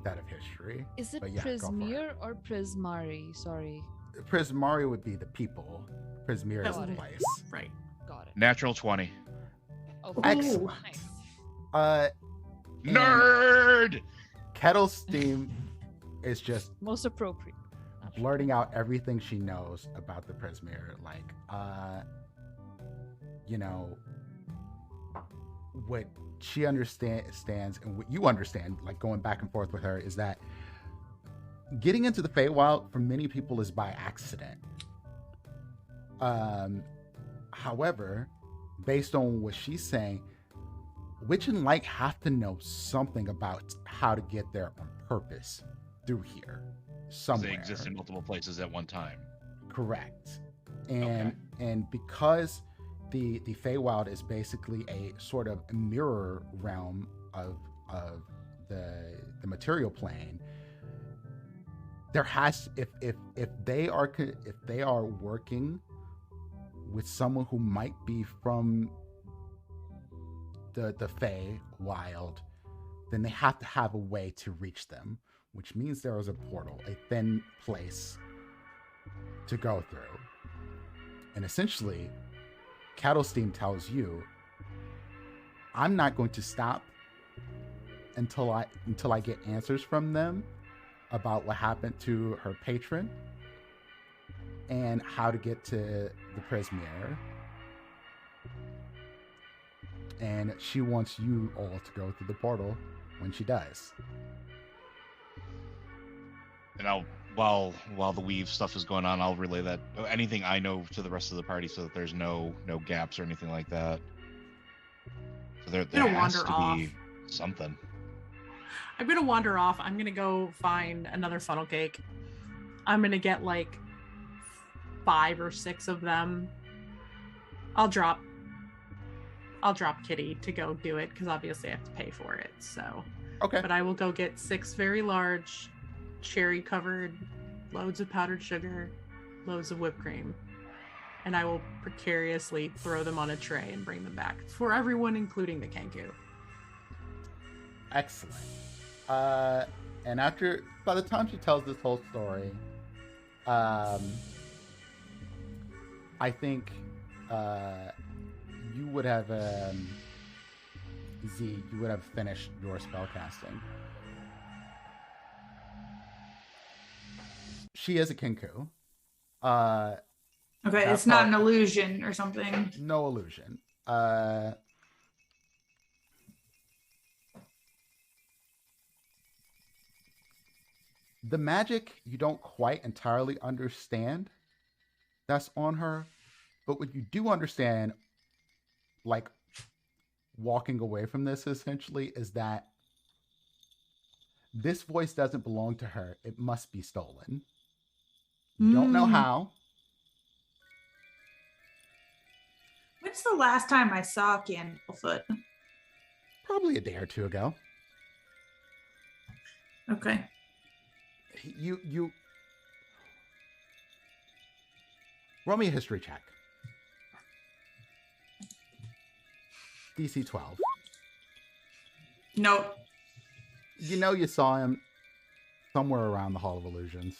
That of history. Is it But yeah, go for Prismir or Prismari? Sorry. Prismari would be the people. Prismir is Got the it. place. Right. Got it. Natural 20. Oh, Excellent. Nice. And Nerd! Kettle Steam is just Most appropriate. blurting out everything she knows about the Prismir. Like, what she understands and what you understand, like going back and forth with her, is that getting into the Feywild for many people is by accident. However, based on what she's saying, Witch and Light have to know something about how to get there on purpose through here somewhere. They exist in multiple places at one time. Correct. And because the Feywild is basically a sort of mirror realm of the material plane, there has, if they are working with someone who might be from the Feywild, then they have to have a way to reach them, which means there is a portal, a thin place to go through. And essentially, Cattlesteam tells you, I'm not going to stop until I get answers from them about what happened to her patron and how to get to the Prismir. And she wants you all to go through the portal when she does. And while the weave stuff is going on, I'll relay that anything I know to the rest of the party so that there's no gaps or anything like that. So there has to be something. I'm gonna wander off. I'm gonna go find another funnel cake. I'm gonna get like 5 or 6 of them. I'll drop Kitty to go do it because obviously I have to pay for it. So Okay. But I will go get 6 very large, cherry covered, loads of powdered sugar, loads of whipped cream, and I will precariously throw them on a tray and bring them back for everyone, including the Kenku. Excellent. And by the time she tells this whole story, I think you would have you would have finished your spellcasting. She is a Kinku. Okay, it's not an illusion or something. No illusion. The magic you don't quite entirely understand that's on her, but what you do understand, like walking away from this essentially, is that this voice doesn't belong to her. It must be stolen. You don't know how. When's the last time I saw Candlefoot? Probably a day or two ago. Okay. you roll me a history check. DC 12. Nope. You know you saw him somewhere around the Hall of Illusions.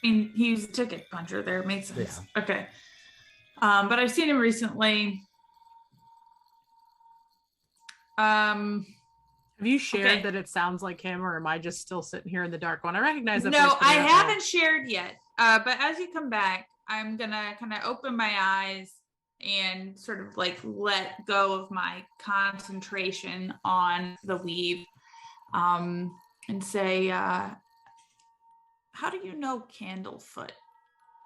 I mean, he was a ticket puncher there. It made sense. Yeah. Okay. But I've seen him recently. Have you shared that it sounds like him, or am I just still sitting here in the dark one? I recognize that. No, I haven't shared yet. But as you come back, I'm gonna kind of open my eyes and sort of like let go of my concentration on the weave, and say, how do you know Candlefoot?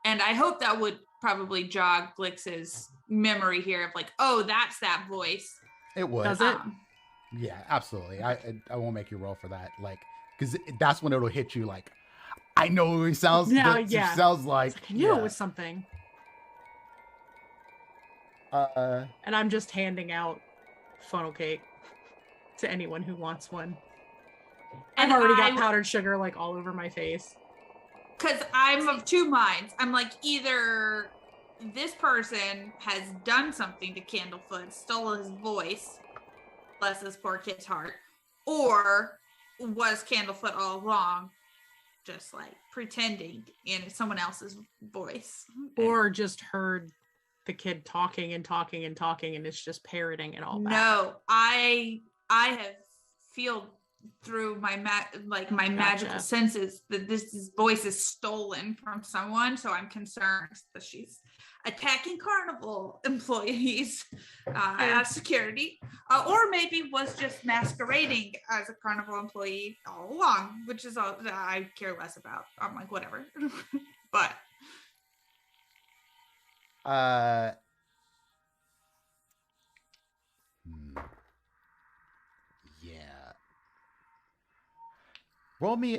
And I hope that would probably jog Glyx's memory here of like, oh, that's that voice. It would. Does it? Yeah, absolutely. I won't make you roll for that, like, because that's when it'll hit you. Like, I know who he sounds. Yeah. Sounds like. I knew it was something. And I'm just handing out funnel cake to anyone who wants one. And I've already got powdered sugar like all over my face. Because I'm of two minds. I'm like, either this person has done something to Candlefoot, stole his voice, bless this poor kid's heart, or was Candlefoot all along just like pretending in someone else's voice? Or just heard the kid talking and talking and talking and it's just parroting it all back. No, I have feel through my magical senses that this voice is stolen from someone, so I'm concerned that she's attacking carnival employees as security, or maybe was just masquerading as a carnival employee all along, which is all that I care less about. I'm like, whatever. But yeah. Roll me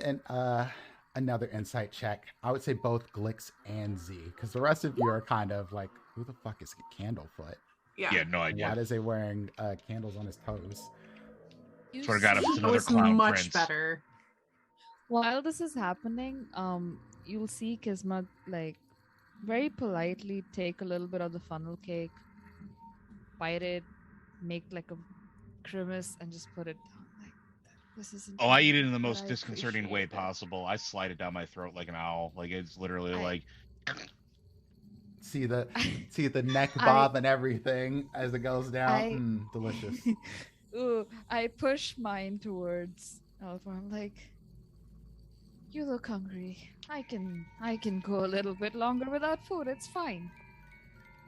another insight check. I would say both Glyx and Z, because the rest of you are kind of like, who the fuck is Candlefoot? Yeah, no idea. Why is he wearing candles on his toes? Sort of got another It's clown much prince. better. While this is happening, you'll see Kismet like very politely take a little bit of the funnel cake, bite it, make like a grimace, and just put it down. Like, this isn't. Oh, I eat it in the but most I disconcerting way appreciate it. possible. I slide it down my throat like an owl. Like it's literally like. See the neck bob and everything as it goes down. I- Delicious. Ooh, I push mine towards Elifor. I'm like, you look hungry. I can go a little bit longer without food. It's fine.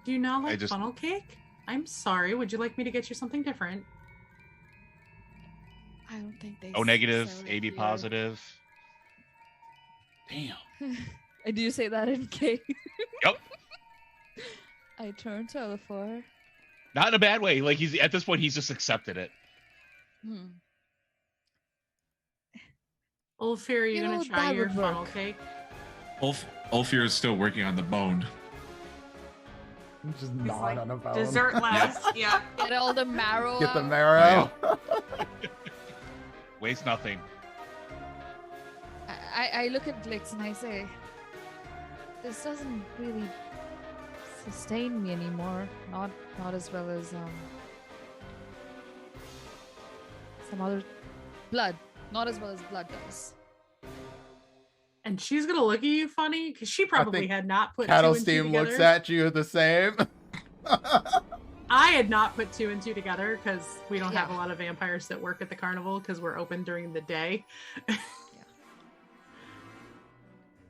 Do you not like just- funnel cake? I'm sorry. Would you like me to get you something different? I don't think they. O negative, sell it AB here. positive. Damn. And do you say that in K? Yep. I turn to Elifor. Not in a bad way. Like he's at this point, he's just accepted it. Ulfir, are you You gonna know, try that your would funnel work. cake? Ulfir is still working on the bone. Just it's gnawing like on a bone. dessert last. Yeah. Get all the marrow. Get the out. marrow. Waste nothing. I look at Glyx and I say, this doesn't really sustain me anymore. Not as well as some other blood. Not as well as blood does. And she's gonna look at you funny because she probably think had not put Cattle two and two Steam together. looks at you the same. I had not put two and two together because we don't have a Yeah. lot of vampires that work at the carnival because we're open during the day.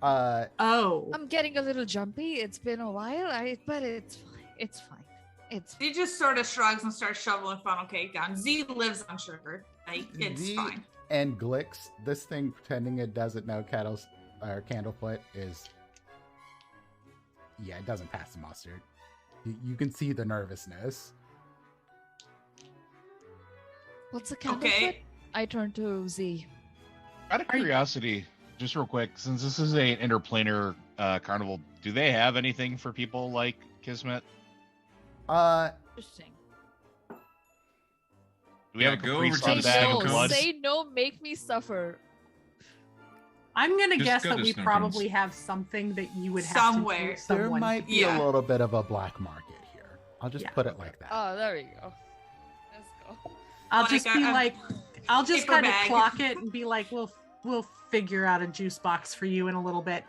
Oh, I'm getting a little jumpy. It's been a while. But it's fine. It's fine. It's He just sort of shrugs and starts shoveling funnel cake down. Z lives on sugar. Like, it's Z fine. and Glyx, this thing pretending it doesn't know Candlefoot is, yeah, it doesn't pass the mustard. You can see the nervousness. what's a candlefoot? Okay. I turn to Z. Out of curiosity, just real quick, since this is an interplanar carnival, do they have anything for people like Kismet? Interesting. Do we have a go Capri over to Sun the Say bag no. of blood? Say no. Make me suffer. I'm gonna Just guess go that to we Snow probably Dunes. have something that you would have Somewhere. to give There someone. might be Yeah. a little bit of a black market here. I'll just Yeah. put it like that. Oh, there we go. Let's go. I'll Like just be a like, I'll just paper kind of bag. clock it and be like, we'll figure out a juice box for you in a little bit.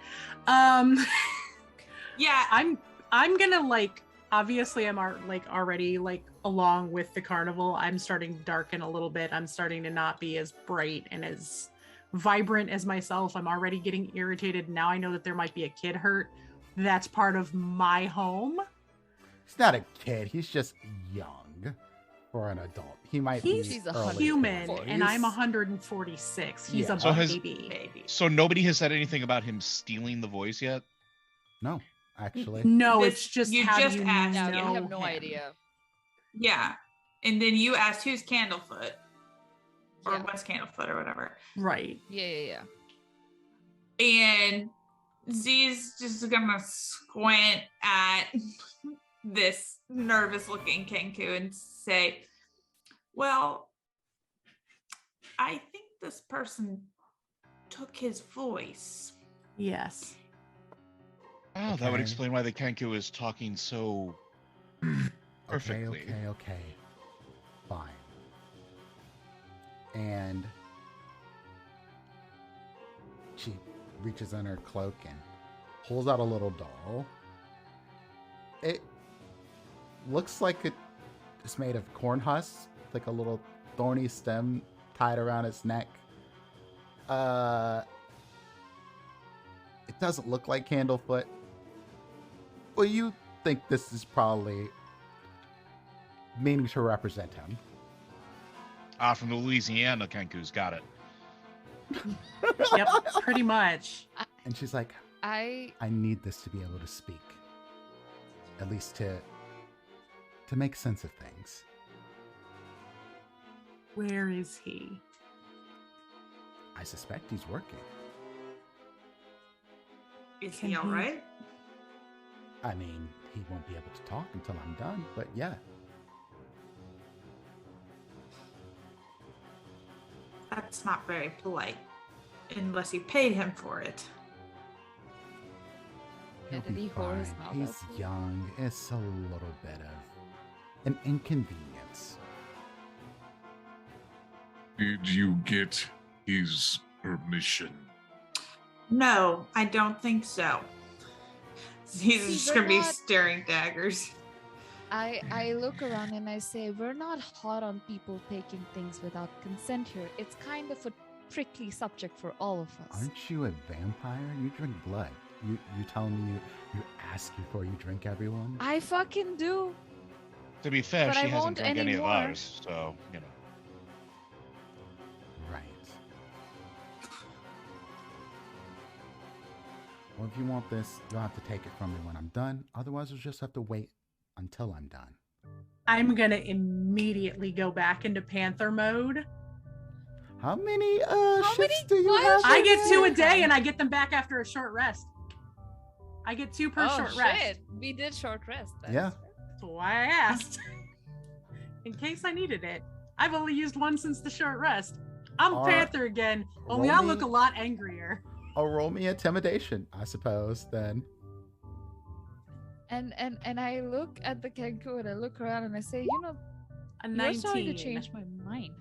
Yeah. I'm gonna like, obviously I'm already like along with the carnival. I'm starting to darken a little bit. I'm starting to not be as bright and as vibrant as myself. I'm already getting irritated. Now I know that there might be a kid hurt. That's part of my home. He's not a kid. He's just young for an adult. He might be He's early human, 40s. and I'm 146. He's Yeah. a So baby. Baby. So nobody has said anything about him stealing the voice yet? No, actually. No, This- it's just you how just do you asked. Yeah, know we have no him? idea. Yeah. And then you asked who's Candlefoot or Yeah. what's Candlefoot or whatever. Right. Yeah. And Z's just gonna squint at this nervous looking Kenku and say, well, I think this person took his voice. Yes. Oh, that would Okay. explain why the Kenku is talking so perfectly. Okay. Fine. And she reaches in her cloak and pulls out a little doll. It looks like it's made of corn husks, like a little thorny stem tied around its neck. It doesn't look like Candlefoot. Well, you think this is probably meaning to represent him. Ah, from the Louisiana Kenku's, got it. Yep. Pretty much. And she's like, I I need this to be able to speak. At least to make sense of things. Where is he? I suspect he's working. Is Can he all he- right? I mean, he won't be able to talk until I'm done, but yeah. That's not very polite. Unless you paid him for it. He'll Did be he whore his fine. mouth He's up? young. It's a little bit of an inconvenience. Did you get his permission? No, I don't think so. He's See, just we're gonna be not- staring daggers. I look around and I say, we're not hot on people taking things without consent here. It's kind of a prickly subject for all of us. Aren't you a vampire? You drink blood. You telling me you ask before you drink everyone? I fucking do. To be fair, But she I hasn't won't drank any of anymore. ours, so, you know. Right. Well, if you want this, you'll have to take it from me when I'm done. Otherwise, you'll just have to wait until I'm done. I'm gonna immediately go back into Panther mode. How many How shifts many do you wild have? I get 2 a Okay. day, and I get them back after a short rest. I get 2 per Oh short shit! rest. We did short rest. That's Yeah. fair. That's why I asked. In case I needed it. I've only used one since the short rest. I'm Are- Panther again, only I roll look me- a lot angrier. Oh, roll me intimidation, I suppose, then. And I look at the Kenku and I look around and I say, you know, A you're 19. starting to change my mind.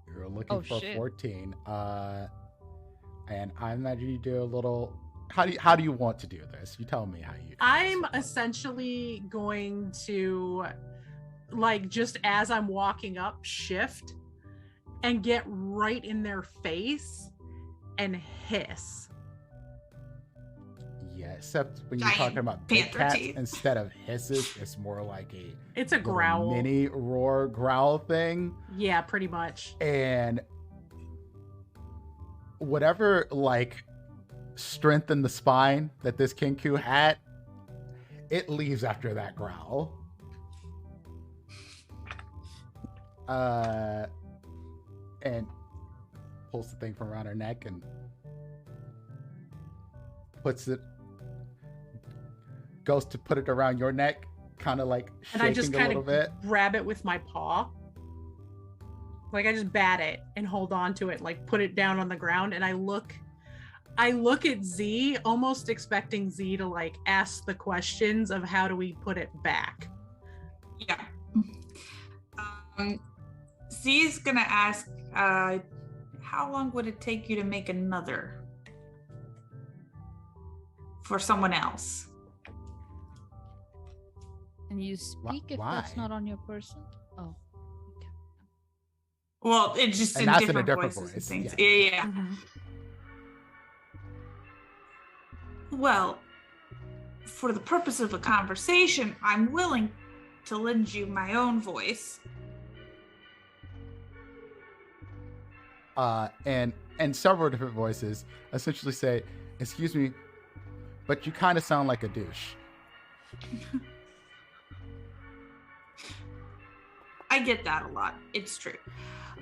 You're looking Oh, for shit. 14. And I imagine you do a little. How do you want to do this? You tell me how you. I'm essentially going to, like, just as I'm walking up, shift and get right in their face and hiss. Yeah, except when you're Giant talking about big panther cats, teeth. instead of hisses, it's more like a It's a little growl. mini roar growl thing. Yeah, pretty much. And whatever like strength in the spine that this Kenku had, it leaves after that growl. And pulls the thing from around her neck and goes to put it around your neck, kind of like And I shaking just a kind little of bit. grab it with my paw. Like I just bat it and hold on to it, like put it down on the ground, and I look at Z, almost expecting Z to like ask the questions of how do we put it back. Yeah. Z's gonna ask, how long would it take you to make another for someone else? And you speak if Why? that's not on your person? Oh. Okay. Well, it's just And in that's in a different, different voices voice, and things. yeah. Yeah. Mhm. Well, for the purpose of a conversation, I'm willing to lend you my own voice. And several different voices essentially say, "Excuse me, but you kind of sound like a douche." I get that a lot. It's true.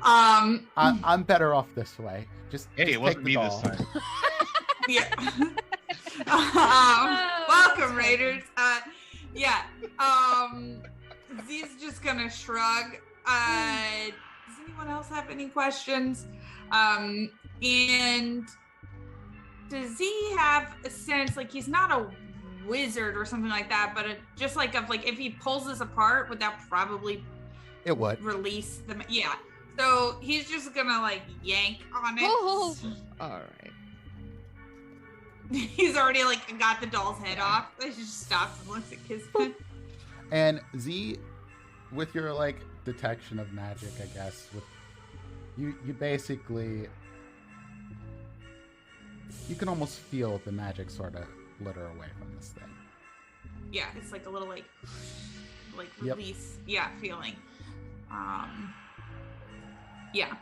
I'm better off this way. Just Hey, just it wasn't take the me this doll. time. Yeah. Welcome, Raiders. Yeah. Z's just gonna shrug. Does anyone else have any questions? And does he have a sense, like he's not a wizard or something like that, but just like of like if he pulls this apart, would that probably It would. release them? Yeah. So he's just gonna like yank on it. Oh, all right. He's already like got the doll's head off. He just stops and looks at Kismet. And Z, with your like detection of magic, I guess, with you basically you can almost feel the magic sort of glitter away from this thing. Yeah, it's like a little like Yep. release. Yeah, feeling. Yeah.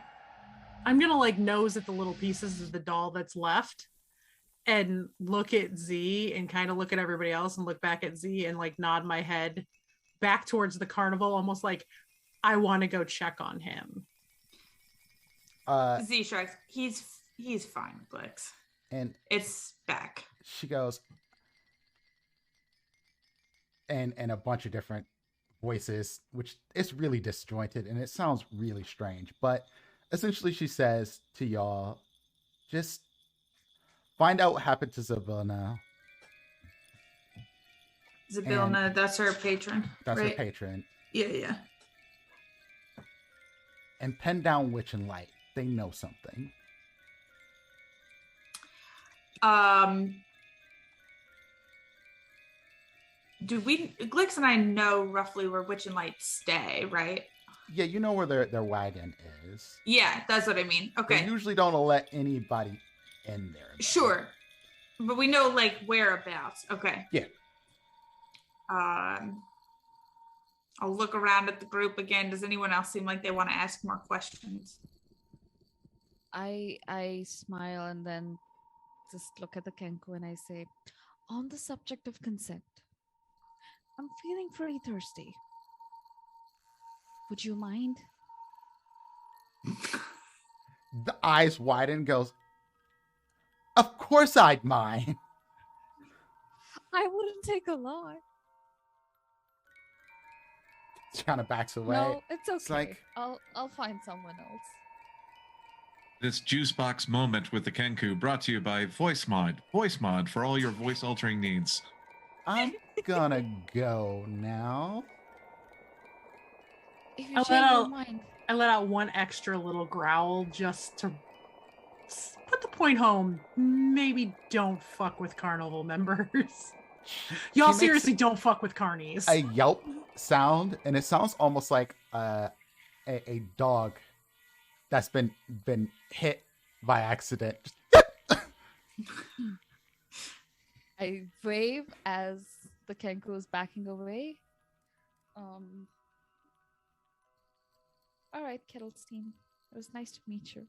I'm gonna like nose at the little pieces of the doll that's left and look at Z and kind of look at everybody else and look back at Z and like nod my head back towards the carnival, almost like I want to go check on him. Z shrugs. He's fine, Glyx. And It's back. she goes, and a bunch of different voices, which is really disjointed and it sounds really strange. But essentially she says to y'all, just find out what happened to Zabilna. Zabilna, that's her patron. That's right? her patron. Yeah. And pen down Witch and Light. They know something. Do we, Glyx and I know roughly where Witch and Light stay, right? Yeah, you know where their wagon is. Yeah, that's what I mean. Okay. They usually don't let anybody in there. though. Sure. But we know like whereabouts. Okay. Yeah. I'll look around at the group again. Does anyone else seem like they want to ask more questions? I smile and then just look at the Kenku and I say, on the subject of consent, I'm feeling pretty thirsty. Would you mind? The eyes widen, goes, of course I'd mind. I wouldn't take a lot. She kind of backs away. No, it's okay. It's like- I'll find someone else. This juice box moment with the Kenku brought to you by Voice Mod. Voice Mod for all your voice altering needs. I'm gonna go now. If you Oh, change your well. mind. I let out one extra little growl just to put the point home. Maybe don't fuck with carnival members. Y'all makes seriously don't fuck with carnies. A yelp sound, and it sounds almost like a dog that's been hit by accident. I wave as the Kenku is backing away. All right, Kettlestein. It was nice to meet you.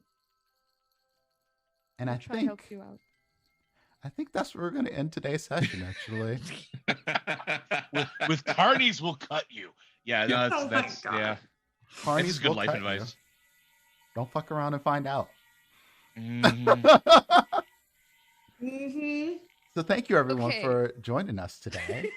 And I'll I try to help think you out. that's where we're gonna end today's session. Actually, with carnies, we'll cut you. Yeah, no, Oh my that's God. yeah. Carnies It's good will life cut you. advice. Don't fuck around and find out. Mhm. So thank you everyone Okay. for joining us today.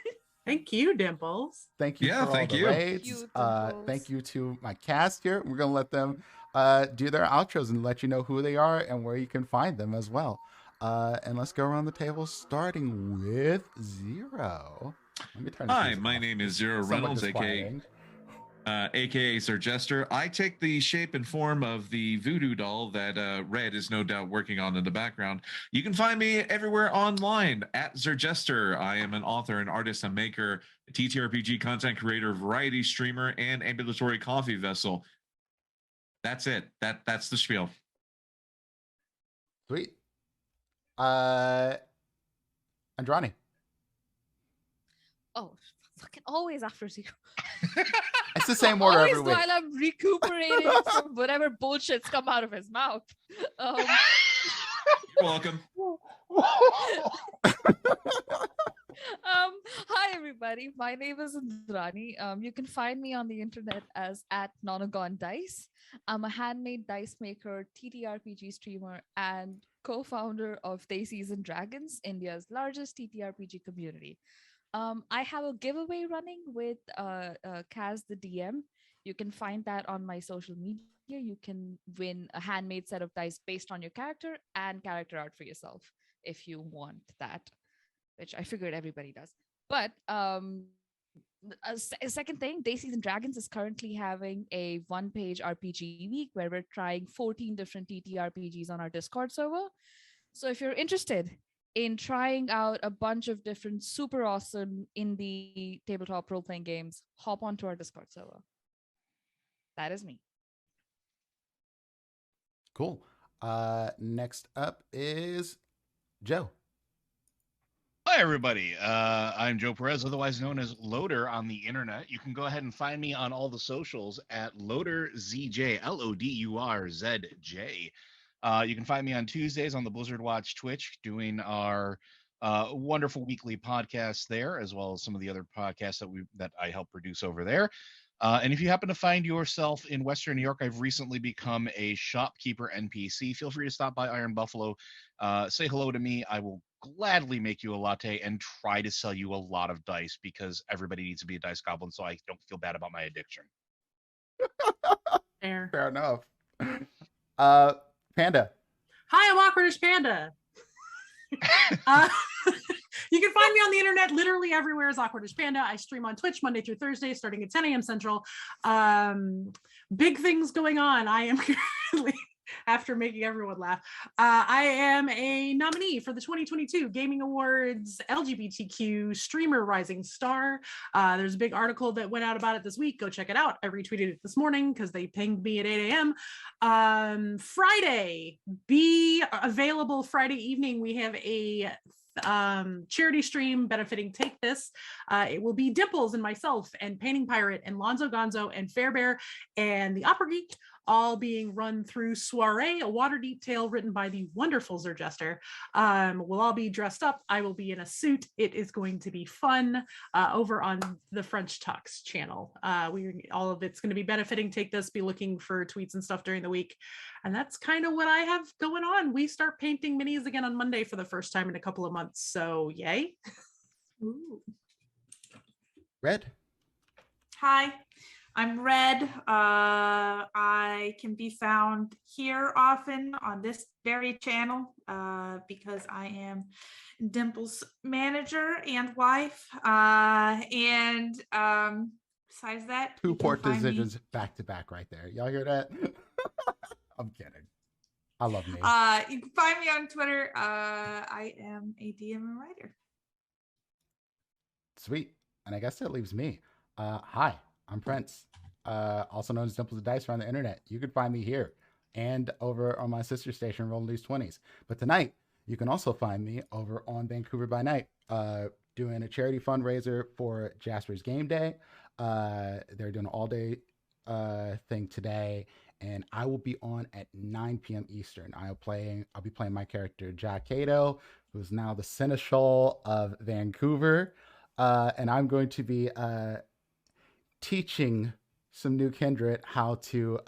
Thank you, Dimples. Thank you Yeah, for thank all the you. raids. You, Thank Dimples. you to my cast here. We're gonna let them do their outros and let you know who they are and where you can find them as well. And let's go around the table, starting with Zero. Let me turn this Hi, music my off. name is Zero Somewhat Reynolds, disquieting. aka Sir Jester. I take the shape and form of the voodoo doll that Red is no doubt working on in the background. You can find me everywhere online at Sir Jester. I am an author, an artist, a maker, a TTRPG content creator, variety streamer, and ambulatory coffee vessel. That's it. That's the spiel. Sweet. Andrani. Oh, fucking always after Zero. It's the same order Always every week. while I'm recuperating from whatever bullshit's come out of his mouth. You're welcome. Hi everybody, my name is Indrani. You can find me on the internet as @Nonagon_Dice. I'm a handmade dice maker, TTRPG streamer, and co-founder of Daisies and Dragons, India's largest TTRPG community. I have a giveaway running with Kaz the DM. You can find that on my social media. You can win a handmade set of dice based on your character and character art for yourself if you want that, which I figured everybody does. But a second thing, Daisies and Dragons is currently having a one-page RPG week where we're trying 14 different TTRPGs on our Discord server. So if you're interested in trying out a bunch of different super awesome indie tabletop role-playing games, hop onto our Discord server. That is me. Cool. Next up is Joe. Hi, everybody. I'm Joe Perez, otherwise known as Loader on the internet. You can go ahead and find me on all the socials at LoaderZJ, LODURZJ. You can find me on Tuesdays on the Blizzard Watch Twitch doing our wonderful weekly podcast there, as well as some of the other podcasts that I help produce over there. And if you happen to find yourself in Western New York, I've recently become a shopkeeper NPC. Feel free to stop by Iron Buffalo, say hello to me. I will gladly make you a latte and try to sell you a lot of dice because everybody needs to be a dice goblin, so I don't feel bad about my addiction. Fair enough. Panda. Hi, I'm Awkwardish Panda. You can find me on the internet literally everywhere as Awkwardish Panda. I stream on Twitch Monday through Thursday starting at 10 a.m. Central. Big things going on. I am currently, after making everyone laugh, I am a nominee for the 2022 Gaming Awards LGBTQ Streamer Rising Star. There's a big article that went out about it this week. Go check it out. I retweeted it this morning because they pinged me at 8 a.m. Friday, be available Friday evening. We have a charity stream benefiting Take This. It will be Dimples and myself and Painting Pirate and Lonzo Gonzo and Fairbear and the Opera Geek, all being run through Soiree, a Waterdeep tale written by the wonderful Sir Jester. We'll all be dressed up. I will be in a suit. It is going to be fun over on the French Talks channel. All of it's going to be benefiting Take This. Be looking for tweets and stuff during the week. And that's kind of what I have going on. We start painting minis again on Monday for the first time in a couple of months. So yay. Ooh. Red. Hi, I'm Red. I can be found here often on this very channel because I am Dimples' manager and wife. Besides that, Two port decisions back to back right there. Y'all hear that? I'm kidding. I love me. You can find me on Twitter. I am a DM and writer. Sweet. And I guess that leaves me. Hi, I'm Prince, also known as Dimples of Dice around the internet. You can find me here and over on my sister station, Rolling These 20s. But tonight, you can also find me over on Vancouver by Night, doing a charity fundraiser for Jasper's Game Day. They're doing an all-day thing today, and I will be on at 9 p.m. Eastern. I'll be playing my character Jack Cato, who's now the Seneschal of Vancouver, and I'm going to be teaching some new kindred how to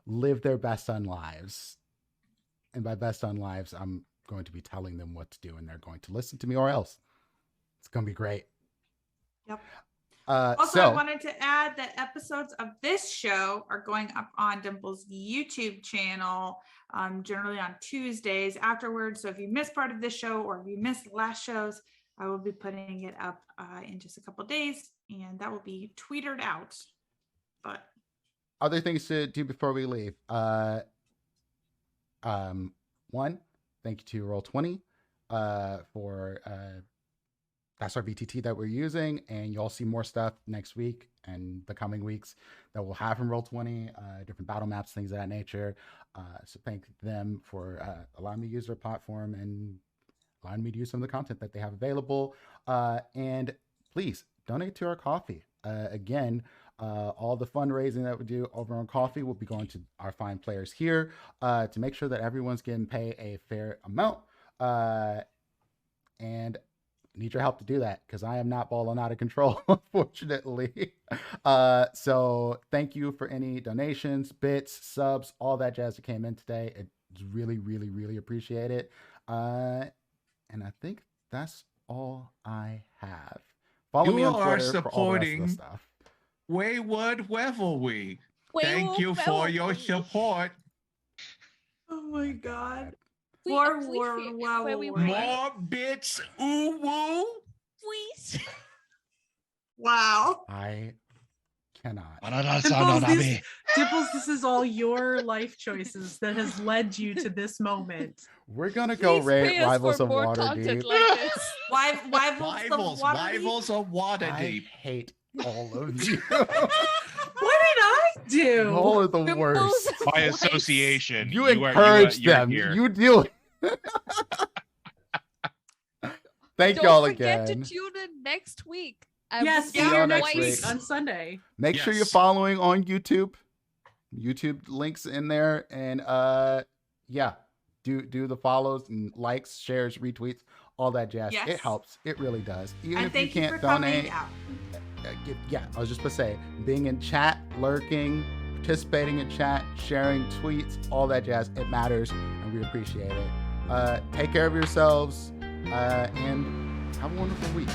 live their best on lives. And by best on lives, I'm going to be telling them what to do, and they're going to listen to me or else. It's going to be great. Yep. Also, I So wanted to add that episodes of this show are going up on Dimples' YouTube channel, generally on Tuesdays afterwards. So if you missed part of this show or if you missed the last shows, I will be putting it up in just a couple days, and that will be tweeted out. But other things to do before we leave. One, thank you to Roll20 for that's our VTT that we're using, and you'll see more stuff next week and the coming weeks that we'll have from Roll20, different battle maps, things of that nature. So thank them for allowing me to use their platform and allowing me to use some of the content that they have available. And please donate to our coffee. Again, all the fundraising that we do over on coffee will be going to our fine players here to make sure that everyone's getting paid a fair amount. And need your help to do that because I am not balling out of control, unfortunately. So thank you for any donations, bits, subs, all that jazz that came in today. It's really, really, really appreciate it. And I think that's all I have. Follow me on Twitter for all the rest of the stuff. Wayward Revelry. Thank Wayward you for your Revelry. support. oh my God. We More appreciate where we Word. More bits, ooh woo. Please. Wow. I cannot. Dimples, this is all your life choices that has led you to this moment. We're gonna go Please rate pay us Rivals for of more content Waterdeep. like this. Rivals of I Waterdeep. hate all of you. What did I do? Y'all are the Dimples worst. By voice. association, You are- encourage you're them. here. You do it. Thank Don't y'all forget again. to tune in next week. Yes, See see y'all you next next week week. on Sunday. Make sure you're Yes. following on YouTube. YouTube links in there, and yeah, do the follows and likes, shares, retweets, all that jazz. Yes. It helps. It really does. Even And if you thank you can't for coming donate, out. yeah, I was just gonna say, being in chat, lurking, participating in chat, sharing tweets, all that jazz. It matters, and we appreciate it. Take care of yourselves, and have a wonderful week.